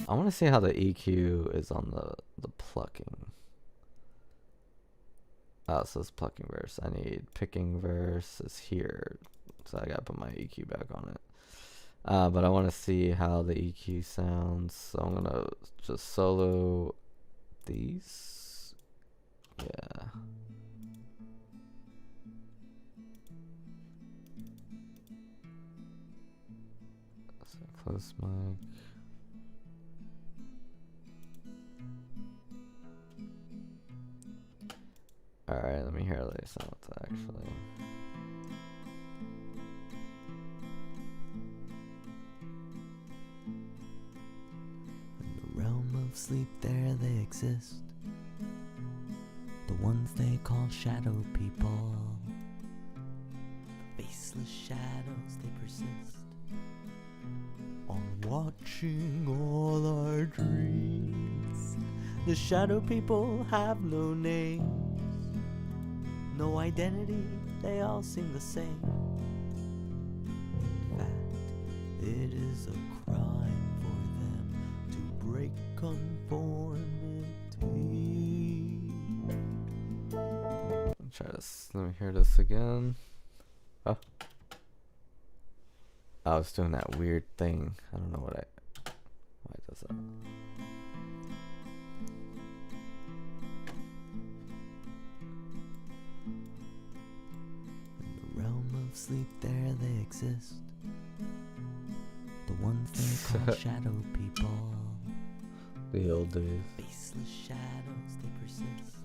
I want to see how the EQ is on the plucking. Oh, so it's plucking verse. I need picking verse is here, so I gotta put my EQ back on it. But I want to see how the EQ sounds, so I'm gonna just solo these. Yeah. So close mic. Alright, let me hear how they sound actually. In the realm of sleep there they exist, the ones they call shadow people. The faceless shadows they persist on watching all our dreams. The shadow people have no names, no identity, they all seem the same. In fact, it is a crime for them to break conformity. Try this. Let me hear this again. Oh. I was doing that weird thing. I don't know why it does that. of sleep, there they exist. The ones they call shadow people. The old days. Faceless shadows, they persist.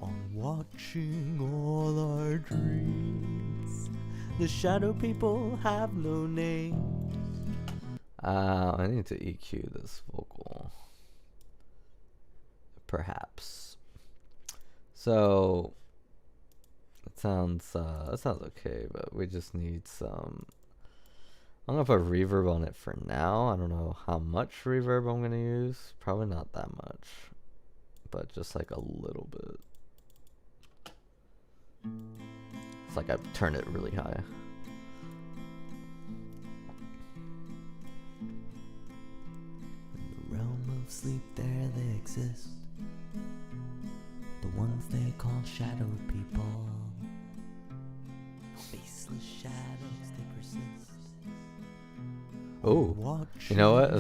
On watching all our dreams. The shadow people have no name. I need to EQ this vocal. Perhaps. So it sounds okay, but we just need some. I'm gonna put reverb on it for now. I don't know how much reverb I'm gonna use. Probably not that much, but just like a little bit. It's like I've turned it really high. In the realm of sleep, there they exist. The ones they call shadow people. Faceless shadows, they persist. Oh, you know what?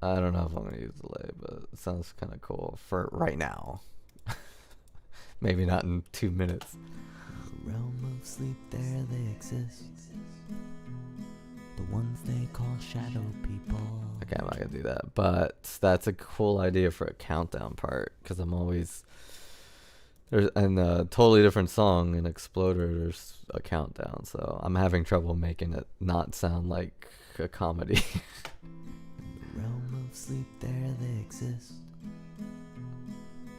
I don't know if I'm gonna use delay, but it sounds kind of cool for right now. Maybe not in 2 minutes. In the realm of sleep, there they exist. The ones they call shadow people. Okay, I'm not gonna do that, but that's a cool idea for a countdown part, because I'm always there's in a totally different song in Exploder. There's a countdown, so I'm having trouble making it not sound like a comedy. In the realm of sleep, there they exist.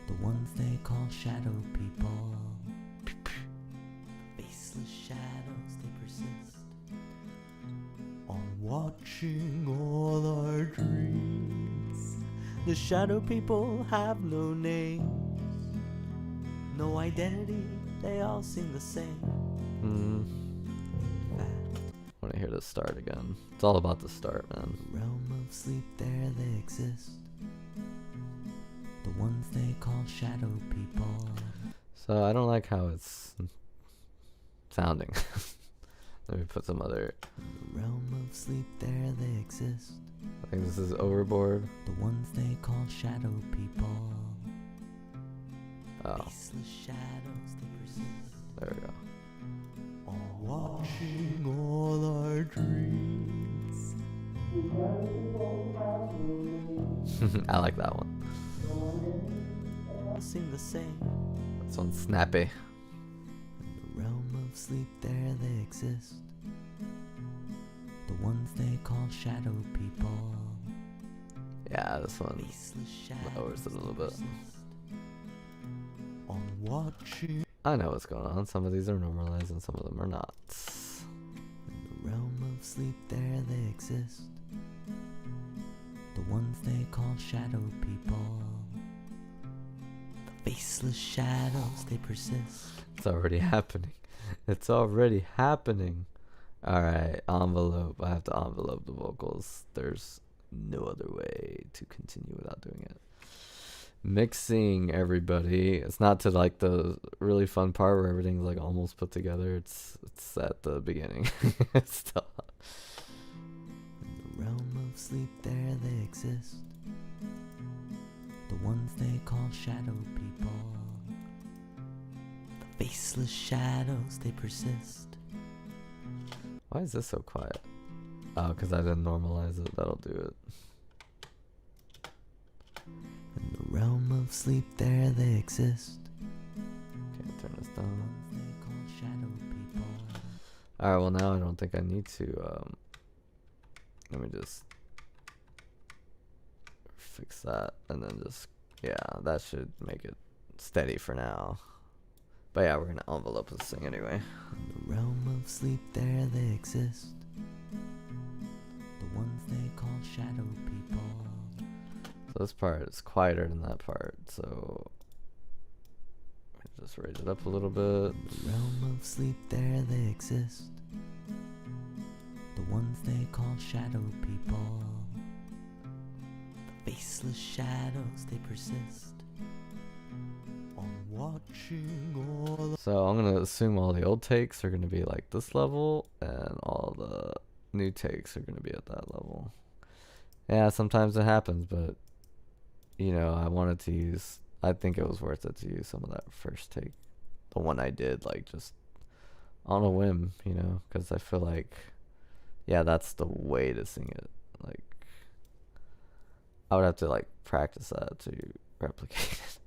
The ones they call shadow people. Faceless shadows, they persist. On watching all our dreams. The shadow people have no name, no identity, they all seem the same. I want to hear this start again. It's all about the start, man. In the realm of sleep, there they exist. The ones they call shadow people. So I don't like how it's sounding. Let me put some other. In the realm of sleep, there they exist. I think this is Overboard. The ones they call shadow people. Oh, Faceless shadows, they persist. there we go. On watching all our dreams. I like that one. All seem the same. This one's snappy. In the realm of sleep, there they exist. The ones they call shadow people. Yeah, this one Faceless shadows, lowers it a little they bit. persist. On watching. I know what's going on. Some of these are normalized and some of them are not. In the realm of sleep, there they exist. The ones they call shadow people. The faceless shadows, they persist. It's already happening. It's already happening. Alright, envelope. I have to envelope the vocals. There's no other way to continue without doing it. Mixing, everybody. It's not to like the really fun part where everything's like almost put together. It's at the beginning. It's still. In the realm of sleep, there they exist. The ones they call shadow people. The faceless shadows, they persist. Why is this so quiet? Oh, because I didn't normalize it. That'll do it. In the realm of sleep, there they exist. Okay, turn this The down. ones they call shadow people. Alright, well now I don't think I need to, let me just fix that and then just, yeah, that should make it steady for now. But yeah, we're gonna envelope this thing anyway. In the realm of sleep, there they exist. The ones they call shadow people. So this part is quieter than that part, so just raise it up a little bit. In the realm of sleep, there they exist. The ones they call shadow people. The faceless shadows, they persist. On watching all. So I'm gonna assume all the old takes are gonna be like this level, and all the new takes are gonna be at that level. Yeah, sometimes it happens, but you know, I wanted to use. I think it was worth it to use some of that first take, the one I did, like, just on a whim, you know, because I feel like, yeah, that's the way to sing it. Like, I would have to, like, practice that to replicate it.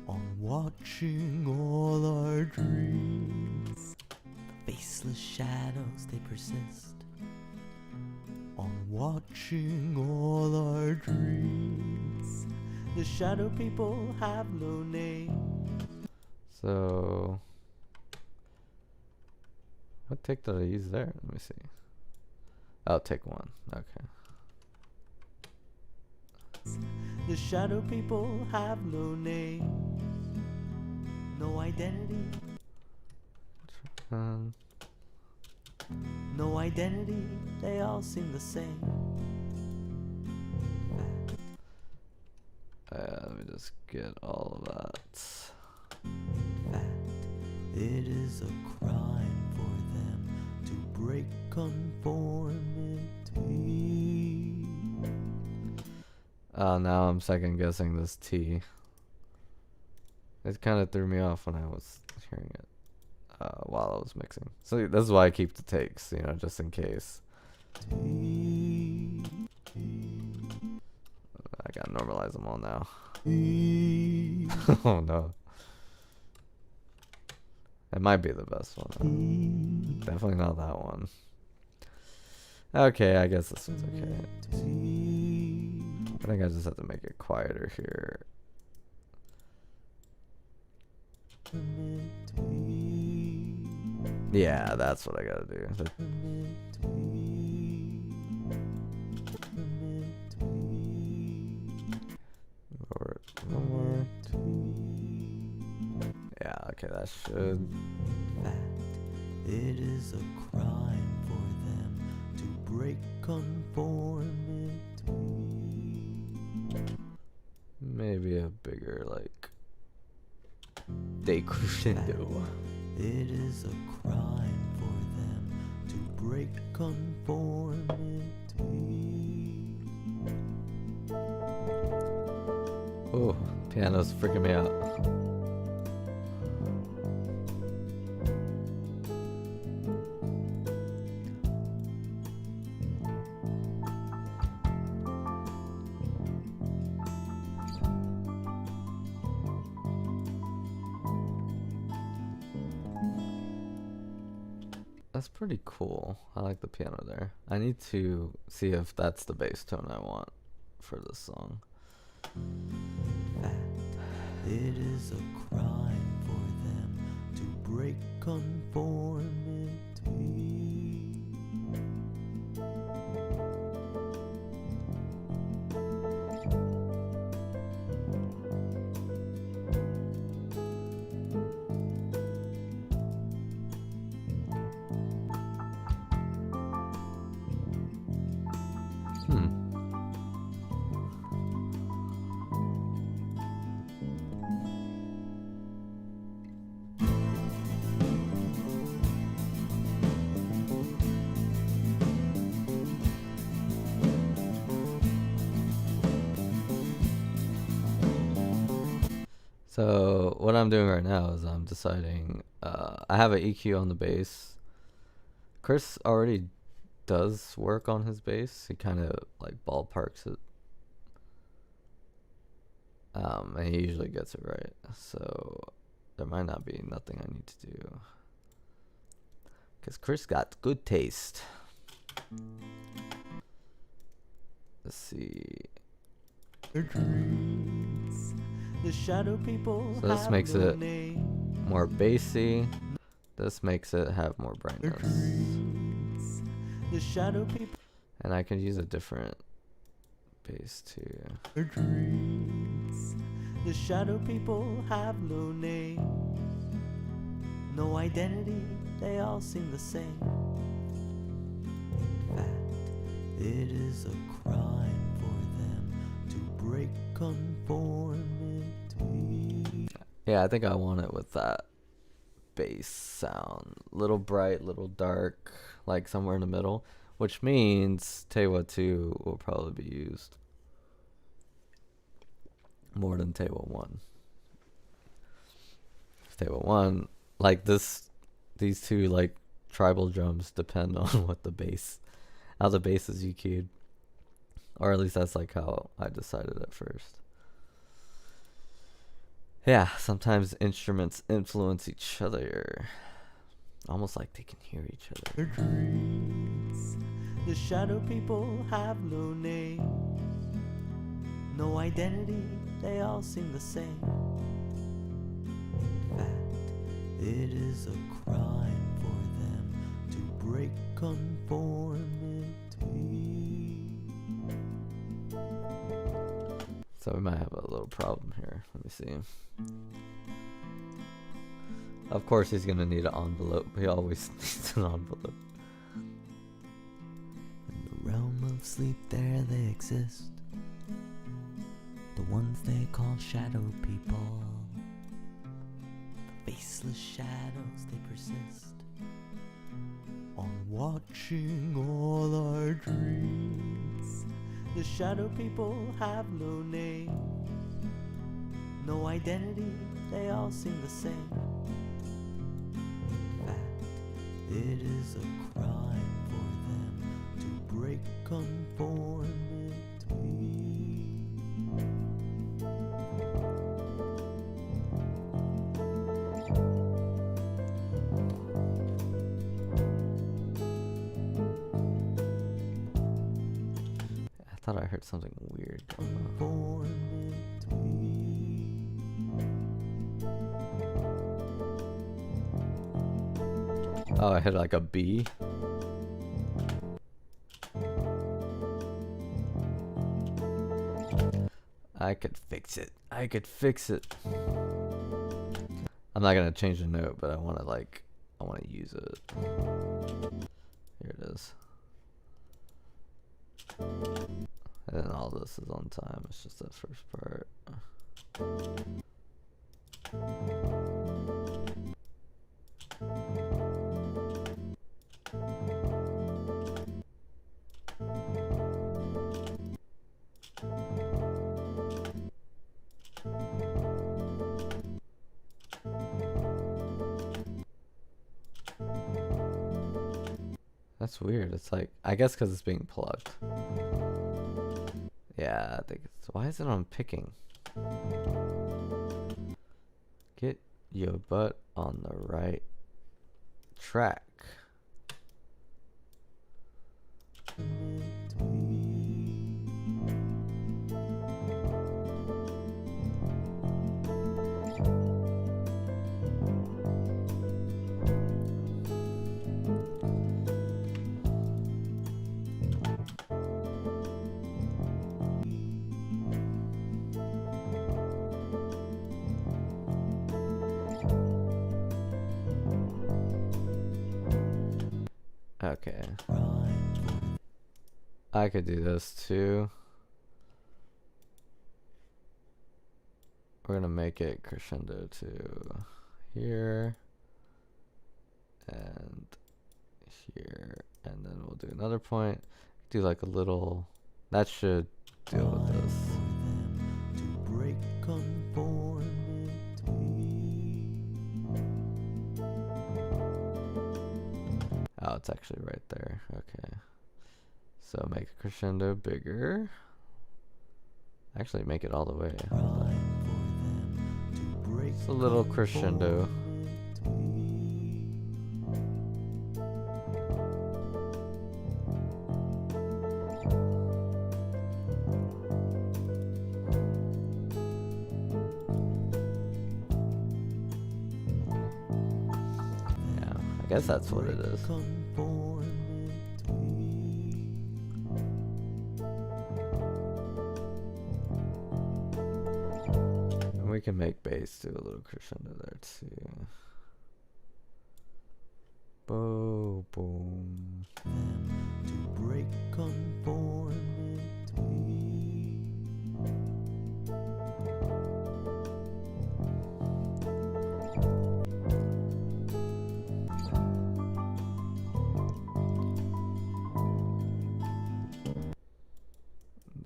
On watching all our dreams, the faceless shadows they persist. On watching all our dreams, the shadow people have no name. So, what take did I use there? Let me see. I'll take one. Okay. The shadow people have no name, no identity, Um, no identity, they all seem the same. let me just get all of that. Fact, it is a crime for them to break conformity. Now I'm second guessing this T. It kind of threw me off when I was hearing it while I was mixing. So this is why I keep the takes, you know, just in case. I gotta normalize them all now. Oh no. It might be the best one. Definitely not that one. Okay, I guess this one's okay. I think I just have to make it quieter here. Yeah, that's what I gotta do. Yeah, okay, that should. It is a crime for them to break conformity. Maybe a bigger, like, decrescendo. It is a crime for them to break conformity. Oh, piano's freaking me out. That's pretty cool. I like the piano there. I need to see if that's the bass tone I want for this song. It is a crime for them to break conformity. So what I'm doing right now is I'm deciding. I have an EQ on the bass. Chris already does work on his bass. He kind of like ballparks it, and he usually gets it right. So there might not be nothing I need to do, because Chris got good taste. Let's see. The shadow people So this have makes no it name. more bassy. This makes it have more brightness. The shadow people And I can use a different bass too. are dreams. The shadow people have no name, no identity, they all seem the same. Fact, it is a crime for them to break conformity. Yeah, I think I want it with that bass sound. Little bright, little dark, like somewhere in the middle. Which means Tewa 2 will probably be used more than Tewa 1. table one, like these two like tribal drums depend on what the bass, how the bass is EQ'd, or at least that's like how I decided at first. Yeah, sometimes instruments influence each other, almost like they can hear each other. Dreams. The shadow people have no name, no identity, they all seem the same. In fact, it is a crime for them to break conformity. So we might have a little problem here. Let me see. Of course he's gonna need an envelope. He always needs an envelope. In the realm of sleep there they exist, the ones they call shadow people. The faceless shadows they persist on watching all our dreams. The shadow people have no name, no identity, they all seem the same. In fact, it is a crime for them to break conformity. I thought I heard something weird going on. Oh, I hit like a B. I could fix it. I could fix it. I'm not gonna change the note, but I wanna use it. Here it is. And then all this is on time. It's just that first part. That's weird. It's like, I guess because it's being plugged. Yeah, I think it's, why is it on picking? Get your butt on the right track. Okay. I could do this too. We're gonna make it crescendo to here and here, and then we'll do another point. Do like a little, that should deal with this. Oh, it's actually right there. Okay. So make a crescendo bigger. Actually, make it all the way. It's a little crescendo. Yeah, I guess that's what it is. We can make bass do a little crescendo there too. Boom, boom. To break conformity.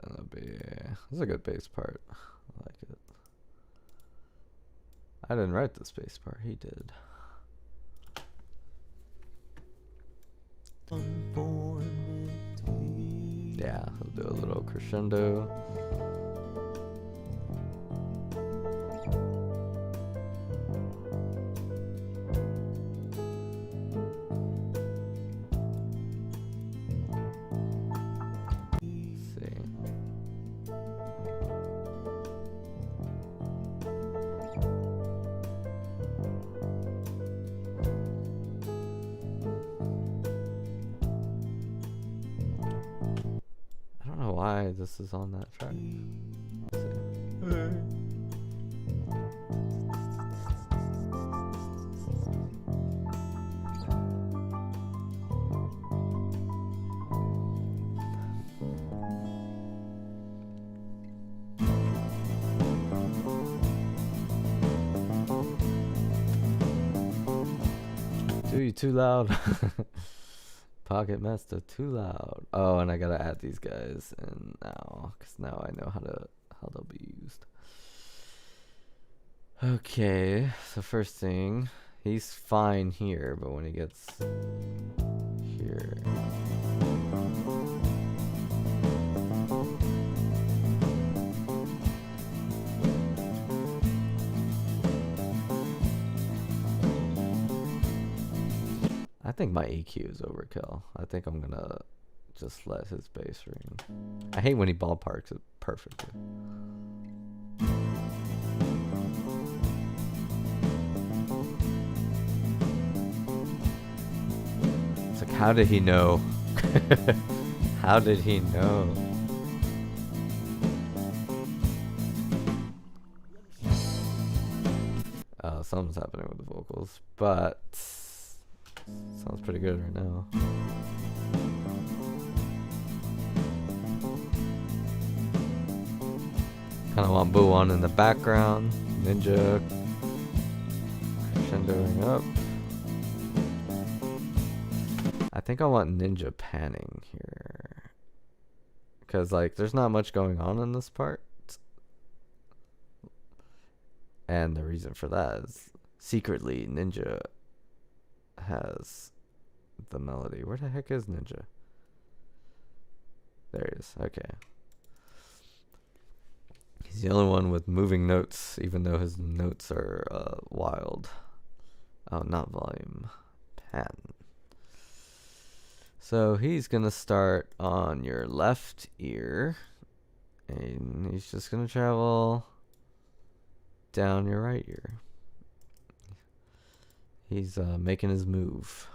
That'll be. This is a good bass part. I like it. I didn't write the space part, he did. Yeah, he'll do a little crescendo. Why this is on that track. Dude, you too loud. Pocket Master too loud. Oh, and I gotta add these guys in now, cause now I know how they'll be used. Okay, so first thing, he's fine here, but when he gets here. I think my EQ is overkill. I think I'm gonna just let his bass ring. I hate when he ballparks it perfectly. It's like, how did he know? How did he know? Something's happening with the vocals, but sounds pretty good right now. Kind of want Boo on in the background. Ninja crescendoing up. I think I want Ninja panning here, because like there's not much going on in this part, and the reason for that is secretly Ninja has the melody. Where the heck is Ninja? There he is. Okay. He's the only one with moving notes, even though his notes are wild. Oh, not volume. Pan. So he's gonna start on your left ear, and he's just gonna travel down your right ear. He's making his move.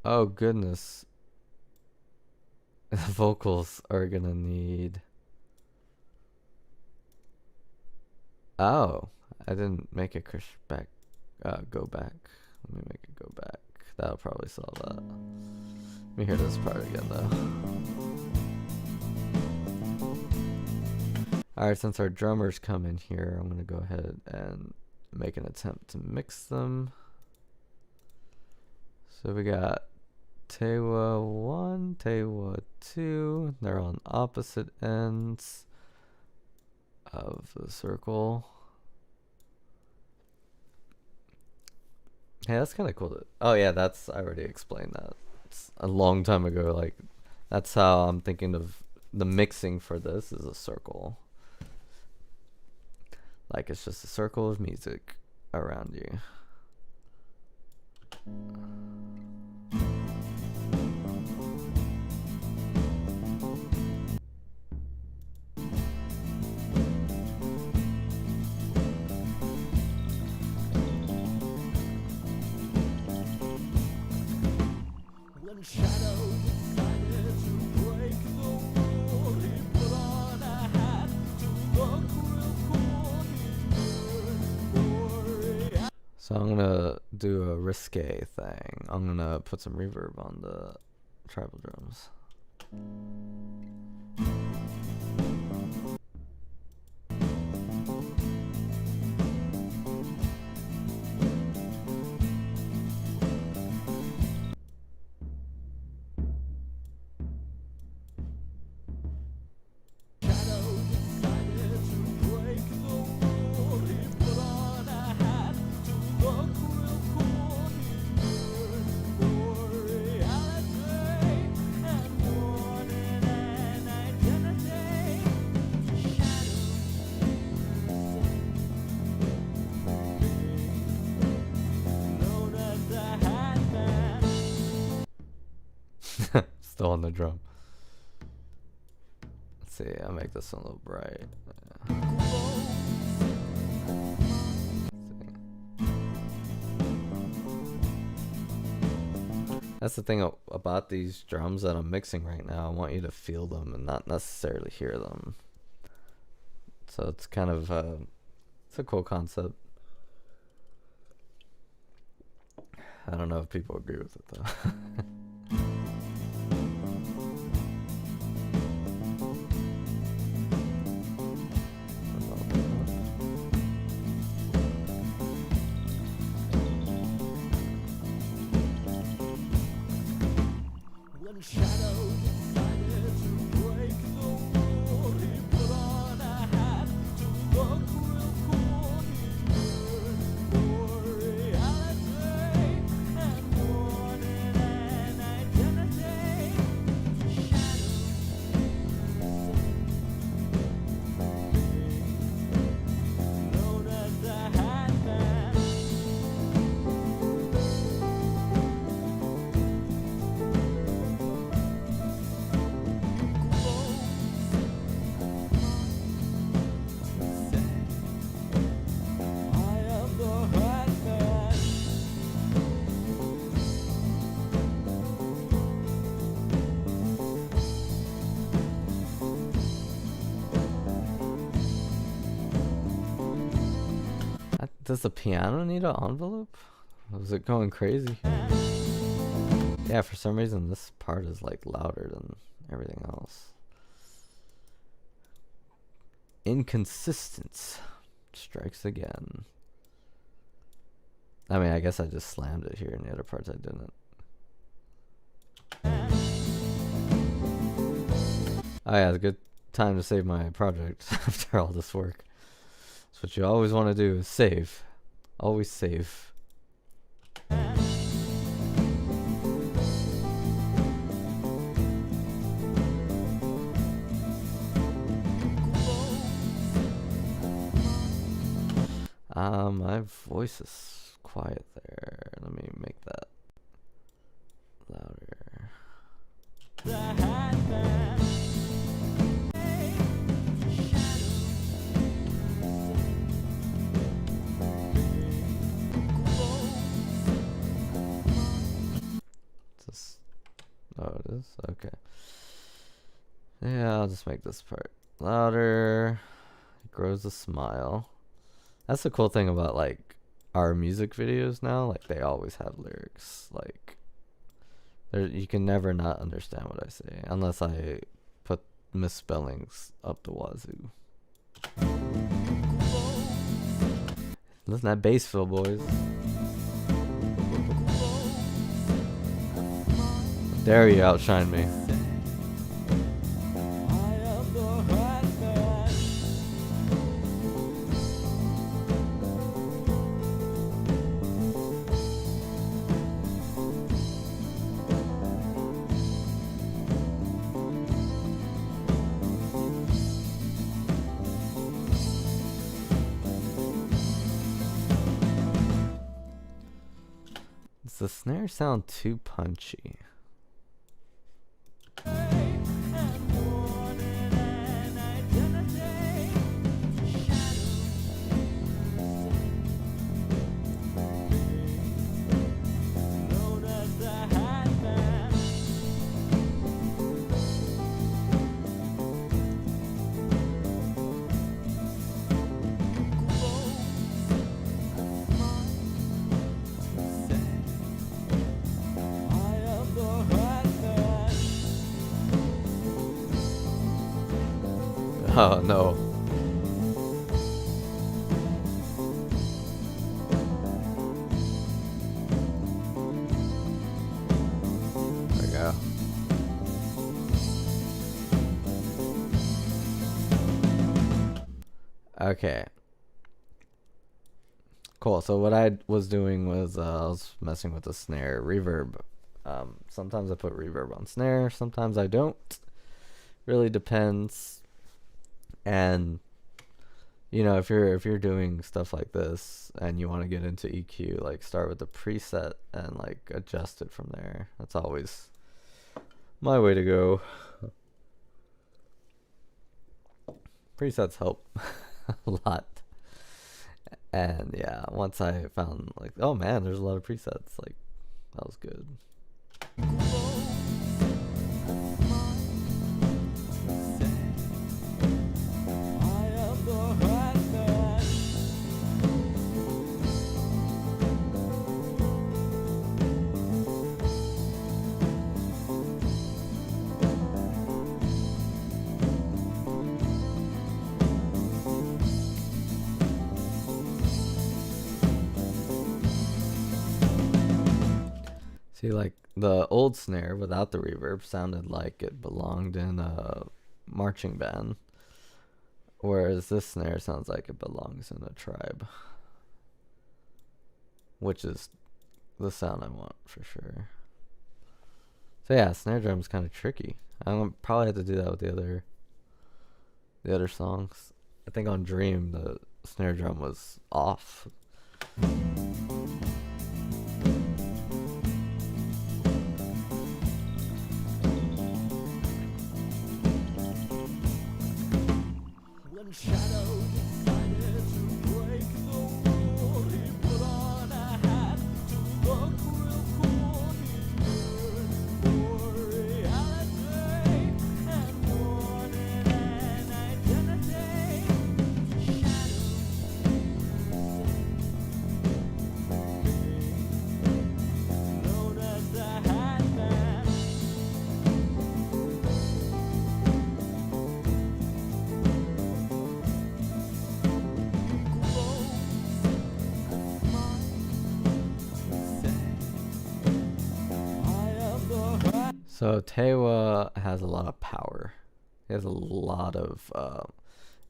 Oh goodness. The vocals are gonna need. Oh, I didn't make it back. Go back. Let me make it go back. That'll probably solve that. Let me hear this part again though. Alright, since our drummers come in here, I'm gonna go ahead and make an attempt to mix them. So we got Tewa 1, Tewa 2. They're on opposite ends of the circle. Hey, that's kind of cool. Oh yeah, I already explained that. It's a long time ago. Like, that's how I'm thinking of the mixing for this is a circle. Like, it's just a circle of music around you. Shadow decided to break the rule. He put on a hat to look real cool. So I'm gonna do a risque thing. I'm gonna put some reverb on the tribal drums. Still on the drum. Let's see, I'll make this one a little bright. That's the thing about these drums that I'm mixing right now. I want you to feel them and not necessarily hear them. So it's kind of it's a cool concept. I don't know if people agree with it though. Does the piano need an envelope? Was it going crazy? Yeah, for some reason this part is like louder than everything else. Inconsistence strikes again. I mean, I guess I just slammed it here, and the other parts I didn't. Oh yeah, it's a good time to save my project after all this work. That's what you always want to do, is save. Always save. My voice is quiet there. Let me make that louder. Oh, it is? Okay. Yeah, I'll just make this part louder. It grows a smile. That's the cool thing about like our music videos now. Like they always have lyrics. Like you can never not understand what I say unless I put misspellings up the wazoo. Listen to that bass fill, boys. Dare you outshine me. Does the snare sound too punchy? Oh no. There we go. Okay. Cool. So what I was doing was I was messing with the snare reverb. Sometimes I put reverb on snare, sometimes I don't. Really depends. And you know, if you're doing stuff like this and you want to get into EQ, like start with the preset and like adjust it from there. That's always my way to go. Presets help a lot. And yeah, once I found like, oh man, there's a lot of presets, like that was good. See, like the old snare without the reverb sounded like it belonged in a marching band, whereas this snare sounds like it belongs in a tribe, which is the sound I want for sure. So yeah, snare drum's kind of tricky. I'm probably have to do that with the other songs. I think on Dream the snare drum was off. When Shadow decided to break the rule, he put on a hat to look real cool. He yearned for reality and wanted an identity. Shadow, known as the Hatman. So Tewa has a lot of power. He has a lot of,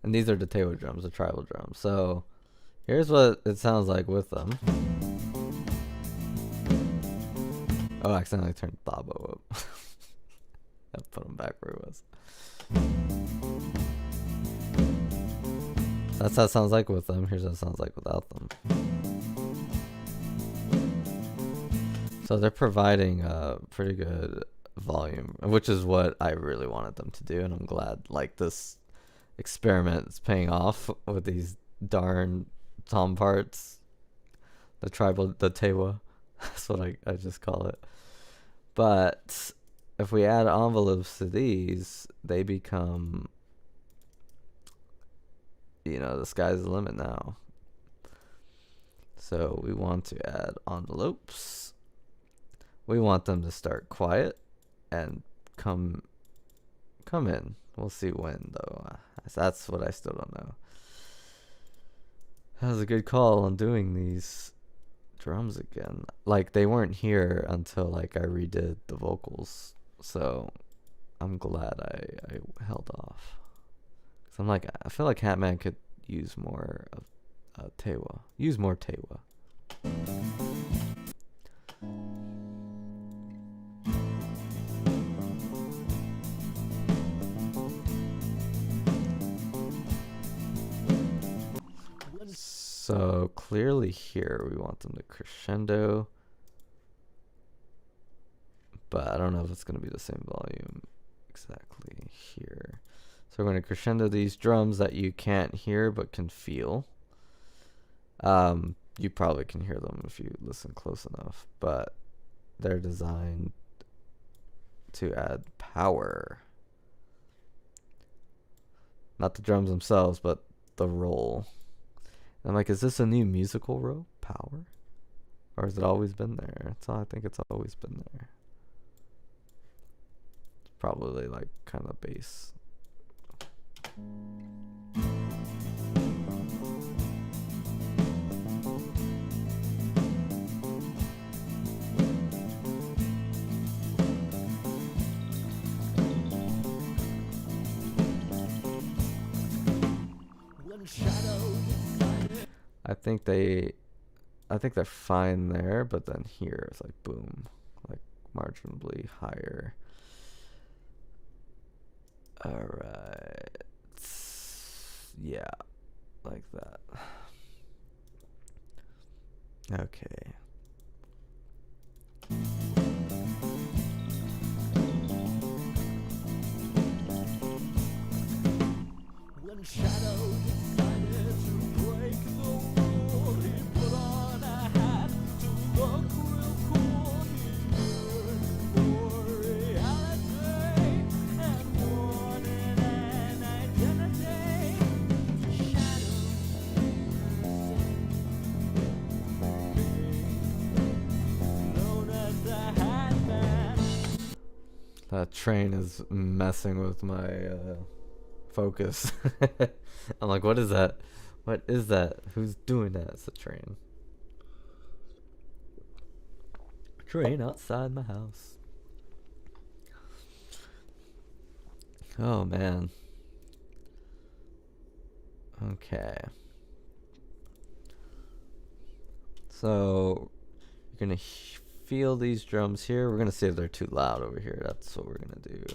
and these are the Tewa drums, the tribal drums. So here's what it sounds like with them. Oh, I accidentally turned Thabo up. I put him back where he was. That's how it sounds like with them. Here's what it sounds like without them. So they're providing a pretty good volume, which is what I really wanted them to do, and I'm glad like this experiment is paying off with these darn tom parts. The Tewa. That's what I just call it. But if we add envelopes to these, they become, you know, the sky's the limit now. So we want to add envelopes. We want them to start quiet and come in. We'll see when though. That's what I still don't know. That was a good call on doing these drums again. Like they weren't here until like I redid the vocals. So I'm glad I held off. Cause I'm like, I feel like Hatman could use more of Tewa. Use more Tewa. So clearly here we want them to crescendo, but I don't know if it's going to be the same volume exactly here. So we're going to crescendo these drums that you can't hear but can feel. You probably can hear them if you listen close enough, but they're designed to add power. Not the drums themselves, but the roll. And I'm like, is this a new musical row? Power? Or has it always been there? I think it's always been there. It's probably like kind of bass. I think they're fine there, but then here it's like boom, like marginally higher. All right, yeah, like that. Okay. When Shadow decided to break the rule, he put on a hat to look real cool. He yearned for reality and wanted an identity. Shadow known as the Hatman. That train is messing with my focus. I'm like, what is that? What is that? Who's doing that? It's a train. Train outside my house. Oh man. Okay. So you're gonna feel these drums here. We're gonna see if they're too loud over here. That's what we're gonna do.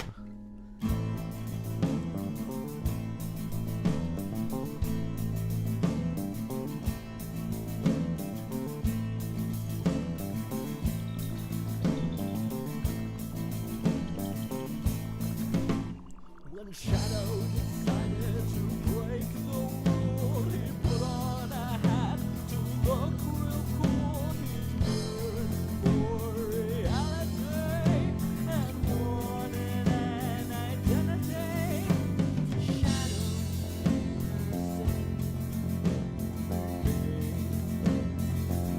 When Shadow decided to break the rule, he put on a hat to look real cool. He yearned for reality and wanted an identity. Shadow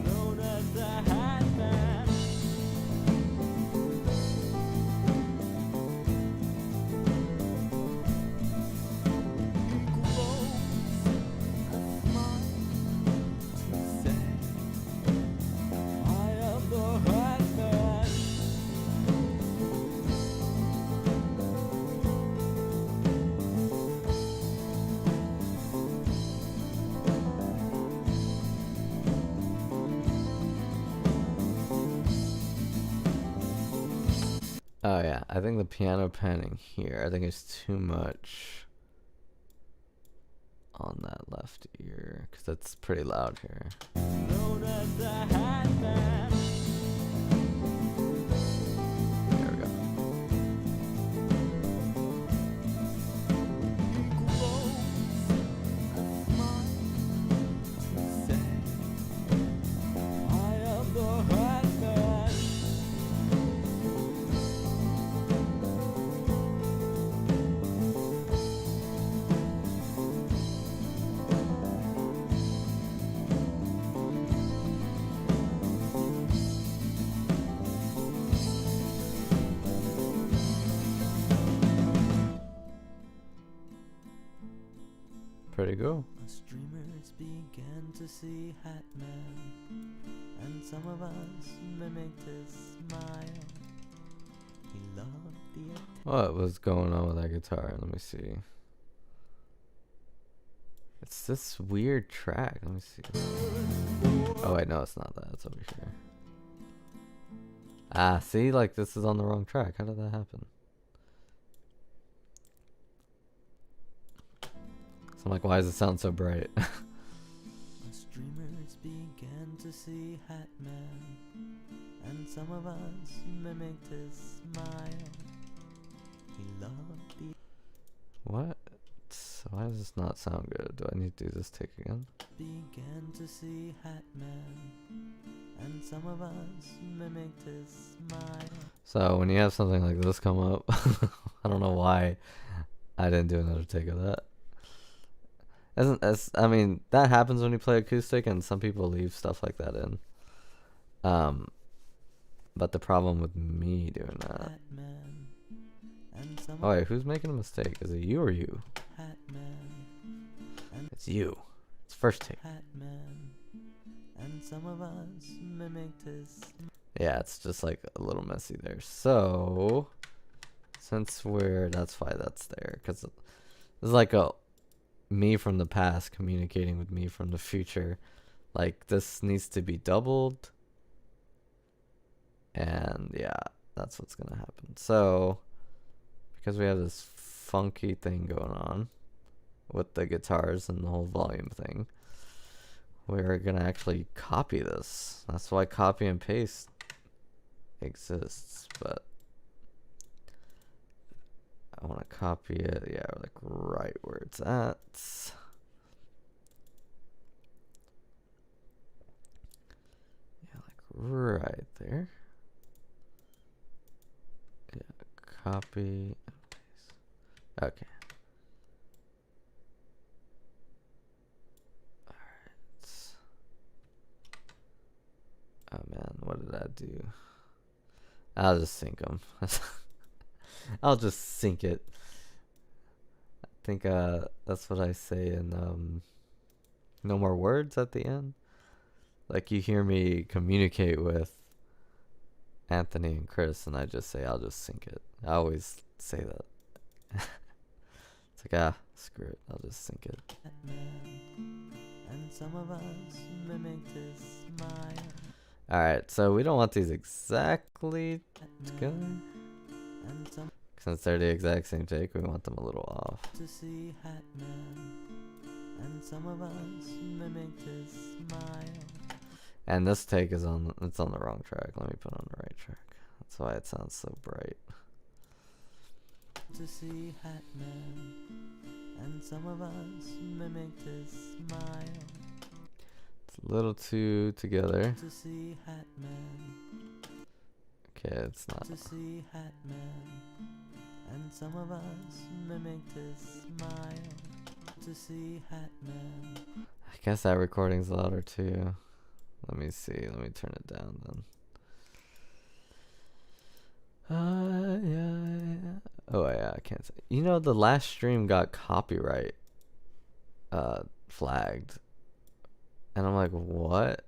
known as the Hatman. Oh yeah, I think the piano panning here, I think it's too much on that left ear because it's pretty loud here. Known as the Hatman. There we go. I am the Hatman. Pretty cool. Us dreamers began to see Hatman, and some of us mimicked his smile. He loved the What was going on with that guitar? Let me see. It's this weird track. Let me see. Oh wait, no, it's not that. It's over here. Ah, see, like this is on the wrong track. How did that happen? So I'm like, why does it sound so bright? Us dreamers began to see Hatman, and some of us mimicked his smile. He loved the What? Why does this not sound good? Do I need to do this take again? began to see Hatman, and some of us mimicked his smile. So when you have something like this come up, I don't know why I didn't do another take of that. I mean, that happens when you play acoustic, and some people leave stuff like that in. But the problem with me doing that. Hatman, and some Oh wait, who's making a mistake? Is it you or you? Hatman. It's you. It's first take. Hatman, and some of us mimicked his. Yeah, it's just like a little messy there. So, since that's why that's there. Because it's like a me from the past communicating with me from the future. Like, this needs to be doubled. And yeah, that's what's going to happen. So, because we have this funky thing going on with the guitars and the whole volume thing, we're going to actually copy this. That's why copy and paste exists. But I want to copy it. Yeah, like right where it's at. Yeah, like right there. Yeah, copy and paste. Okay. Alright. Oh man, what did I do? I'll just sync them. I'll just sync it. I think that's what I say in No More Words at the end. Like, you hear me communicate with Anthony and Chris, and I just say I'll just sync it. I always say that. It's like, screw it, I'll just sync it. And some of us mimicked his smile. Alright, so we don't want these exactly together. Since they're the exact same take, we want them a little off. To see Hatman, and some of us mimicked his smile. And this take is on the wrong track. Let me put on the right track. That's why it sounds so bright. To see Hatman, and some of us mimicked his smile. It's a little too together. To see Hatman. Okay, it's not. To see Hatman, and some of us mimicked his smile. To see Hatman. I guess that recording's louder too. Let me see. Let me turn it down then. Yeah. Oh yeah, I can't say. You know, the last stream got copyright flagged, and I'm like, what?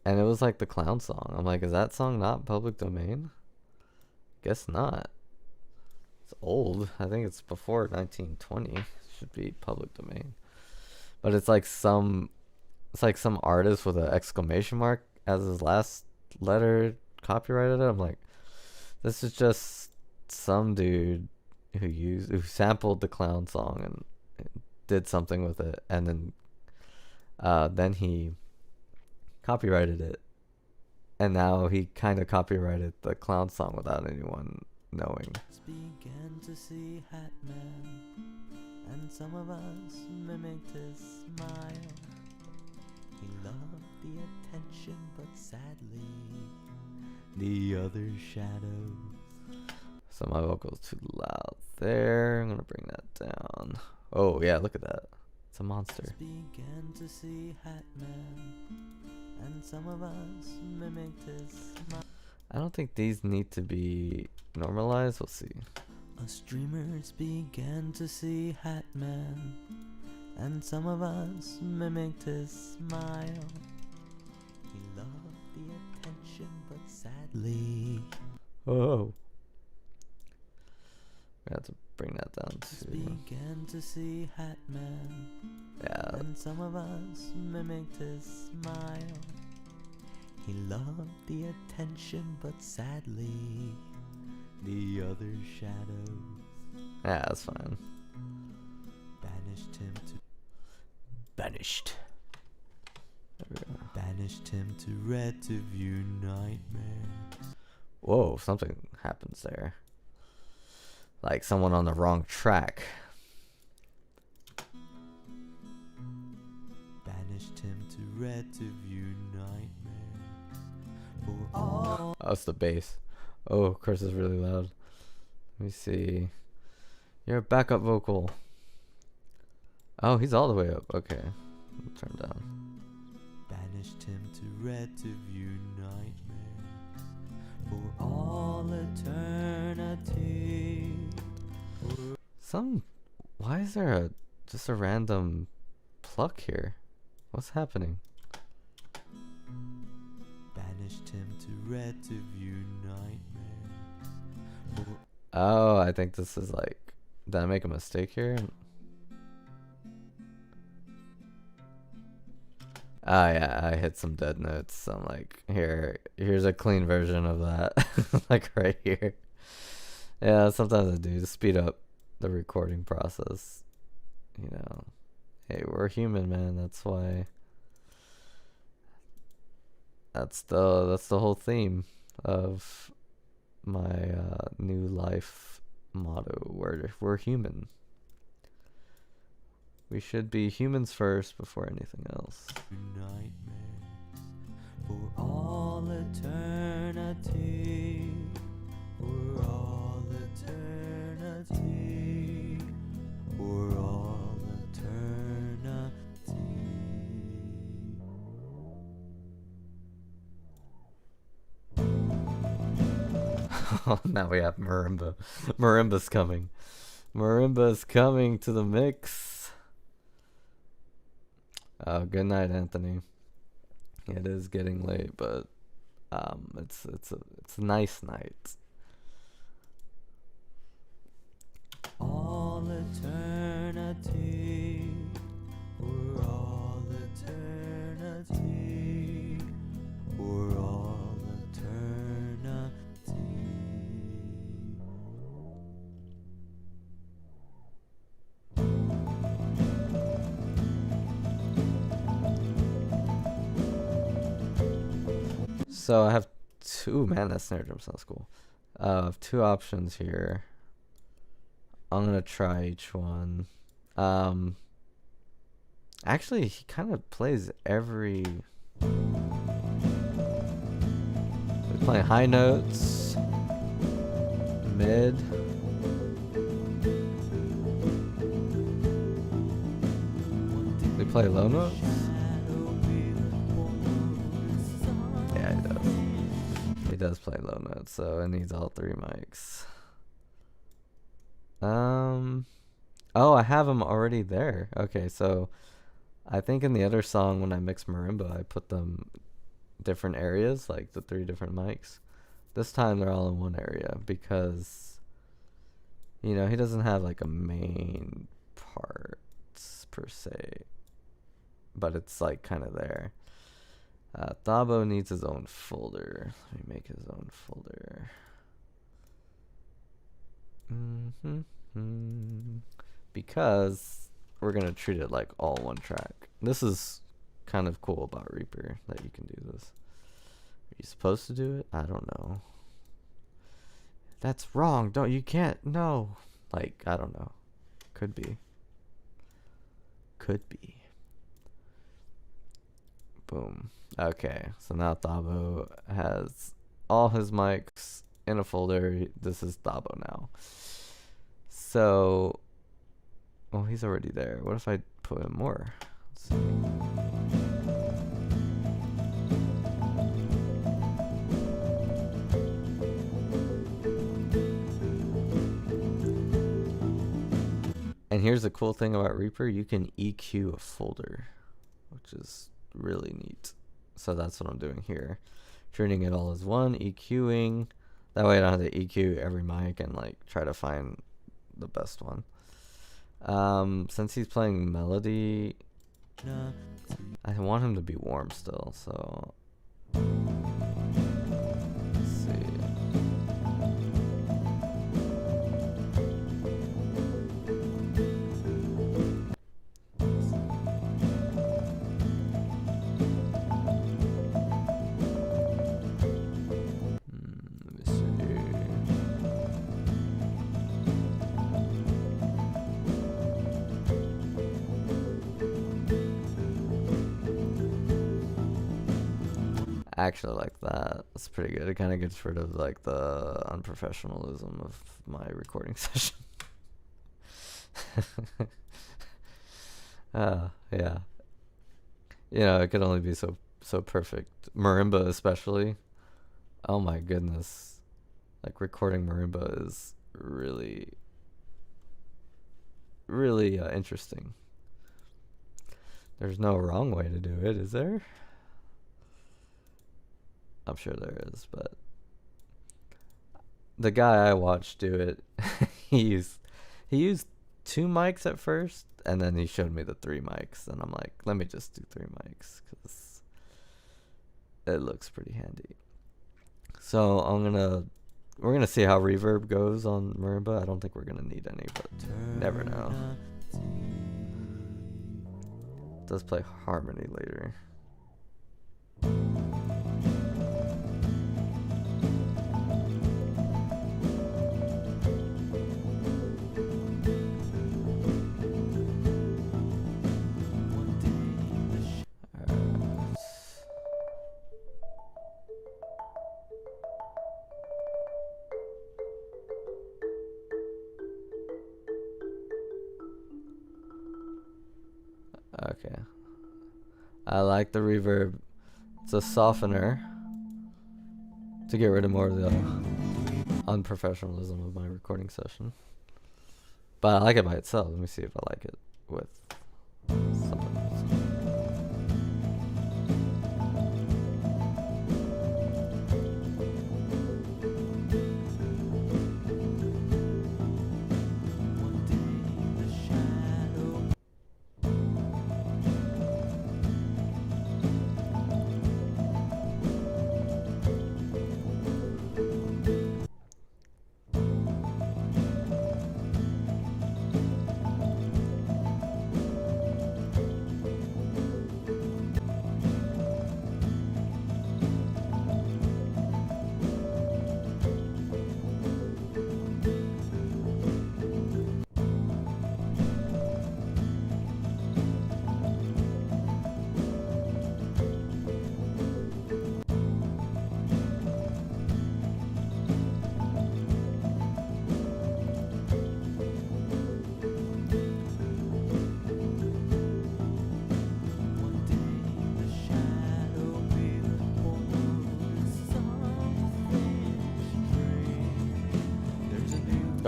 And it was like the clown song. I'm like, is that song not public domain? Guess not. It's old. I think it's before 1920. It should be public domain. But it's like some artist with an exclamation mark as his last letter copyrighted it. I'm like, this is just some dude who sampled the clown song and did something with it, and then he copyrighted it, and now he kind of copyrighted the clown song without anyone knowing. Began to see Hatman, and some of us mimicked his smile. He loved the attention, but sadly, the other shadows. So my vocal's too loud there. I'm gonna bring that down. Oh yeah, look at that. It's a monster. Began to see Hatman, and some of us mimicked his smile. I don't think these need to be normalized. We'll see. Us dreamers began to see Hatman, and some of us mimicked his smile. He loved the attention, but sadly, Oh. We have to bring that down to. began to see Hatman, Yeah. and some of us mimicked his smile. He loved the attention, but sadly, the other shadows Yeah, that's fine. banished him to Banished. There we go. banished him to red to view nightmares. Whoa, something happens there. Like someone on the wrong track. Banished him to red to view nightmares. For all Oh, it's the bass. Oh, Chris is really loud. Let me see. You're a backup vocal. Oh, he's all the way up. Okay. I'll turn down. banished him to red to view nightmares. For all eternity. Why is there just a random pluck here? What's happening? Banished him to Retiview nightmares. Oh, I think this is like... Did I make a mistake here? Oh yeah, I hit some dead notes. I'm like, here's a clean version of that. Like right here. Yeah, sometimes I do to speed up the recording process. You know, hey, we're human, man. That's why. That's the whole theme of my new life motto. We're human. We should be humans first before anything else. Nightmares for all eternity. For all eternity. For all eternity. Now we have marimba. Marimba's coming. Marimba's coming to the mix. Good night, Anthony. It is getting late, but it's a nice night. All eternity. For all eternity. For all eternity. So I have two. Man, that snare drum sounds cool. I have two options here. I'm gonna try each one. Actually, he kind of plays every. We play high notes, mid. We play low notes. Yeah, he does. He does play low notes, so it needs all three mics. Oh, I have them already there. Okay, so I think in the other song when I mix marimba, I put them different areas, like the three different mics. This time they're all in one area because, you know, he doesn't have like a main parts per se, but it's like kind of there. Thabo needs his own folder. Let me make his own folder. Because we're gonna treat it like all one track. This is kind of cool about Reaper, that you can do this. Are you supposed to do it? I don't know. That's wrong. You can't. No. Like, I don't know. Could be. Could be. Boom. Okay, so now Thabo has all his mics in a folder. This is Thabo now. So, well, he's already there. What if I put in more? Let's see. And here's the cool thing about Reaper. You can EQ a folder, which is really neat. So that's what I'm doing here. Treating it all as one, EQing. That way I don't have to EQ every mic and like try to find the best one. Since he's playing melody, I want him to be warm still, so let's see. I actually like that. That's pretty good. It kind of gets rid of like the unprofessionalism of my recording session. Yeah. You know, it could only be so perfect. Marimba especially. Oh my goodness. Like recording marimba is really interesting. There's no wrong way to do it, is there? I'm sure there is, but the guy I watched do it, he used two mics at first, and then he showed me the three mics, and I'm like, let me just do three mics because it looks pretty handy. So we're gonna see how reverb goes on marimba. I don't think we're gonna need any, but never know. It does play harmony later. Okay. I like the reverb. It's a softener to get rid of more of the unprofessionalism of my recording session. But I like it by itself. Let me see if I like it with something else.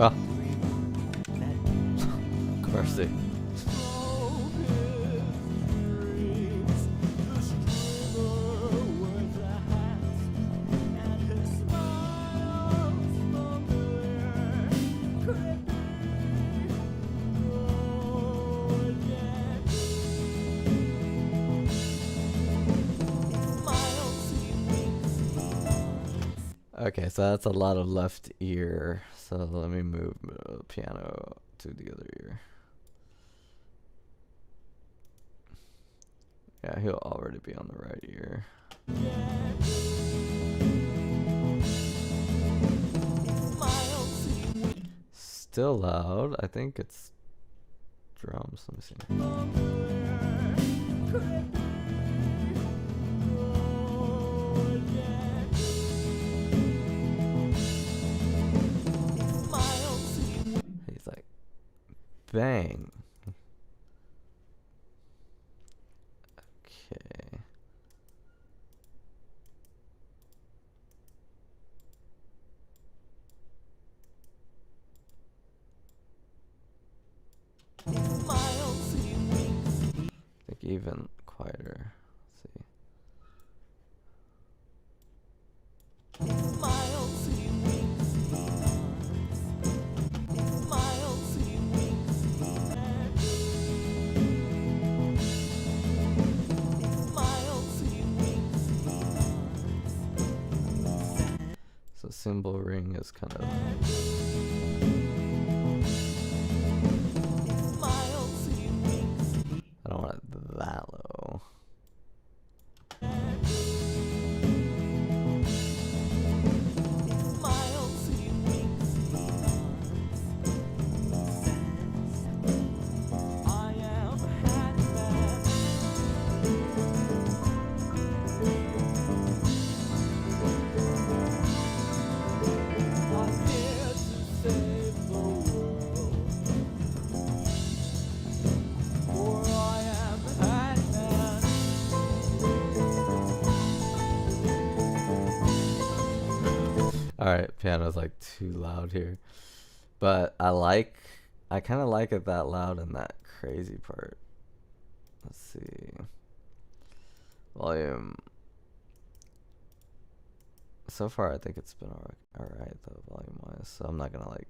Ah, of course they. Okay, so that's a lot of left ear. So let me move piano to the other ear. Yeah, he'll already be on the right ear. Still loud. I think it's drums. Let me see. He's like, bang. Okay. I think even quieter. Let's see. So cymbal ring is kind of. I don't want it that low. Alright, piano's like too loud here. But I kind of like it that loud in that crazy part. Let's see. Volume. So far, I think it's been alright though, volume wise. So I'm not gonna like.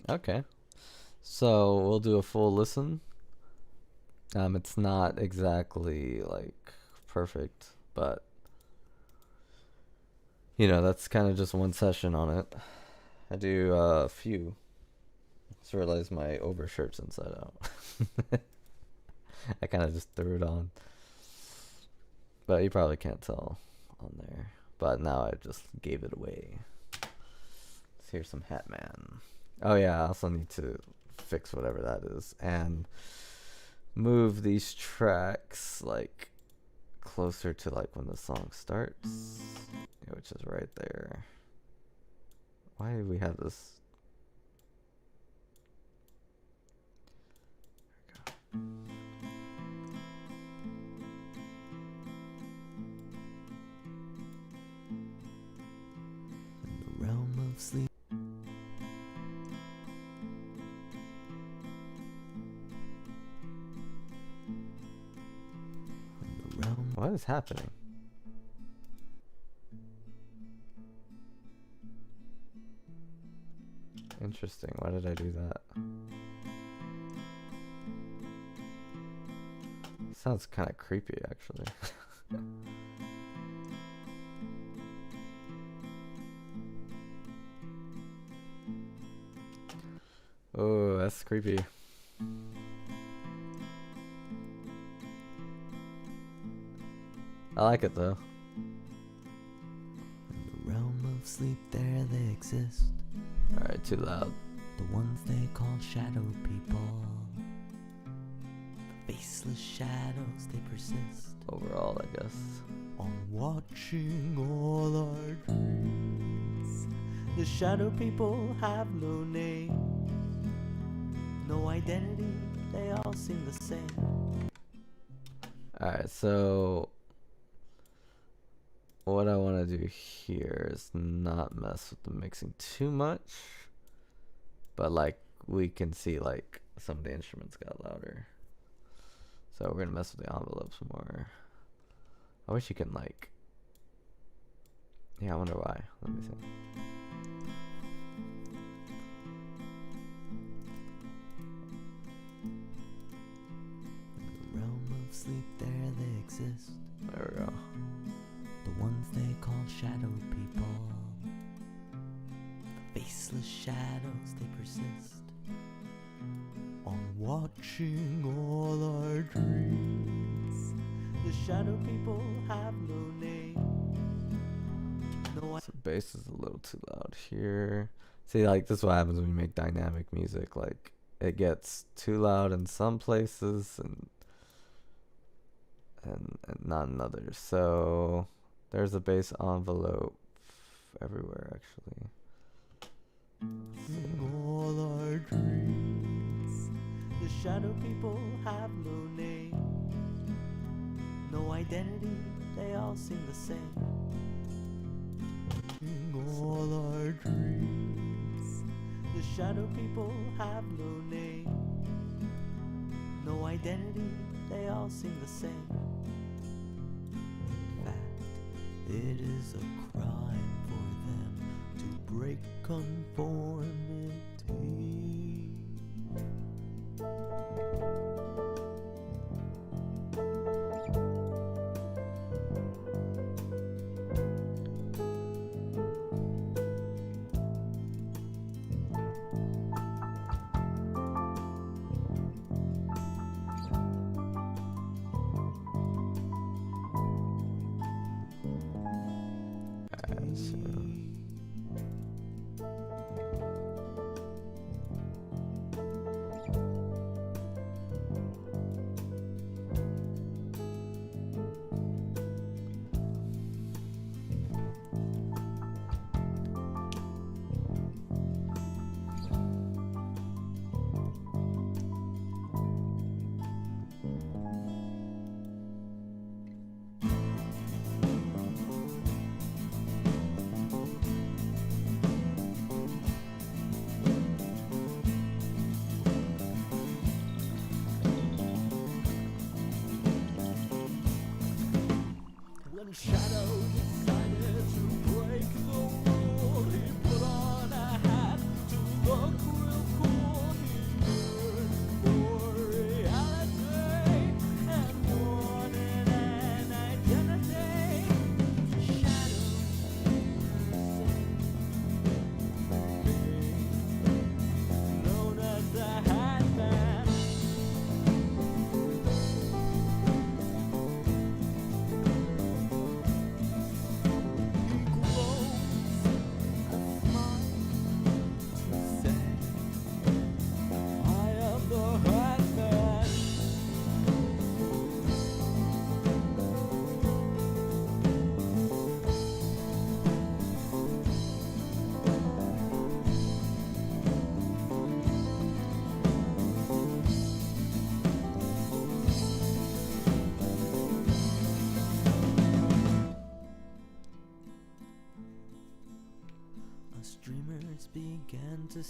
Okay. So we'll do a full listen. It's not exactly like perfect, but you know, that's kind of just one session on it. I do a few. Just realized my overshirt's inside out. I kind of just threw it on. But you probably can't tell on there. But now I just gave it away. Let's hear some Hatman. Oh yeah, I also need to fix whatever that is and move these tracks like closer to like when the song starts, which is right there. Why do we have this? There we go. In the realm of sleep. What is happening? Interesting. Why did I do that? Sounds kind of creepy, actually. Oh, that's creepy. I like it though. In the realm of sleep, there they exist. Alright, too loud. The ones they call shadow people. The faceless shadows, they persist. Overall, I guess. On watching all our dreams. The shadow people have no name, no identity, they all seem the same. Alright, so what I want to do here is not mess with the mixing too much, but like we can see like some of the instruments got louder, so we're gonna mess with the envelopes more. I wish you can like, yeah, I wonder why. Let me see. In the realm of sleep, there they exist. There we go. The ones they call shadow people. The faceless shadows, they persist. On watching all our dreams. The shadow people have no name. No So bass is a little too loud here. See, like this is what happens when you make dynamic music. Like it gets too loud in some places and not in others. So there's a bass envelope everywhere, actually. all our dreams. The shadow people have no name, no identity, they all seem the same. All our dreams. The shadow people have no name, no identity, they all seem the same. In fact, it is a crime for them to break conformity.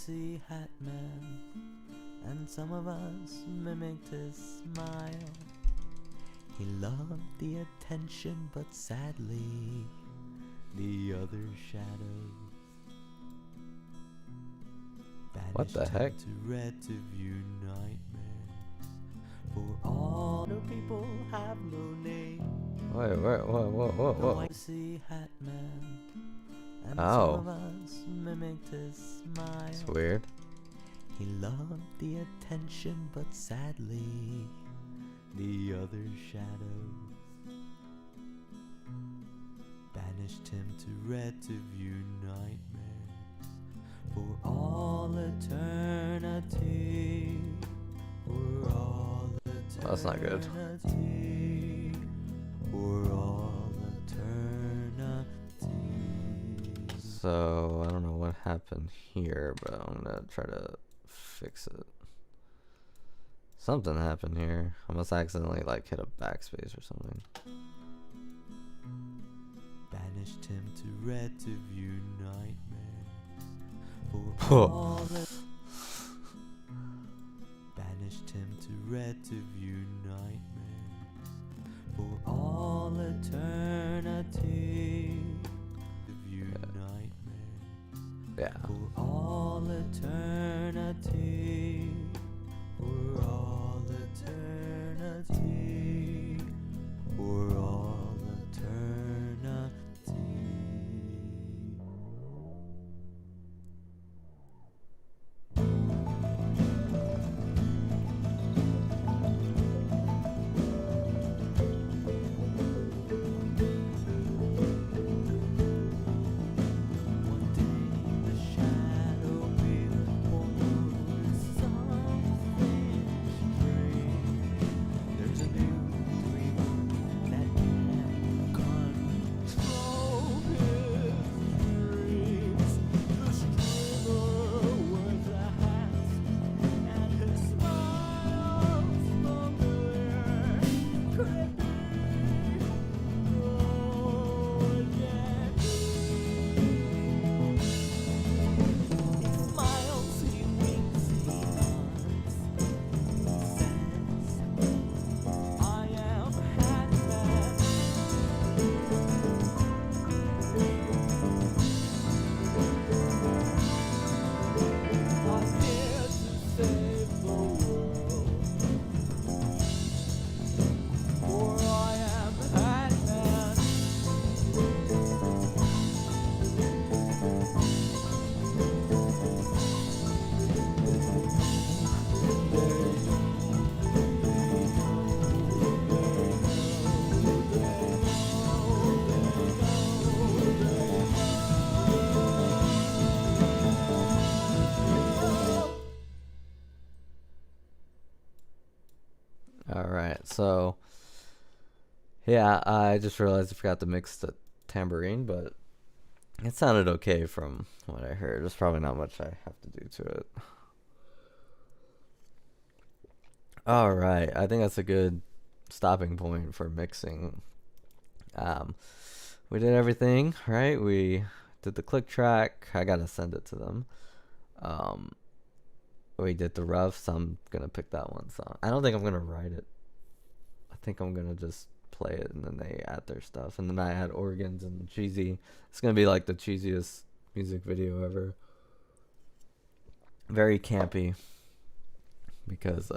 see Hatman, and some of us mimicked his smile. He loved the attention, but sadly, the other shadows What the banished him heck? to red to view nightmares. For all the people have no name. Wait, whoa. No one to see Hatman, and some Oh, of us mimicked his smile. it's weird. He loved the attention, but sadly, the other shadows banished him to red to view nightmares for all eternity. For all eternity. Well, that's not good. For all eternity. So I don't know what happened here, but I'm gonna try to fix it. Something happened here. I must accidentally like hit a backspace or something. Banished him to red to view nightmares. For Oh. all banished him to red to view nightmares. For all eternity. To view nightmares. Yeah. For all eternity. For all eternity. For all eternity. One day the shadow will notice something strange. There's a new dreamer that can control his dreams. The streamer wears a hat, and his smile's familiar. Creepy. Oh, yeah. He smiles, he winks, he nods. Says, I am Hatman. I'm here to save the world. For I am Hatman. All right. So yeah, I just realized I forgot to mix the tambourine, but it sounded okay from what I heard. There's probably not much I have to do to it. All right. I think that's a good stopping point for mixing. We did everything, right? We did the click track. I gotta send it to them. Um, we did the rough, so I'm gonna pick that one song. I don't think I'm gonna write it. I think I'm gonna just play it, and then they add their stuff, and then I add organs and cheesy. It's gonna be like the cheesiest music video ever. Very campy, because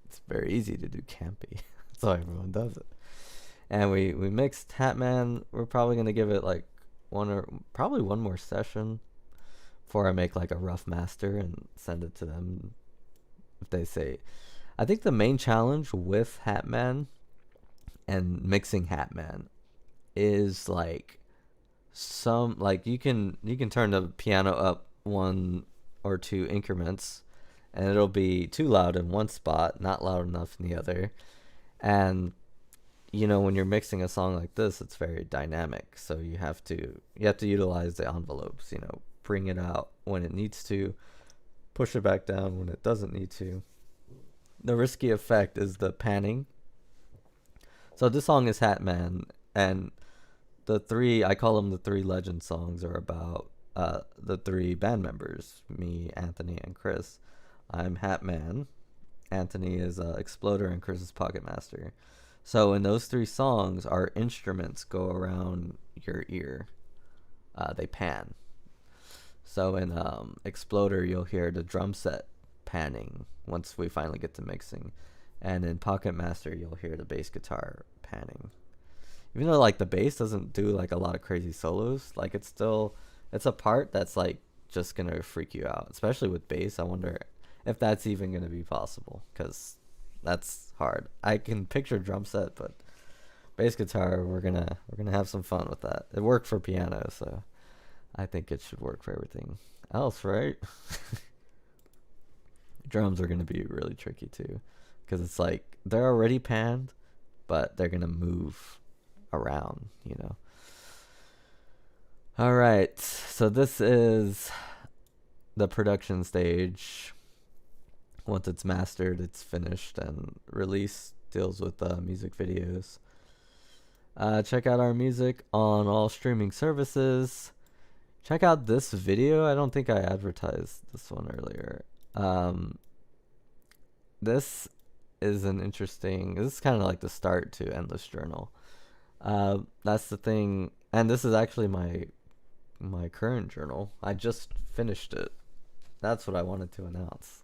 it's very easy to do campy. That's why everyone does it. And we mixed Hatman. We're probably gonna give it like probably one more session before I make like a rough master and send it to them. If they say, I think the main challenge with Hatman and mixing Hatman is like you can turn the piano up 1 or 2 increments, and it'll be too loud in one spot, not loud enough in the other. And when you're mixing a song like this, it's very dynamic, so you have to utilize the envelopes, bring it out when it needs to, push it back down when it doesn't need to. The risky effect is the panning. So this song is Hatman, and I call them the 3 legend songs, are about the three band members, me, Anthony, and Chris. I'm Hatman. Anthony is Exploder, and Chris is Pocket Master. So in those three songs, our instruments go around your ear. They pan. So in Exploder, you'll hear the drum set panning once we finally get to mixing, and in Pocket Master, you'll hear the bass guitar panning. Even though like the bass doesn't do like a lot of crazy solos, like it's a part that's like just gonna freak you out, especially with bass. I wonder if that's even gonna be possible, because that's hard. I can picture drum set, but bass guitar, we're gonna have some fun with that. It worked for piano, so I think it should work for everything else, right? Drums are gonna be really tricky too, because it's like they're already panned, but they're gonna move around, you know. All right, so this is the production stage. Once it's mastered, it's finished, and release deals with music videos. Check out our music on all streaming services. Check out this video. I don't think I advertised this one earlier. This is an interesting. This is kind of like the start to Endless Journal. That's the thing, and this is actually my current journal. I just finished it. That's what I wanted to announce.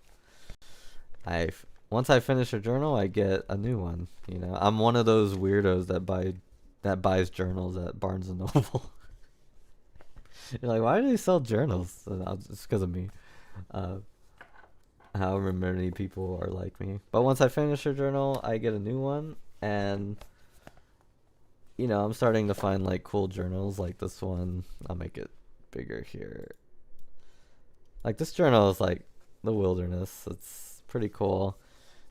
Once I finish a journal, I get a new one. You know, I'm one of those weirdos that buys journals at Barnes and Noble. You're like, why do they sell journals? It's because of me. However many people are like me. But once I finish a journal, I get a new one, and you know, I'm starting to find like cool journals like this one. I'll make it bigger here. Like this journal is like the wilderness. It's pretty cool.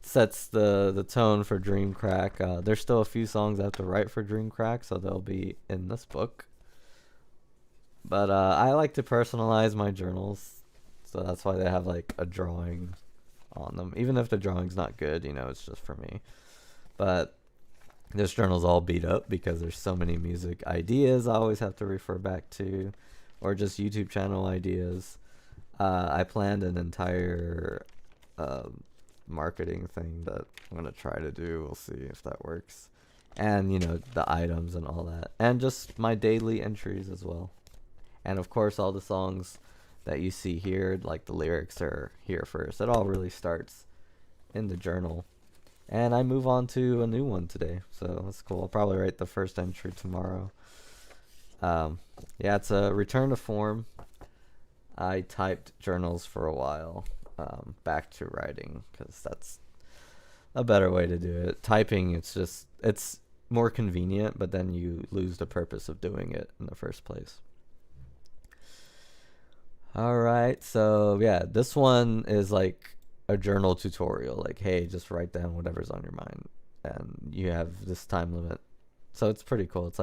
Sets the tone for Dream Crack. There's still a few songs I have to write for Dream Crack, so they'll be in this book. But I like to personalize my journals, so that's why they have like a drawing on them. Even if the drawing's not good, you know, it's just for me. But this journal's all beat up because there's so many music ideas I always have to refer back to, or just YouTube channel ideas. I planned an entire marketing thing that I'm gonna try to do. We'll see if that works. And you know, the items and all that, and just my daily entries as well. And of course, all the songs that you see here, like the lyrics, are here first. It all really starts in the journal. And I move on to a new one today, so that's cool. I'll probably write the first entry tomorrow. Yeah, it's a return to form. I typed journals for a while, back to writing, because that's a better way to do it. Typing, it's more convenient, but then you lose the purpose of doing it in the first place. All right, so yeah, this one is like a journal tutorial. Like, hey, just write down whatever's on your mind, and you have this time limit. So it's pretty cool. It's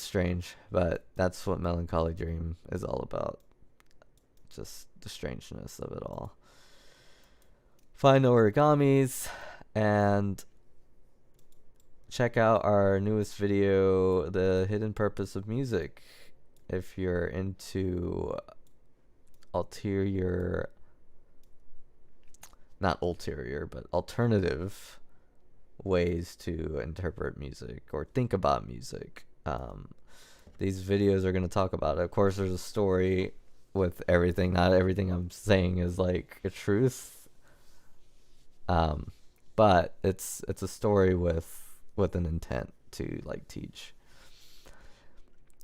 strange, but that's what Melancholy Dream is all about. Just the strangeness of it all. Find origamis and check out our newest video, The Hidden Purpose of Music. If you're into alternative ways to interpret music or think about music. These videos are going to talk about it. Of course, there's a story with everything. Not everything I'm saying is like a truth. But it's a story with an intent to like teach.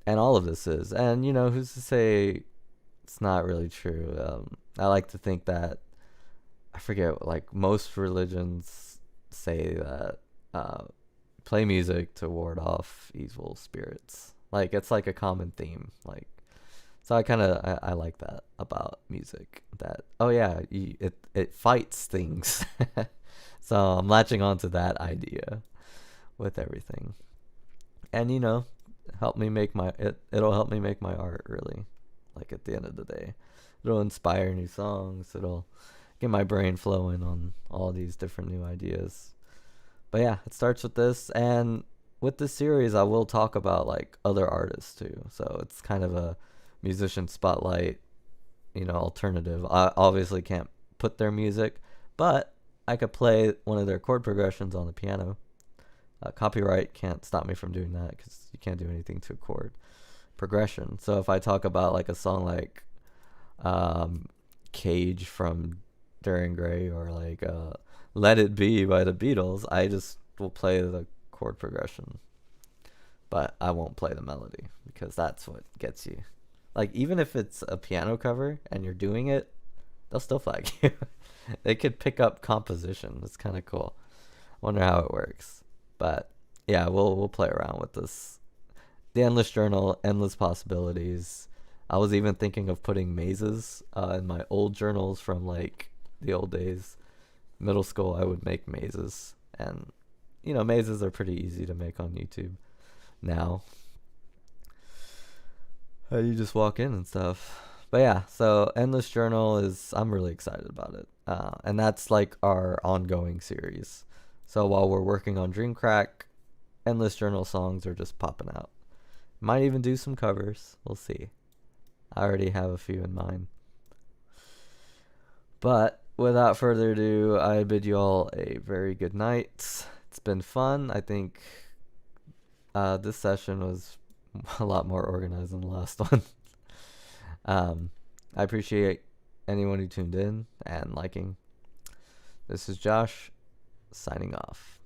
And all of this is, and you know, who's to say it's not really true? I like to think that, I forget, like most religions say that play music to ward off evil spirits. Like it's like a common theme. Like, so I like that about music. That, oh yeah, it fights things. So I'm latching on to that idea with everything, and you know, it'll help me make my art, really. Like at the end of the day, it'll inspire new songs. It'll get my brain flowing on all these different new ideas. But yeah, it starts with this, and with this series I will talk about like other artists too. So it's kind of a musician spotlight, alternative. I obviously can't put their music, but I could play one of their chord progressions on the piano. Copyright can't stop me from doing that because you can't do anything to a chord progression. So if I talk about like a song like Cage from Dorian Gray, or like Let It Be by the Beatles, I just will play the chord progression, but I won't play the melody because that's what gets you. Like, even if it's a piano cover and you're doing it, they'll still flag you. They could pick up composition. It's kind of cool. Wonder how it works. But yeah, we'll play around with this. The Endless Journal, endless possibilities. I was even thinking of putting mazes in my old journals from like the old days. Middle school, I would make mazes, and mazes are pretty easy to make on YouTube now. You just walk in and stuff. But yeah, so Endless Journal I'm really excited about it. And that's like our ongoing series. So while we're working on Dreamcrack, Endless Journal songs are just popping out. Might even do some covers. We'll see. I already have a few in mind. But without further ado, I bid you all a very good night. It's been fun. I think this session was a lot more organized than the last one. I appreciate anyone who tuned in and liking. This is Josh, signing off.